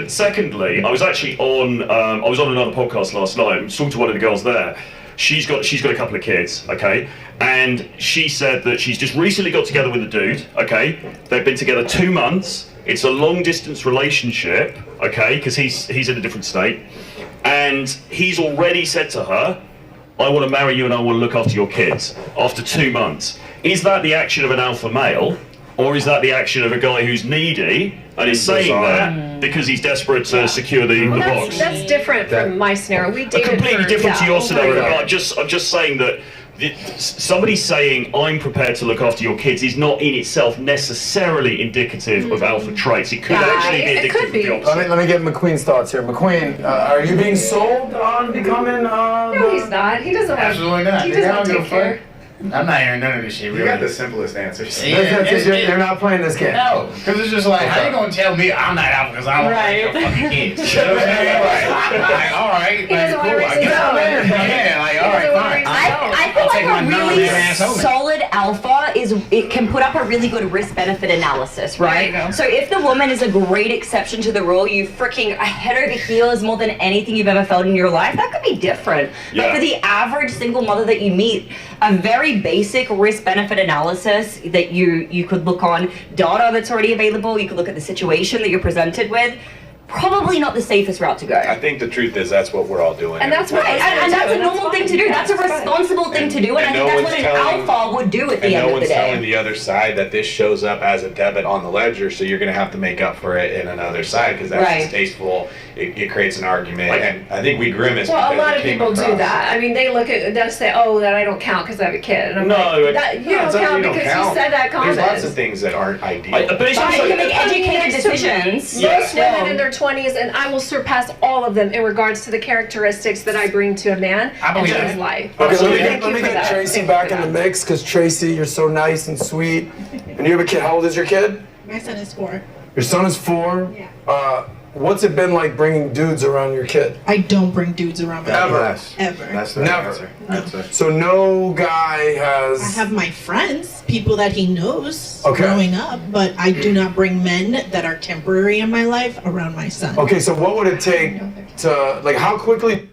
Speaker 17: Secondly, I was actually on another podcast last night. I was talking to one of the girls there. She's got a couple of kids, okay? And she said that she's just recently got together with a dude, okay? They've been together 2 months. it's a long distance relationship, okay, because he's in a different state, and he's already said to her, I want to marry you and I want to look after your kids after 2 months. Is that the action of an alpha male, or is that the action of a guy who's needy and is saying that because he's desperate to secure the box?
Speaker 15: That's different from my scenario. We dated
Speaker 17: Completely
Speaker 15: for,
Speaker 17: different to your scenario.
Speaker 15: Yeah.
Speaker 17: But I'm just saying that somebody saying I'm prepared to look after your kids is not in itself necessarily indicative of alpha traits. It could actually be indicative of the opposite.
Speaker 11: Let me get McQueen's thoughts here. McQueen, are you being sold on becoming?
Speaker 15: No, he's not. He doesn't.
Speaker 13: Absolutely not.
Speaker 15: He
Speaker 13: They
Speaker 15: doesn't
Speaker 13: don't give a
Speaker 15: take care.
Speaker 13: fuck. I'm not hearing none of this shit.
Speaker 12: You
Speaker 13: Really.
Speaker 12: got the simplest answers.
Speaker 11: They're not playing this game.
Speaker 13: No, because it's just like, how you gonna tell me I'm not out because I don't like your fucking kids? You know what I'm saying? Like, all right,
Speaker 15: He doesn't want to raise
Speaker 13: I
Speaker 15: his
Speaker 13: guess I'm
Speaker 15: own.
Speaker 13: in. Yeah, like, all right, fine.
Speaker 21: I feel
Speaker 13: I'll take my
Speaker 21: like a
Speaker 13: none
Speaker 21: really
Speaker 13: ass home.
Speaker 21: solid alpha it can put up a really good risk-benefit analysis, right? So if the woman is a great exception to the rule, you freaking head over heels more than anything you've ever felt in your life, that could be different.
Speaker 17: Yeah.
Speaker 21: But for the average single mother that you meet, a very basic risk-benefit analysis that you could look on data that's already available, you could look at the situation that you're presented with, probably not the safest route to go.
Speaker 19: I think the truth is that's what we're all doing.
Speaker 21: And that's right, and that's a normal thing to do. That's a responsible thing to do, and I think that's what an alpha would do at the end of the
Speaker 19: And no one's telling
Speaker 21: day.
Speaker 19: the other side that this shows up as a debit on the ledger, so you're going to have to make up for it in another side because that's
Speaker 21: Right.
Speaker 19: distasteful. It creates an argument, and I think we grimace.
Speaker 15: Well, a
Speaker 19: because
Speaker 15: lot
Speaker 19: it
Speaker 15: of
Speaker 19: came
Speaker 15: people do
Speaker 19: across.
Speaker 15: that. I mean, they look at, they'll say, "Oh, that I don't count because I have a kid." And I'm
Speaker 19: No,
Speaker 15: like, that, you don't
Speaker 19: it's not
Speaker 15: count
Speaker 19: you don't
Speaker 15: because
Speaker 19: count.
Speaker 15: you said that comment.
Speaker 19: There's lots of things that aren't ideal.
Speaker 17: But it's
Speaker 21: But
Speaker 17: also,
Speaker 21: you can make educated decisions.
Speaker 15: Most women in their 20s, and I will surpass all of them in regards to the characteristics that I bring to a man
Speaker 13: I
Speaker 15: and
Speaker 13: believe
Speaker 15: to
Speaker 13: that.
Speaker 15: his life.
Speaker 11: Okay,
Speaker 15: So
Speaker 11: let me
Speaker 15: thank you for
Speaker 11: get
Speaker 15: that.
Speaker 11: Tracy
Speaker 15: Thank you
Speaker 11: back
Speaker 15: for
Speaker 11: in the
Speaker 15: that.
Speaker 11: mix because Tracy, you're so nice and sweet, and you have a kid. How old is your kid?
Speaker 3: My son is 4.
Speaker 11: Your son is 4.
Speaker 3: Yeah.
Speaker 11: What's it been like bringing dudes around your kid?
Speaker 3: I don't bring dudes around my
Speaker 11: Ever.
Speaker 3: kids. Ever.
Speaker 12: That's the
Speaker 11: Never.
Speaker 12: answer. That's it.
Speaker 11: So no guy has.
Speaker 3: I have my friends, people that he knows
Speaker 11: Okay.
Speaker 3: growing up, but I do not bring men that are temporary in my life around my son.
Speaker 11: Okay, so what would it take to, like, how quickly?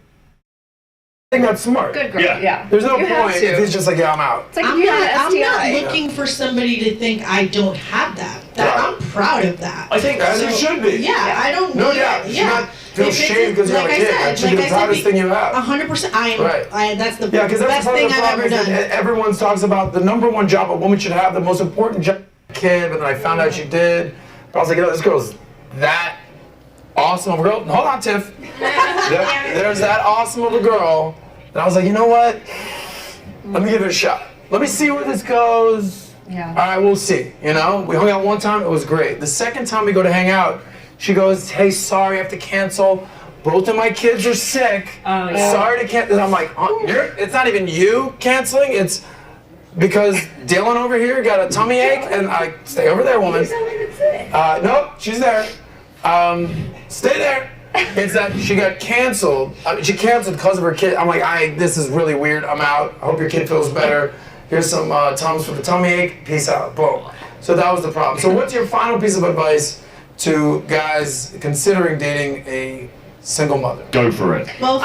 Speaker 11: I think that's smart.
Speaker 15: Good girl, yeah.
Speaker 11: There's no
Speaker 15: You have
Speaker 11: point
Speaker 15: to.
Speaker 11: if he's just like, yeah, I'm out.
Speaker 15: It's like
Speaker 3: I'm
Speaker 15: if you
Speaker 3: not,
Speaker 15: had
Speaker 3: I'm
Speaker 15: an STI.
Speaker 3: not looking for somebody to think I don't have that. I'm proud of that.
Speaker 11: I think as you should be.
Speaker 3: Yeah, I don't
Speaker 11: No
Speaker 3: need
Speaker 11: doubt.
Speaker 3: it.
Speaker 11: You should
Speaker 3: Yeah.
Speaker 11: not feel
Speaker 3: If it's
Speaker 11: shame because you have a
Speaker 3: like I
Speaker 11: kid.
Speaker 3: said,
Speaker 11: That should be the proudest thing you have.
Speaker 3: 100%. I am.
Speaker 11: Right.
Speaker 3: That's the
Speaker 11: Yeah, because that's
Speaker 3: best
Speaker 11: part of
Speaker 3: thing
Speaker 11: the
Speaker 3: I've
Speaker 11: problem
Speaker 3: ever
Speaker 11: is that
Speaker 3: done.
Speaker 11: everyone talks about the number one job a woman should have, the most important job kid, but then I found out she did. But I was like, this girl's that awesome of a girl. Hold on, Tiff. There's that awesome of a girl. And I was like, you know what? Let me give it a shot. Let me see where this goes.
Speaker 15: Yeah.
Speaker 11: All right, we'll see. You know, we hung out one time. It was great. The second time we go to hang out, she goes, hey, sorry, I have to cancel. Both of my kids are sick.
Speaker 15: Oh, yeah.
Speaker 11: Sorry to cancel. I'm like, it's not even you canceling. It's because Dylan over here got a tummy ache, and I stay over there, woman. Nope, she's there. Stay there. It's that she got canceled. I mean, she canceled because of her kid. I'm like, this is really weird. I'm out. I hope your kid feels better. Here's some Tums for the tummy ache. Peace out. Boom. So that was the problem. So what's your final piece of advice to guys considering dating a single mother?
Speaker 17: Go for it.
Speaker 3: Well,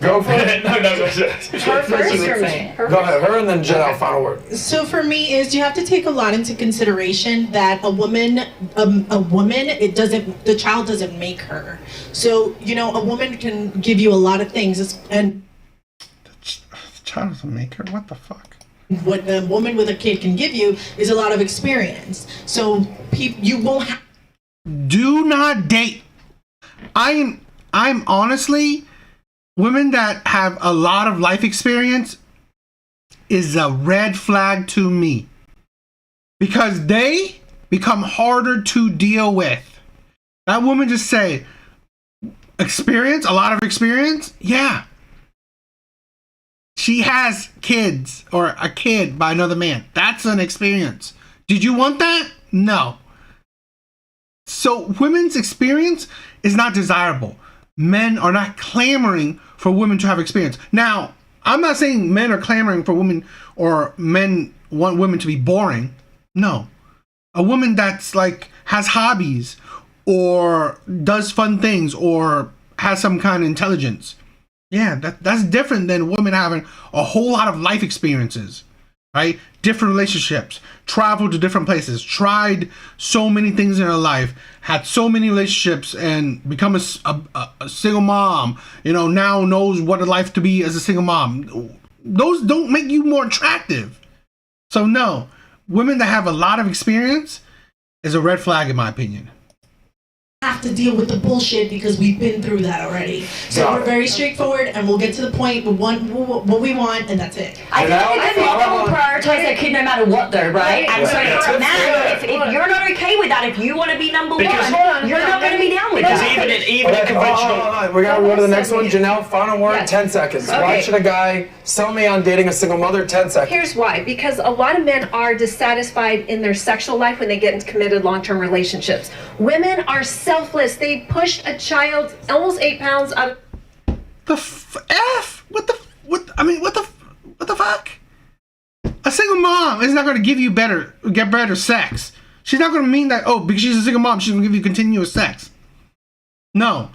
Speaker 11: Go for it.
Speaker 17: No.
Speaker 15: Her first or me?
Speaker 11: Go ahead. Her and then Jen out. Final word.
Speaker 3: so for me is you have to take a lot into consideration that a woman, the child doesn't make her. So, a woman can give you a lot of things, and
Speaker 1: The child doesn't make her. What the fuck?
Speaker 3: what a woman with a kid can give you is a lot of experience. So you won't have.
Speaker 1: Do not date. I'm honestly, women that have a lot of life experience is a red flag to me, because they become harder to deal with. That woman just say experience, a lot of experience. Yeah, she has kids or a kid by another man. That's an experience. Did you want that? No. So women's experience is not desirable. Men are not clamoring for women to have experience. Now, I'm not saying men are clamoring for women or men want women to be boring. No. A woman that's like has hobbies or does fun things or has some kind of intelligence. Yeah, that's different than women having a whole lot of life experiences. right? Different relationships, traveled to different places, tried so many things in her life, had so many relationships, and become a single mom. Now knows what it's like to be as a single mom. Those don't make you more attractive. So no, women that have a lot of experience is a red flag in my opinion.
Speaker 3: Have to deal with the bullshit because we've been through that already. So we're very straightforward, and we'll get to the point. We want what we want, and that's it.
Speaker 21: I think a mother will prioritize their kid no matter what, though, right? And so for a man, if you're not okay with that, if you want to be number one, you're not going to be down with that.
Speaker 17: Even in conventional...
Speaker 11: We got to go to the next one. Janelle, final word, 10 seconds. Okay. Why should a guy sell me on dating a single mother? 10 seconds.
Speaker 15: Here's why. Because a lot of men are dissatisfied in their sexual life when they get into committed long-term relationships. Women are selfless. They pushed a child almost 8 pounds out of...
Speaker 1: What the fuck? A single mom is not going to give you get better sex. She's not going to mean that, because she's a single mom, she's going to give you continuous sex. No.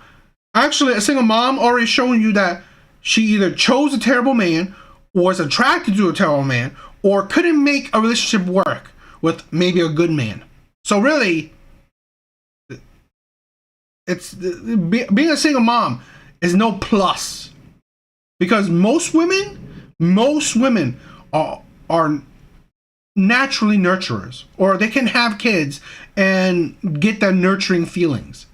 Speaker 1: Actually, a single mom already showing you that she either chose a terrible man, or is attracted to a terrible man, or couldn't make a relationship work with maybe a good man. So really, being a single mom is no plus, because most women are naturally nurturers, or they can have kids and get their nurturing feelings.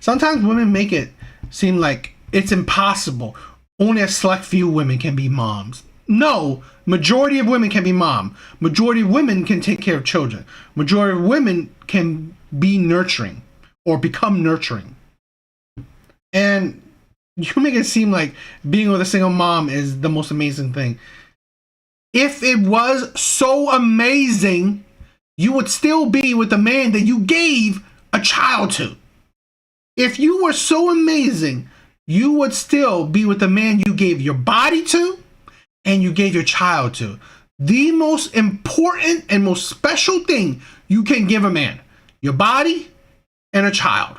Speaker 1: Sometimes women make it seem like it's impossible. Only a select few women can be moms. No, majority of women can be mom. Majority of women can take care of children. Majority of women can be nurturing or become nurturing. And you make it seem like being with a single mom is the most amazing thing. If it was so amazing, you would still be with the man that you gave a child to. If you were so amazing, you would still be with the man you gave your body to and you gave your child to. The most important and most special thing you can give a man: your body and a child.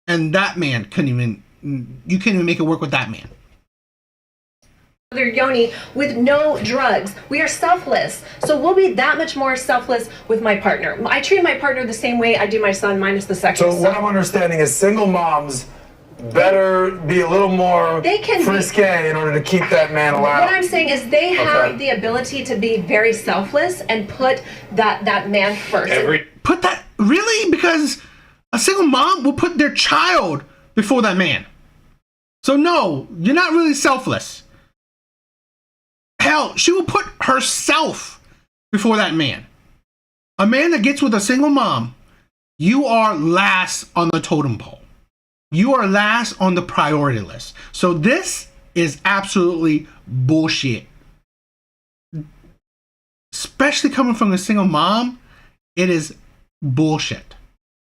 Speaker 1: And that man you can't even make it work with that man.
Speaker 15: Their yoni with no drugs. We are selfless. So we'll be that much more selfless with my partner. I treat my partner the same way I do my son, minus the sexual
Speaker 11: stuff. So what I'm understanding is single moms better be a little more frisky in order to keep that man alive.
Speaker 15: What I'm saying is they have the ability to be very selfless and put that man first.
Speaker 1: Really? Because a single mom will put their child before that man. So no, you're not really selfless. Hell, she will put herself before that man. A man that gets with a single mom, you are last on the totem pole. You are last on the priority list. So this is absolutely bullshit. Especially coming from a single mom, it is bullshit.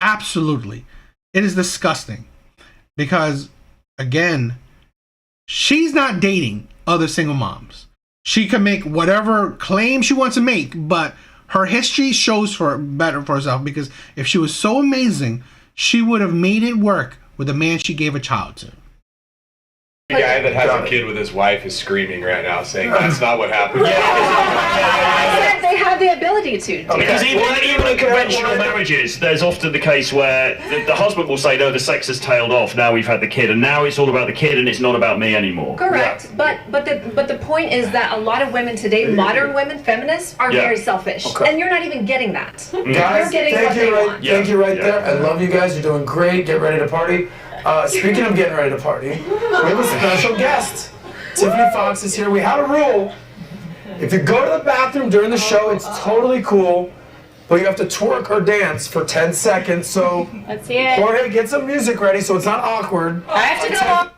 Speaker 1: Absolutely. It is disgusting. Because, again, she's not dating other single moms. She can make whatever claim she wants to make, but her history shows better for herself, because if she was so amazing, she would have made it work with the man she gave a child to.
Speaker 19: The guy that has a kid with his wife is screaming right now, saying that's not what happened.
Speaker 15: I said they have the ability to.
Speaker 17: Because even in conventional marriages, there's often the case where the husband will say, no, the sex has tailed off, now we've had the kid, and now it's all about the kid and it's not about me anymore.
Speaker 15: Correct. Yeah. But the point is that a lot of women today, modern women, feminists, are very selfish. Okay. And you're not even getting that.
Speaker 11: Guys, thank you right there. I love you guys. You're doing great. Get ready to party. Speaking of getting ready to party, we have a special guest. Tiffany Fox is here. We had a rule. If you go to the bathroom during the show, it's totally cool, but you have to twerk or dance for 10 seconds. So,
Speaker 20: let's see it.
Speaker 11: Jorge, get some music ready so it's not awkward.
Speaker 20: I have to go.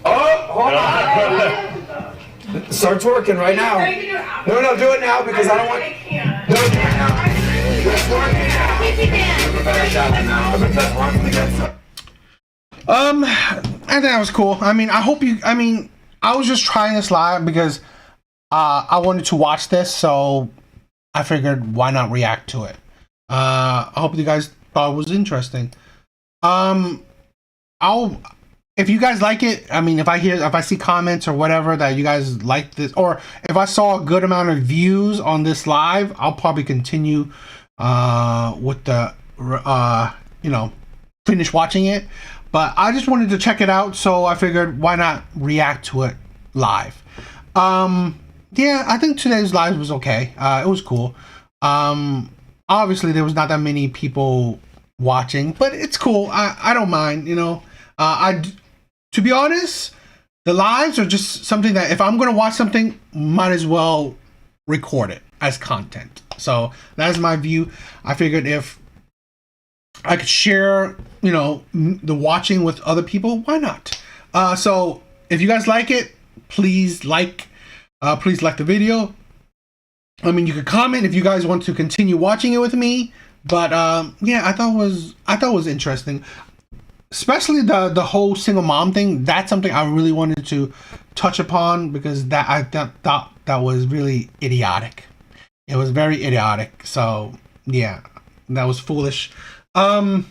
Speaker 11: Hold on. Start twerking right now. No, do it now because I don't want. No, do it now.
Speaker 1: I think that was cool. I mean, I was just trying this live because I wanted to watch this, so I figured why not react to it. I hope you guys thought it was interesting. If if you guys like it, I mean, if I see comments or whatever that you guys like this, or if I saw a good amount of views on this live, I'll probably continue with the finish watching it. But I just wanted to check it out, so I figured why not react to it live. Yeah, I think today's live was okay. It was cool. Obviously there was not that many people watching, but it's cool. I don't mind, to be honest, the lives are just something that if I'm going to watch something, might as well record it as content. So that's my view. I figured if I could share, the watching with other people, why not? So if you guys like it, please like the video. I mean, you could comment if you guys want to continue watching it with me. But yeah, I thought it was interesting, especially the whole single mom thing. That's something I really wanted to touch upon because I thought that was really idiotic. It was very idiotic. So yeah, that was foolish. And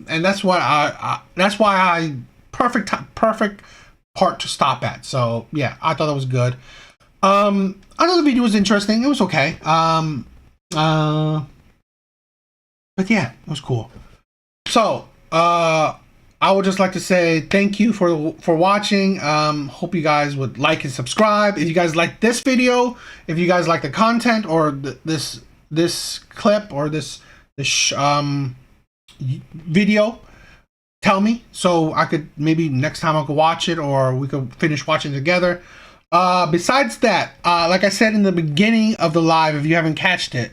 Speaker 1: that's why I perfect part to stop at. So yeah, I thought that was good. I thought the video was interesting. It was okay. But yeah, it was cool. So I would just like to say thank you for watching. Hope you guys would like and subscribe. If you guys like this video, if you guys like the content or this clip or this video, tell me so I could maybe next time I could watch it or we could finish watching together. Besides that, like I said in the beginning of the live, if you haven't catched it,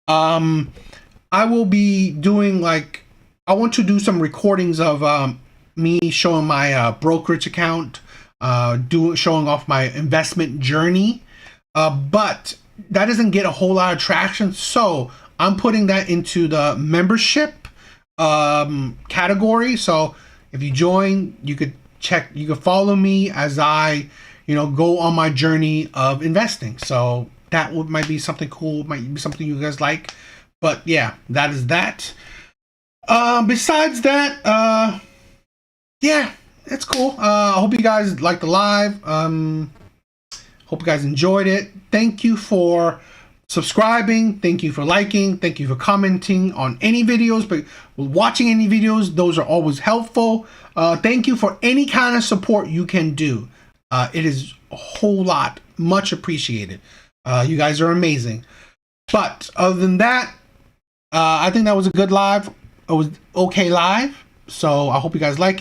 Speaker 1: I will be doing I want to do some recordings of me showing my brokerage account, showing off my investment journey, but that doesn't get a whole lot of traction, so I'm putting that into the membership category. So if you join, you could follow me as I go on my journey of investing. So that might be something cool, might be something you guys like. But yeah, that is that. Besides that, yeah, it's cool. I hope you guys liked the live. Hope you guys enjoyed it. Thank you for subscribing. Thank you for liking. Thank you for commenting on any videos, but watching any videos. Those are always helpful. Thank you for any kind of support you can do. It is a whole lot, much appreciated. You guys are amazing. But other than that, I think that was a good live. It was okay live. So I hope you guys like it.